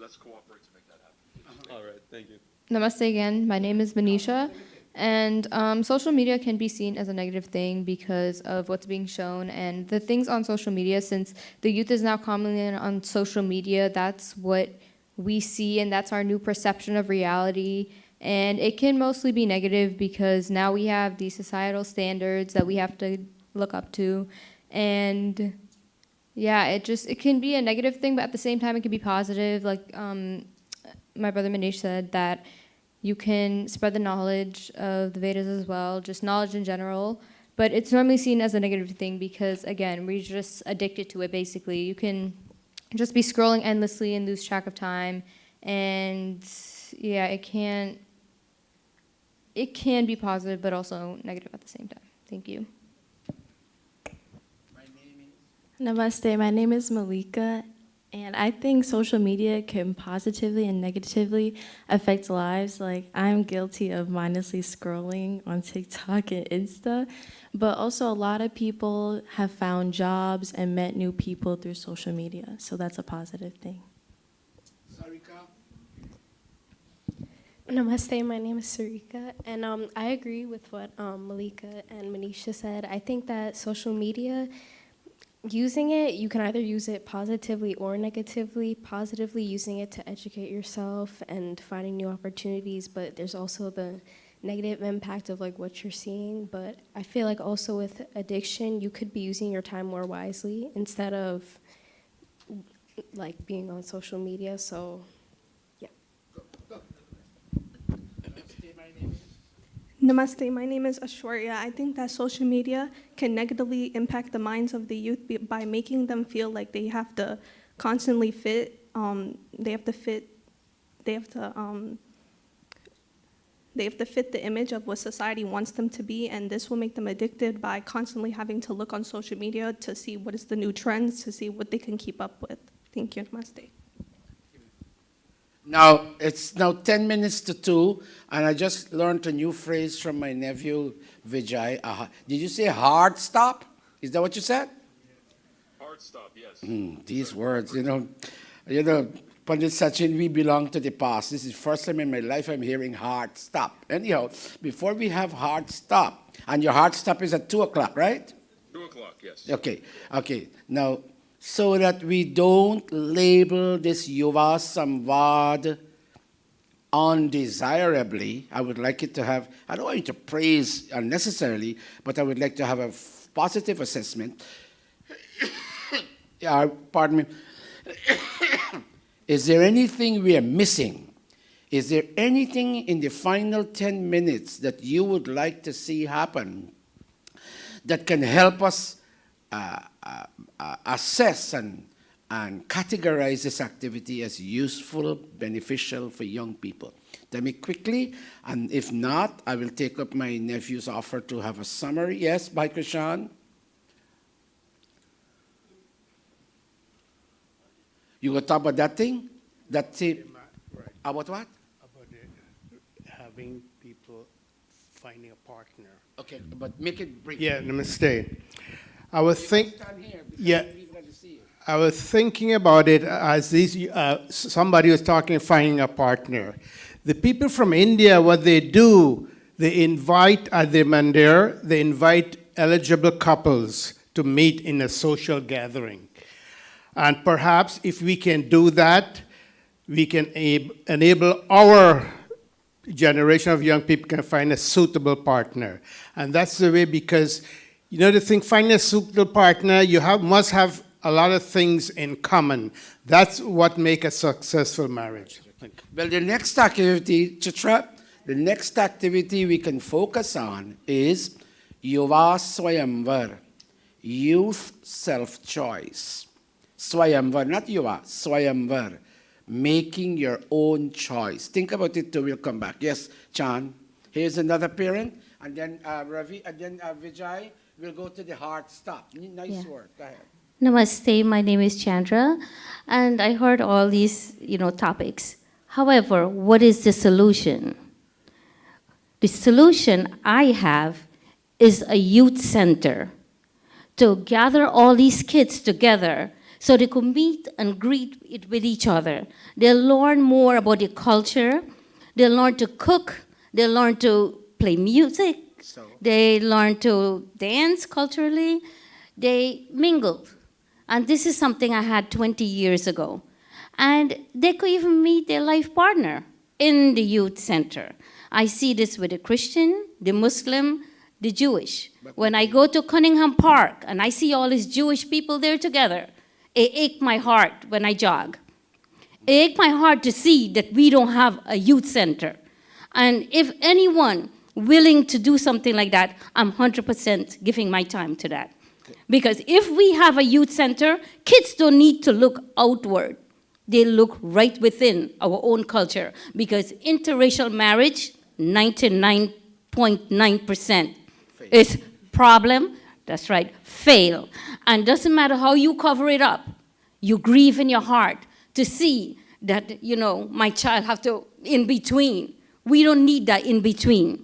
let's cooperate to make that happen. All right, thank you. Namaste again. My name is Manisha. And social media can be seen as a negative thing because of what's being shown and the things on social media. Since the youth is now commonly on social media, that's what we see and that's our new perception of reality. And it can mostly be negative because now we have these societal standards that we have to look up to. And yeah, it can be a negative thing, but at the same time it can be positive. Like my brother Manish said, that you can spread the knowledge of the Vedas as well, just knowledge in general. But it's normally seen as a negative thing because, again, we're just addicted to it, basically. You can just be scrolling endlessly and lose track of time. And, yeah, it can be positive, but also negative at the same time. Thank you. Namaste, my name is Malika. And I think social media can positively and negatively affect lives. Like, I'm guilty of mindlessly scrolling on TikTok and Insta, but also a lot of people have found jobs and met new people through social media. So that's a positive thing. Sarika? Namaste, my name is Sarika, and I agree with what Malika and Manisha said. I think that social media, using it, you can either use it positively or negatively. Positively, using it to educate yourself and finding new opportunities, but there's also the negative impact of like what you're seeing. But I feel like also with addiction, you could be using your time more wisely instead of like being on social media. So Namaste, my name is Ashwarya. I think that social media can negatively impact the minds of the youth by making them feel like they have to constantly fit, they have to fit the image of what society wants them to be, and this will make them addicted by constantly having to look on social media to see what is the new trends, to see what they can keep up with. Thank you, Namaste. Now, it's now 10 minutes to 2, and I just learned a new phrase from my nephew, Vijay. Did you say hard stop? Is that what you said? Hard stop, yes. These words, Pandit Sachin, we belong to the past. This is the first time in my life I'm hearing hard stop. Anyhow, before we have hard stop, and your hard stop is at 2 o'clock, right? 2 o'clock, yes. Okay. Now, so that we don't label this Yuva Samvad undesirably, I would like it to have, I don't want you to praise unnecessarily, but I would like to have a positive assessment. Pardon me. Is there anything we are missing? Is there anything in the final 10 minutes that you would like to see happen that can help us assess and categorize this activity as useful, beneficial for young people? Tell me quickly, and if not, I will take up my nephew's offer to have a summary. Yes, by Krishan? You going to talk about that thing? That's it. Right. About what? About having people finding a partner. Okay, but make it brief. Yeah, namaste. I was thinking about it as somebody was talking, finding a partner. The people from India, what they do, they invite at the mandir, they invite eligible couples to meet in a social gathering. And perhaps if we can do that, we can enable our generation of young people can find a suitable partner. And that's the way, because to think finding a suitable partner, you must have a lot of things in common. That's what makes a successful marriage. Well, the next activity, Chitra, the next activity we can focus on is Yuva Swayamvar, youth self-choice. Swayamvar, not Yuva, Swayamvar, making your own choice. Think about it till we'll come back. Yes, Chan. Here's another parent, and then Ravi, and then Vijay. We'll go to the hard stop. Nice word. Go ahead. Namaste, my name is Chandra, and I heard all these, topics. However, what is the solution? The solution I have is a youth center to gather all these kids together so they could meet and greet with each other. They'll learn more about the culture. They'll learn to cook. They'll learn to play music. They learn to dance culturally. They mingle. And this is something I had 20 years ago. And they could even meet their life partner in the youth center. I see this with the Christian, the Muslim, the Jewish. When I go to Cunningham Park and I see all these Jewish people there together, it aches my heart when I jog. It aches my heart to see that we don't have a youth center. And if anyone willing to do something like that, I'm 100% giving my time to that. Because if we have a youth center, kids don't need to look outward. They look right within our own culture. Because interracial marriage, 99.9% is problem, that's right, fail. And doesn't matter how you cover it up, you grieve in your heart to see that, my child have to in between. We don't need that in between.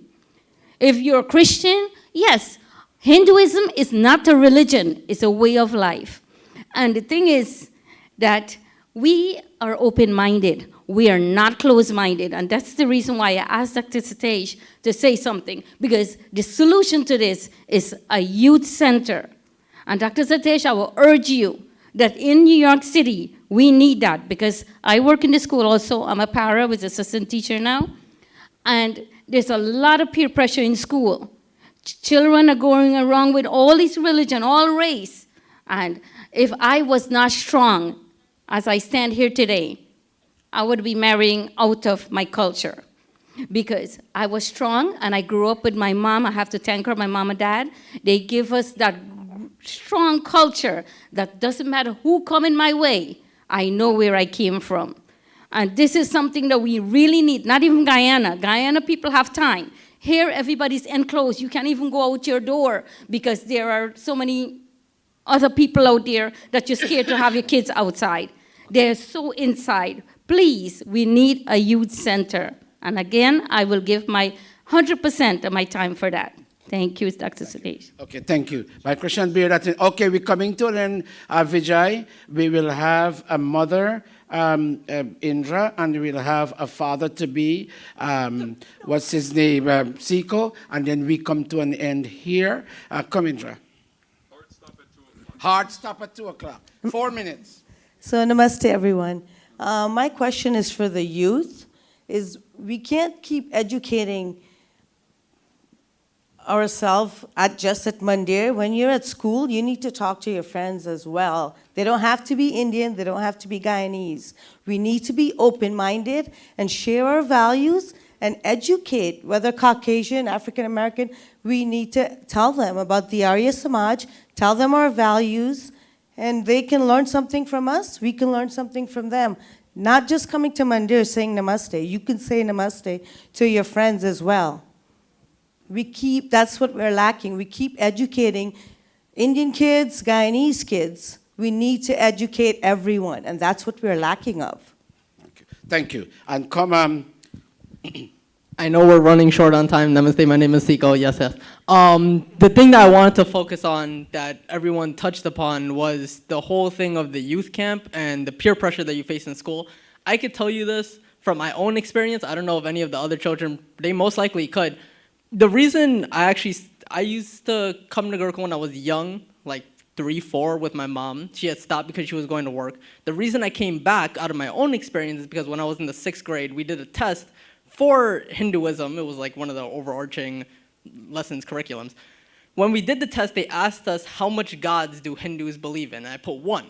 If you're a Christian, yes, Hinduism is not a religion, it's a way of life. And the thing is that we are open-minded. we are not closed-minded, and that's the reason why I asked Dr. Satish to say something, because the solution to this is a youth center. And Dr. Satish, I will urge you that in New York City, we need that, because I work in the school also. I'm a para with assistant teacher now, and there's a lot of peer pressure in school. Children are going around with all this religion, all race, and if I was not strong, as I stand here today, I would be marrying out of my culture, because I was strong and I grew up with my mom. I have to thank her, my mom and dad. They give us that strong culture that doesn't matter who come in my way, I know where I came from. And this is something that we really need, not even Guyana. Guyana people have time. Here, everybody's enclosed. You can't even go out your door because there are so many other people out there that you're scared to have your kids outside. They're so inside. Please, we need a youth center. And again, I will give my 100% of my time for that. Thank you, Dr. Satish. Okay, thank you. My question be that, okay, we're coming to an end, Vijay. We will have a mother, Indra, and we will have a father-to-be, what's his name, Siko, and then we come to an end here. Come, Indra. Hard stop at 2 o'clock. 4 minutes. So, namaste, everyone. My question is for the youth, is we can't keep educating ourselves just at Mandir. When you're at school, you need to talk to your friends as well. They don't have to be Indian, they don't have to be Guyanese. We need to be open-minded and share our values and educate, whether Caucasian, African American. We need to tell them about the Arya Samaj, tell them our values, and they can learn something from us, we can learn something from them. Not just coming to Mandir saying namaste. You can say namaste to your friends as well. That's what we're lacking. We keep educating Indian kids, Guyanese kids. We need to educate everyone, and that's what we're lacking of. Okay. Thank you. And come, I know we're running short on time. Namaste, my name is Siko. Yes, yes. The thing that I wanted to focus on that everyone touched upon was the whole thing of the youth camp and the peer pressure that you face in school. I could tell you this from my own experience. I don't know if any of the other children, they most likely could. The reason I used to come to Gurukula when I was young, like 3, 4 with my mom. She had stopped because she was going to work. The reason I came back out of my own experience is because when I was in the 6th grade, we did a test for Hinduism. It was like one of the overarching lessons, curriculums. When we did the test, they asked us how much gods do Hindus believe in, and I put 1,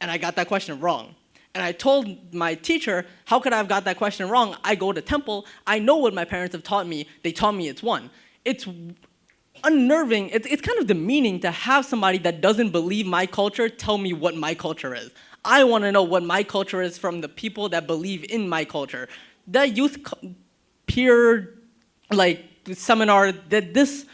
and I got that question wrong. And I told my teacher, how could I have got that question wrong? I go to temple, I know what my parents have taught me, they taught me it's 1. It's unnerving, it's kind of demeaning to have somebody that doesn't believe my culture tell me what my culture is. I want to know what my culture is from the people that believe in my culture. The youth peer seminar, that this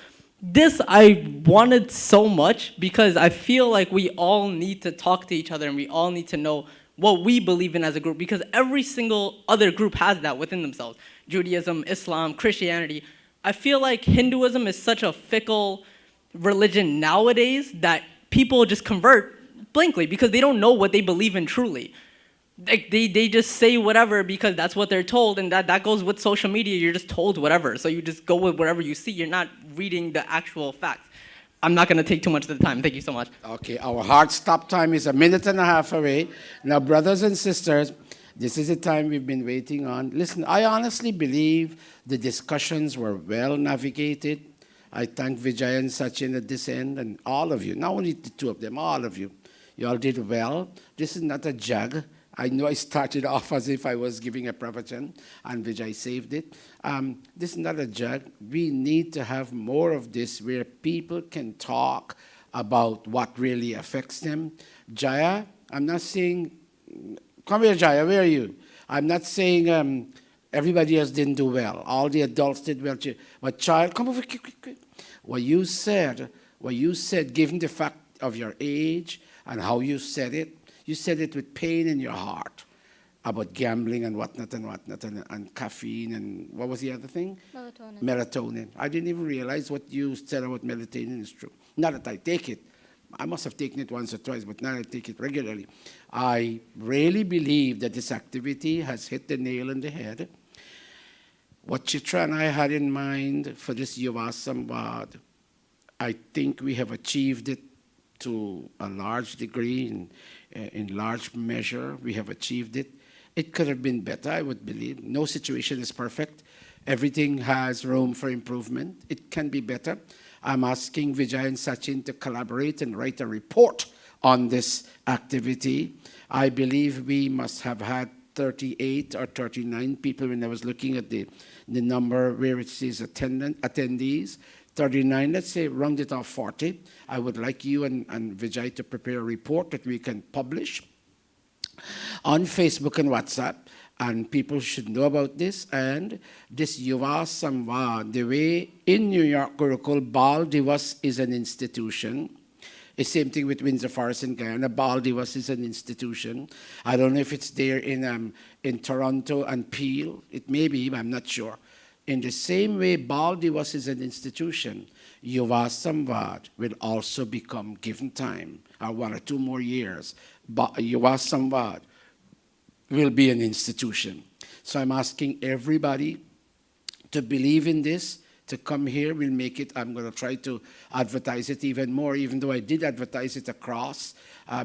I wanted so much because I feel like we all need to talk to each other and we all need to know what we believe in as a group, because every single other group has that within themselves. Judaism, Islam, Christianity. I feel like Hinduism is such a fickle religion nowadays that people just convert blankly because they don't know what they believe in truly. Like they just say whatever because that's what they're told, and that goes with social media. You're just told whatever, so you just go with whatever you see. You're not reading the actual facts. I'm not going to take too much of the time. Thank you so much. Okay, our hard stop time is 1.5 minutes away. Now, brothers and sisters, this is the time we've been waiting on. Listen, I honestly believe the discussions were well navigated. I thank Vijay and Sachin at this end, and all of you, not only the 2 of them, all of you. You all did well. This is not a jug. I know I started off as if I was giving a pravachan, and Vijay saved it. This is not a jug. We need to have more of this where people can talk about what really affects them. Jaya, I'm not saying, come here, Jaya, where are you? I'm not saying everybody else didn't do well. All the adults did well. But child, come over, quick. What you said, given the fact of your age and how you said it with pain in your heart about gambling and whatnot, and caffeine, and what was the other thing? Melatonin. I didn't even realize what you said about melatonin is true. Not that I take it, I must have taken it once or twice, but now I take it regularly. I really believe that this activity has hit the nail on the head. What Chitra and I had in mind for this Yuva Samvad, I think we have achieved it to a large degree, in large measure, we have achieved it. It could have been better, I would believe. No situation is perfect. Everything has room for improvement. It can be better. I'm asking Vijay and Sachin to collaborate and write a report on this activity. I believe we must have had 38 or 39 people when I was looking at the number where it says attendees. 39, let's say, round it off 40. I would like you and Vijay to prepare a report that we can publish on Facebook and WhatsApp, and people should know about this. And this Yuva Samvad, the way in New York Gurukul, Bal Divas is an institution. The same thing with Windsor Forest in Guyana. Bal Divas is an institution. I don't know if it's there in Toronto and Peel. It may be, but I'm not sure. In the same way Bal Divas is an institution, Yuva Samvad will also become, given time, or 1 or 2 more years, Yuva Samvad will be an institution. So I'm asking everybody to believe in this, to come here. We'll make it, I'm going to try to advertise it even more, even though I did advertise it across.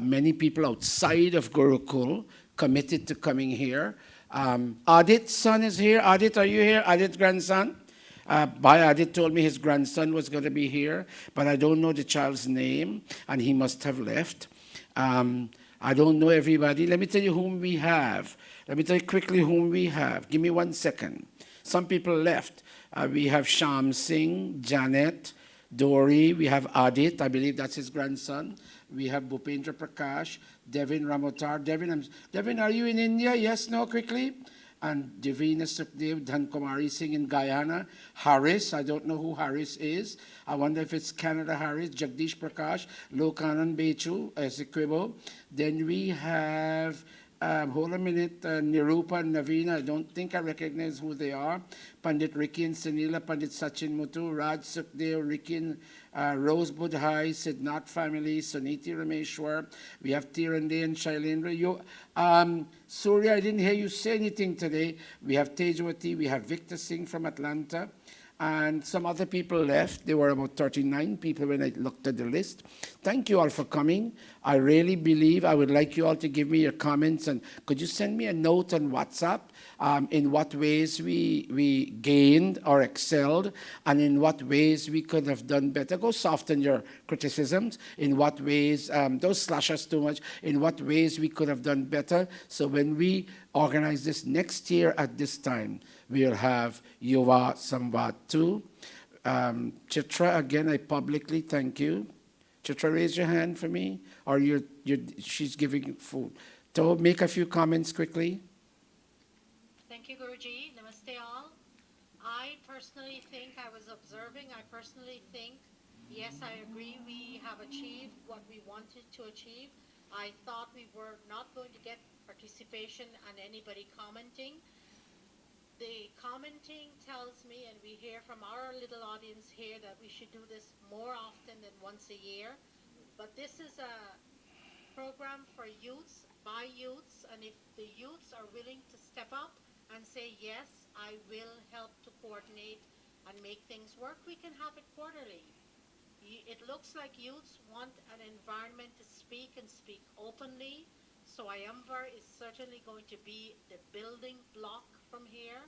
Many people outside of Gurukul committed to coming here. Adit's son is here. Adit, are you here? Adit's grandson? Adit told me his grandson was going to be here, but I don't know the child's name, and he must have left. I don't know everybody. Let me tell you whom we have. Let me tell you quickly whom we have. Give me 1 second. Some people left. We have Sham Singh, Janet, Dory. We have Adit. I believe that's his grandson. We have Bhupendra Prakash, Devin Ramotar. Devin, are you in India? Yes, no, quickly. And Divina Sukhdev, Dhankumari Singh in Guyana. Harris, I don't know who Harris is. I wonder if it's Canada Harris. Jagdish Prakash, Lokanan Bechu, Esequibo. Then we have, hold a minute, Nirupa and Navina. I don't think I recognize who they are. Pandit Ricky and Sunila, Pandit Sachin Muthu, Raj Sukhdev, Ricky and Rose Budhai, Sidnath family, Suniti Rameshwar. We have Tirande and Shailendra. Surya, I didn't hear you say anything today. We have Tejwati, we have Victor Singh from Atlanta, and some other people left. There were about 39 people when I looked at the list. Thank you all for coming. I really believe I would like you all to give me your comments, and could you send me a note on WhatsApp in what ways we gained or excelled, and in what ways we could have done better. Go soften your criticisms. In what ways, don't slash us too much, in what ways we could have done better. So when we organize this next year at this time, we'll have Yuva Samvad 2. Chitra, again, I publicly thank you. Chitra, raise your hand for me, or she's giving food. So make a few comments quickly. Thank you, Guruji. Namaste all. I personally think, I was observing, I personally think, yes, I agree, we have achieved what we wanted to achieve. I thought we were not going to get participation and anybody commenting. The commenting tells me, and we hear from our little audience here, that we should do this more often than once a year. But this is a program for youths, by youths, and if the youths are willing to step up and say, yes, I will help to coordinate and make things work, we can have it quarterly. It looks like youths want an environment to speak and speak openly. So Ayamvar is certainly going to be the building block from here.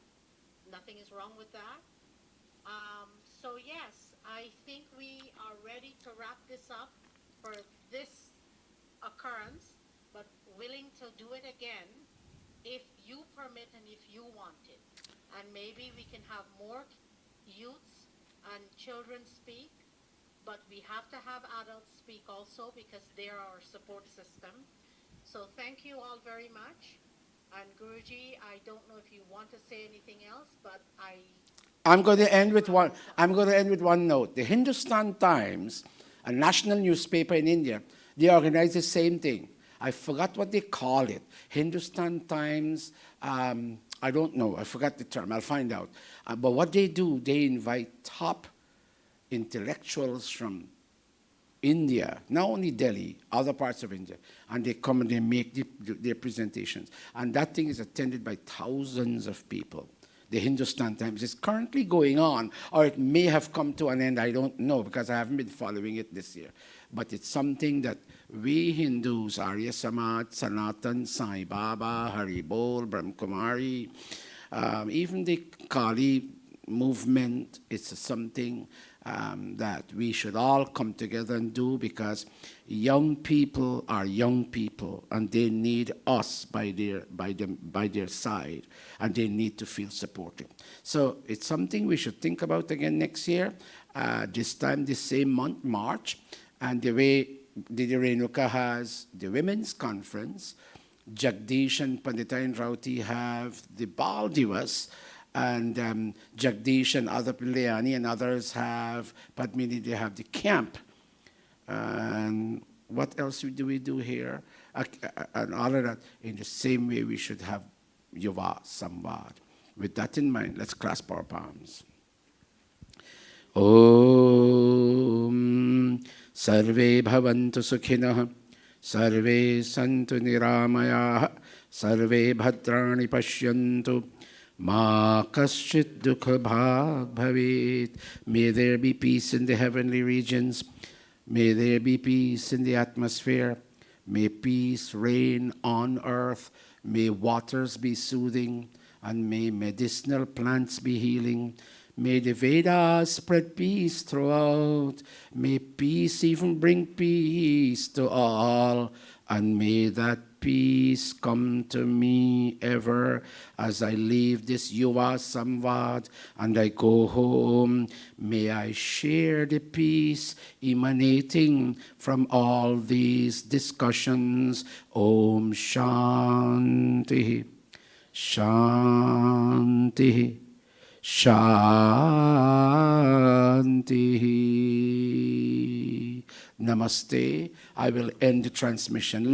Nothing is wrong with that. So yes, I think we are ready to wrap this up for this occurrence, but willing to do it again if you permit and if you want it. And maybe we can have more youths and children speak, but we have to have adults speak also because they're our support system. So thank you all very much. And Guruji, I don't know if you want to say anything else, but I'm going to end with one note. The Hindustan Times, a national newspaper in India, they organize the same thing. I forgot what they call it. Hindustan Times, I don't know. I forgot the term. I'll find out. But what they do, they invite top intellectuals from India, not only Delhi, other parts of India, and they come and they make their presentations. And that thing is attended by thousands of people. The Hindustan Times is currently going on, or it may have come to an end, I don't know, because I haven't been following it this year. But it's something that we Hindus, Arya Samaj, Sanatan, Sai Baba, Haribol, Brahmkumari, even the Kali movement, it's something that we should all come together and do, because young people are young people and they need us by their side, and they need to feel supported. So it's something we should think about again next year, this time, this same month, March, and the way Didi Renuka has the Women's Conference, Jagdish and Panditayan Rauti have the Bal Divas, and Jagdish and other Pilayani and others have, Padmini, they have the camp. And what else do we do here? And all of that, in the same way we should have Yuva Samvad. With that in mind, let's clasp our palms. Om Sarve Bhavantu Sukhinah, Sarve Santu Niramayah, Sarve Bhadrani Pashyantu, Ma Kaschit Dukha Bhag Bhavit. May there be peace in the heavenly regions. May there be peace in the atmosphere. May peace reign on earth. May waters be soothing, and may medicinal plants be healing. May the Vedas spread peace throughout. May peace even bring peace to all. And may that peace come to me ever as I leave this Yuva Samvad and I go home. May I share the peace emanating from all these discussions. Om Shanti, Shanti, Shanti. Namaste. I will end the transmission.